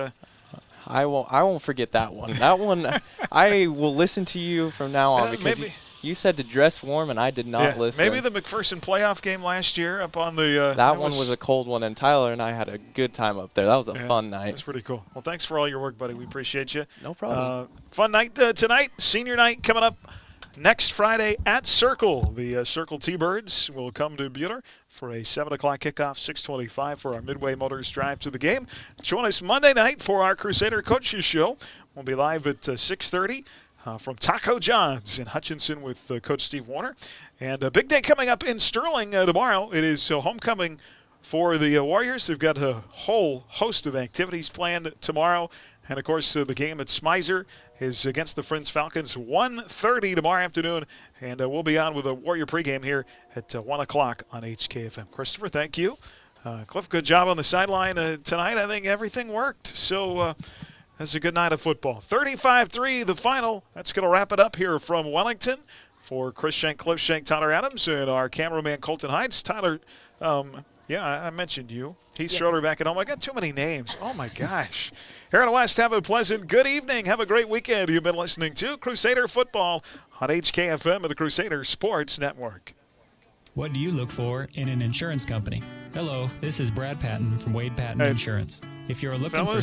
I won't forget that one. That one, I will listen to you from now on because you said to dress warm, and I did not listen. Maybe the McPherson playoff game last year up on the that one was a cold one, and Tyler and I had a good time up there. That was a fun night. That's pretty cool. Well, thanks for all your work, buddy. We appreciate you. No problem. Fun night tonight. Senior night coming up next Friday at Circle. The Circle T-Birds will come to Buhler for a 7 o'clock kickoff, 6:25 for our Midway Motors drive to the game. Join us Monday night for our Crusader Coaches Show. We'll be live at 6:30 from Taco John's in Hutchinson with Coach Steve Warner. And a big day coming up in Sterling tomorrow. It is homecoming for the Warriors. They've got a whole host of activities planned tomorrow. And, of course, the game at Smizer is against the Friends Falcons, 1:30 tomorrow afternoon. And we'll be on with a Warrior pregame here at 1 o'clock on HKFM. Christopher, thank you. Cliff, good job on the sideline tonight. I think everything worked. So that's a good night of football. 35-3 the final. That's going to wrap it up here from Wellington. For Chris Shank, Cliff Shank, Tyler Adams, and our cameraman Colton Hines. Tyler, I mentioned you. Heath Schroeder back at home. I got too many names. Oh, my gosh. Here in the West, have a pleasant good evening. Have a great weekend. You've been listening to Crusader Football on HKFM and the Crusader Sports Network. What do you look for in an insurance company? Hello, this is Brad Patton from Wade Patton Insurance. If you're looking for